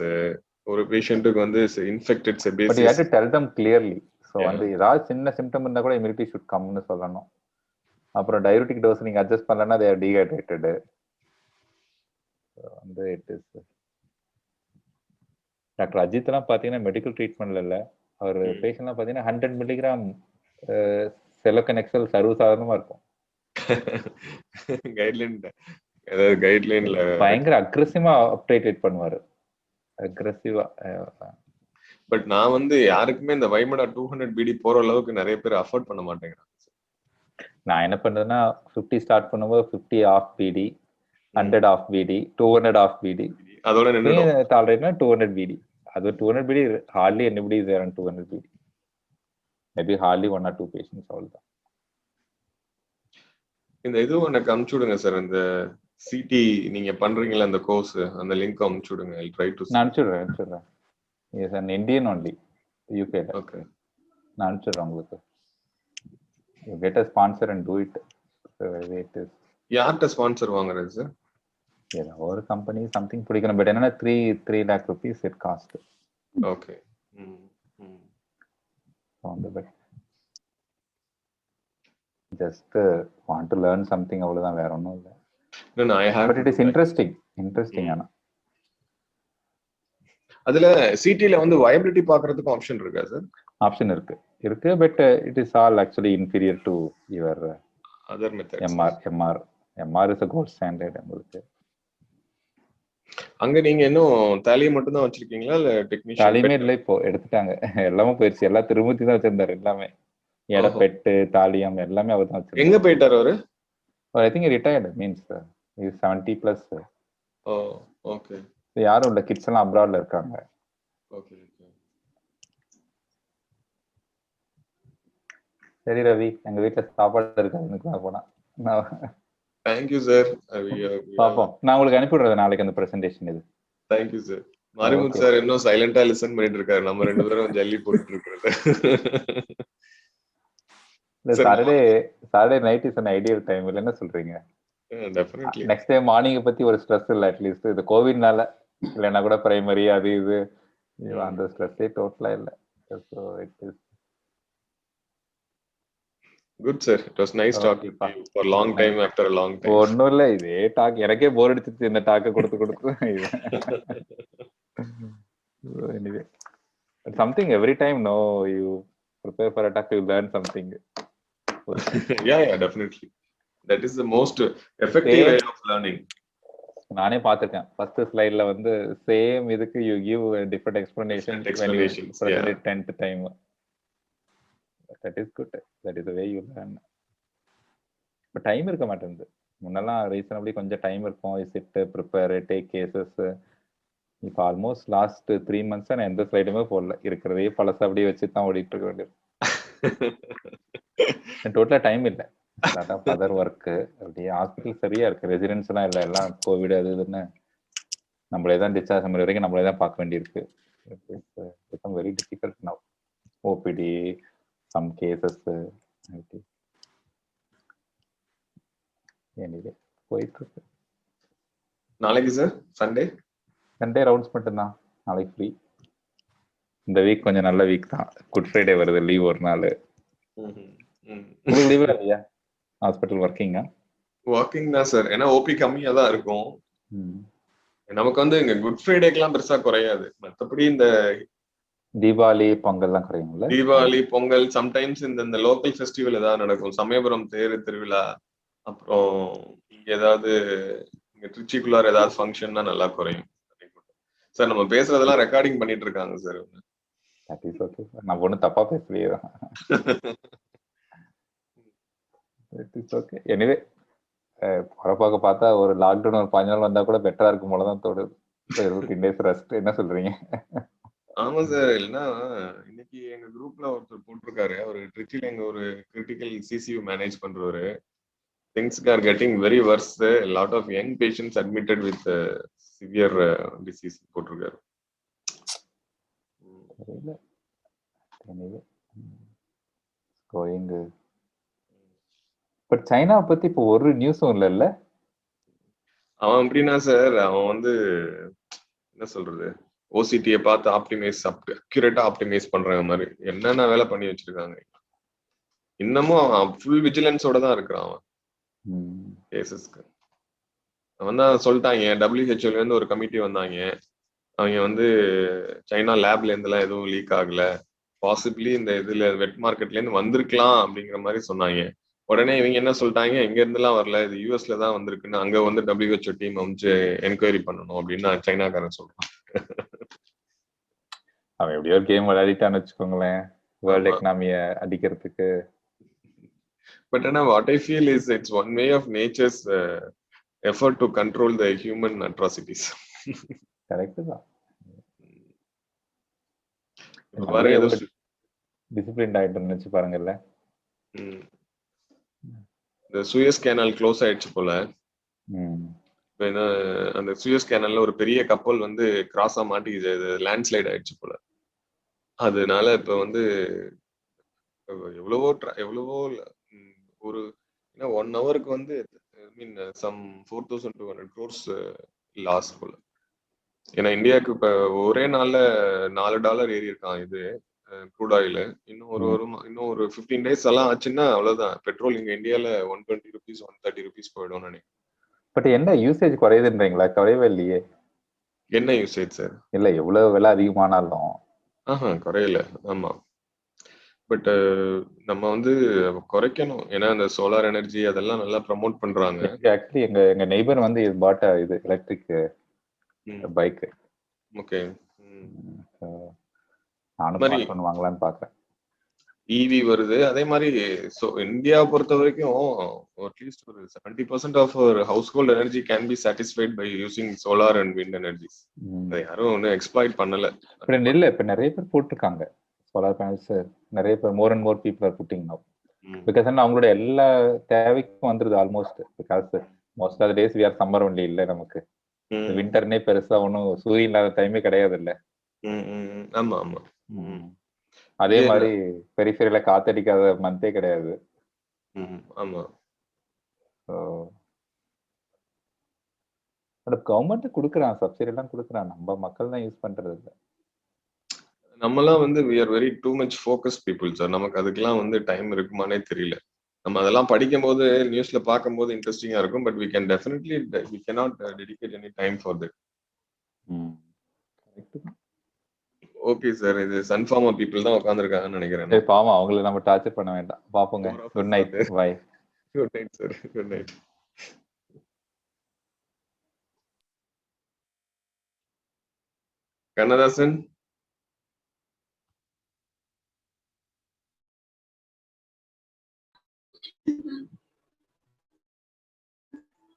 ஒரு பேஷண்ட்டுக்கு வந்து infected sepsis. But you have to tell them clearly. ஸோ வந்து ஏதாவது சின்ன சிம்டம் இருந்தா கூட இமிடியட்லி ஷுட் கம்னு சொல்லணும். அப்புறம் டயபெட்டிக் டோஸ் நீங்க அட்ஜஸ்ட் பண்ணலன்னா தே ஆர் டீஹைட்ரேட்டட். வந்து இட் இஸ் டாக்டர் அஜித் எல்லாம் பாத்தீங்கன்னா மெடிக்கல் ட்ரீட்மெண்ட்ல இல்ல, அவர் பேஷண்ட்லாம் பாத்தீங்கன்னா 100 mg செலோகனெக்சல் சர்வசாதாரணமா இருக்கும். கைட்லைன், அதாவது கைட்லைன்ல பயங்கர அக்ரெசிவா அப்டேட் பண்ணுவாரு, அக்ரெசிவா. பட் நான் வந்து யாருக்குமே இந்த வைமடா 200 பிடி போற அளவுக்கு நிறைய பேர் அஃபோர்ட் பண்ண மாட்டேங்கிறாங்க. நான் என்ன பண்றேன்னா 50 ஸ்டார்ட் பண்ணும்போது 50 ஆஃப் பிடி, 100 ஆஃப் பிடி, 200 ஆஃப் பிடி, அதோட நின்னுடும். டாலரேட்னா 200 பிடி. அது 200 பிடி ஹார்ட்லி anybody is around 200 பிடி, மேபி ஹார்ட்லி 1 or 2 பேஷன்ஸ், அவ்வளவுதான். இந்த இதுவும் எனக்கு அனுப்பிச்சு விடுங்க சார், இந்த சிடி நீங்க பண்றீங்களா அந்த கோர்ஸ், அந்த லிங்க் அனுப்பிச்சு விடுங்க. I'll try to நான் அனுப்பிச்சுடுறேன். இஸ் an Indian only, யூகேல. ஓகே, நான் அனுப்பிச்சுடுறேன் உங்களுக்கு. You get a sponsor and do it. யார்கிட்ட ஸ்பான்சர் வாங்குறது சார்? ஏதோ ஒரு கம்பெனி சம்திங் பிடிக்கணும். பட் என்னன்னா 3 lakh rupees it cost. Okay. Just want to learn something, அவ்வளவுதான், வேற ஒன்றும் இல்லை. No, I have. But it is interesting. ஆனா அதுல சிடில வந்து வயபிலிட்டி பாக்குறதுக்கு ஆப்ஷன் இருக்கா சார்? ஆப்ஷன் இருக்கு. But it is all actually inferior to your other methods. MR is a gold standard உங்களுக்கு. அங்க நீங்க இன்னும் தாலியை மட்டும் தான் வச்சிருக்கீங்களா இல்ல டெக்னீஷியன்? தாலியுமே இல்லை, இப்போ எடுத்துட்டாங்க. எல்லாமே போயிடுச்சு. எல்லாம் திருமூர்த்தி தான் வச்சிருந்தாரு. எல்லாமே பெட்டு தாலியம் எல்லாமே அவர் தான் வச்சிருந்தாரு. எங்க போயிட்டாரு அவரு? I think retired, means 70+. Oh okay. யாரும் இல்ல, கிட்ஸ் எல்லாம் அப்ராட்ல இருக்காங்க. ஓகே. சரி ரவி, எங்க வீட்டுல சாப்பாடு இருக்காது, எனக்கு போனா. Thank you sir. பாப்போம், நான் உங்களுக்கு அனுப்பிடுறேன் நாளைக்கு அந்த பிரசன்டேஷன். இது தேங்க்யூ சார். மாரிமுத்து சார் இன்னும் சைலண்டா லிசன் பண்ணிட்டு இருக்காரு. நம்ம 2 பேரும் ஜல்லி போட்டுட்டு இருக்கிறது. Saturday night is an ideal time, இல்ல என்ன சொல்றீங்க? டெஃபினெட்லி. நெக்ஸ்ட் டே மார்னிங் பத்தி ஒரு ஸ்ட்ரெஸ் இல்ல, அட்லீஸ்ட் இது கோவிட்னால. இல்லைன்னா கூட பிரைமரி அது இது அந்த ஸ்ட்ரெஸ்ஸே டோட்டலா இல்ல. So it is good sir, it was nice talking to you for long time after a long time. ஒண்ணும் இல்ல, இதே டாக் எனக்கே போர் அடிச்சிருச்சு, இந்த டாக்க கொடுத்து. Anyway, something every time, no, you prepare for a talk, you learn something. Yeah, definitely. That is the most effective way of learning. நானே பார்த்திருக்கேன். First ஸ்லைட்ல வந்து சேம் இதுக்கு you give a different explanation when you present it 10th time. That is good. That is the way you learn. But time இருக்க மாட்டேங்குது. முன்னெல்லாம் reasonably கொஞ்சம் time இருக்கும். Sit, prepare, take cases. இப்போ ஆல்மோஸ்ட் லாஸ்ட் 3 months நான் எந்த ஸ்லைடுமே போடல. இருக்கிறதே பழச அப்படியே வச்சு தான் ஓடிட்டு இருக்க வேண்டியது. டோட்டலா டைம் இல்லை. Lot of other work. அப்படியே ஹாஸ்பிட்டல் சரியா இருக்கு, ரெசிடென்ஸ் எல்லாம் இல்லை, எல்லாம் கோவிட் அது இதுன்னு நம்மளே தான் டிஸ்சார்ஜ் பண்ண வரைக்கும் நம்மளே தான் பார்க்க வேண்டியிருக்கு. Become very difficult now. OPD, some cases. Anyway போயிட்டு இருக்கு. நாளைக்கு சார் சண்டே ரவுண்ட்ஸ் மட்டும்தான். நாளைக்கு ஃப்ரீ. இந்த வீக் கொஞ்சம் நல்ல வீக் தான். குட் ஃப்ரைடே வருது, லீவ் ஒரு நாள். உங்களுக்கு லீவ் இல்லையா? ஹாஸ்பிட்டல் ஒர்க்கிங் தான் சார். ஏன்னா ஓபி கம்மியா தான் இருக்கும். நமக்கு வந்து இங்க குட் ஃப்ரைடேக்கெல்லாம் பெருசா குறையாது. மற்றபடி இந்த தீபாவளி பொங்கல்லாம் குறையும்ல. தீபாவளி பொங்கல், சம்டைம்ஸ் இந்த லோக்கல் ஃபெஸ்டிவல் ஏதாவது நடக்கும். சமயபுரம் தேர் திருவிழா, அப்புறம் இங்க ஏதாவது இங்க திருச்சிக்குள்ளார ஏதாவது ஃபங்க்ஷன்னா நல்லா குறையும் சார். நம்ம பேசுறதெல்லாம் ரெக்கார்டிங் பண்ணிட்டு இருக்காங்க சார். நான் ஒன்னும் தப்பா பேசலையே. எனிவே பரப்பாக்க பார்த்தா ஒரு லாக்டவுன் ஒரு 15 நாள் வந்தா கூட பெட்டரா இருக்கும் போலதான் தோணுது. 15 days ரெஸ்ட். என்ன சொல்றீங்க? ஆமா சார். இல்லைன்னா இன்னைக்கு எங்க குரூப்ல ஒருத்தர் போட்டிருக்காரு, அவர் ட்ரிச்சில எங்க ஒரு கிரிட்டிக்கல் சிசியூ மேனேஜ் பண்றவரு. Things are getting very worse. A lot of young patients admitted with severe disease போட்டிருக்காரு. பட் சைனா பத்தி இப்போ ஒரு நியூஸும் இல்ல. அவன் எப்படின்னா சார், அவன் வந்து என்ன சொல்றது, ஓசிடியை பார்த்து ஆப்டிமைஸ், அக்யூரேட்டா ஆப்டிமைஸ் பண்றாங்க மாதிரி என்னென்ன வேலை பண்ணி வச்சிருக்காங்க. இன்னமும் அவன் ஃபுல் விஜிலன்ஸோட தான் இருக்கிறான் அவன் கேசஸ்க்கு. அவன் தான் சொல்லிட்டாங்க, டபிள்யூஹெச்ஓல இருந்து ஒரு கமிட்டி வந்தாங்க. அவங்க வந்து சைனா லேப்ல இருந்தெல்லாம் எதுவும் லீக் ஆகல, பாசிபிளி இந்த இதுல வெட் மார்க்கெட்ல இருந்து வந்திருக்கலாம் அப்படிங்கிற மாதிரி சொன்னாங்க. உடனே இவங்க என்ன சொல்லிட்டாங்க, எங்க இருந்தெல்லாம் வரல, இது யூஎஸ்ல தான் வந்திருக்குன்னு அங்க வந்து WHO டீம் வந்து என்கொயரி பண்ணணும் அப்படின்னு சைனாக்காரன் சொல்றான். அவன் எப்படியோ ஒரு கேம் விளையாடிட்டான்னு வச்சுக்கோங்களேன், வேர்ல்டு எக்கனாமிய அடிக்கிறதுக்கு. பட் ஆனா what I feel is it's one way of nature's effort to control the human atrocities. Correct தான். பாருங்க ஏதோ டிசிப்ளின் ஆயிட்டு நினைச்சு பாருங்கல்ல. இந்த சுயஸ் கேனல் க்ளோஸ் ஆயிடுச்சு போல. அந்த சுயஸ் கேனல்ல ஒரு பெரிய கப்பல் வந்து கிராஸா மாட்டிக்கிச்சு, லேண்ட்ஸ்லைட் ஆயிடுச்சு போல. அதனால இப்ப வந்து எவ்வளவோ ஒரு 1 ஹவருக்கு வந்து சம் 4200 crores லாஸ் போல. ஏன்னா இந்தியாவுக்கு இப்ப ஒரே நாள்ல $4 ஏறி இருக்கான் இது க்ரூட் ஆயில். இன்னும் ஒரு 15 days எல்லாம் ஆச்சுன்னா அவ்வளவுதான். பெட்ரோல் இங்க இந்தியால 120 rupees 130 rupees போயிடும் நினைக்கிறேன். பட் என்ன யூசேஜ் குறையுதுன்றீங்களா? குறையவே இல்லையே. என்ன யூசேஜ் சார்? இல்ல எவ்வளவு விலை அதிகமானாலும் குறையல. ஆமா, பட் நம்ம வந்து குறைக்கணும். ஏன்னா இந்த சோலார் எனர்ஜி அதெல்லாம் நல்லா ப்ரமோட் பண்றாங்க. ஆக்சுவலி எங்க நெய்பர் வந்து பாட்ட இது எலக்ட்ரிக் பைக். ஓகே, நானும் வாங்கலாம்னு பாக்குறேன். ஈவி வருது அதே மாதிரி. ஸோ இந்தியாவை பொறுத்த வரைக்கும் அட்லீஸ்ட் ஒரு 70% of our household energy can be satisfied by using solar and wind energies. அதை யாரும் ஒன்றும் எக்ஸ்ப்ளாய்ட் பண்ணல. இப்ப நிறைய பேர் போட்டிருக்காங்க சோலார் பேனல்ஸ். நிறைய பேர் more and more people are putting now. Because அவங்களோட எல்லா தேவைக்கும் வந்துருது almost. Because most of the days we are summer only இல்ல, நமக்கு விண்டர்னே பெருசா ஒன்றும் சூரியன் இல்லாத டைமே கிடையாது இல்ல. ஆமா ஆமா. அதே மாதிரி பெரிஃபெரியில காத்தடிக்காத மந்தே கிடையாது. ஆமா. கவர்மெண்ட் கொடுக்குறான், சப்சிடி எல்லாம் கொடுக்குறான், நம்ம மக்கள் தான் யூஸ் பண்றது இல்லை. நம்மலாம் வந்து we are very too much focused people sir. நமக்கு அதுக்கெல்லாம் வந்து டைம் இருக்குமானே தெரியல. நம்ம அதெல்லாம் படிக்கும் போது நியூஸ்ல பார்க்கும்போது இன்ட்ரெஸ்டிங்கா இருக்கும். But we can definitely we cannot dedicate any time for that. Okay sir, இது சன்ஃபார்மா பீப்புள் தான் உட்கார்ந்துருக்காங்கன்னு நினைக்கிறேன். பாவம், அவங்கள நம்ம டார்ச்சர் பண்ண வேண்டாம். பாப்போங்க. Good night. Bye. Good night sir. Good night. Kannadasan.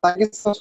Thank you, sir.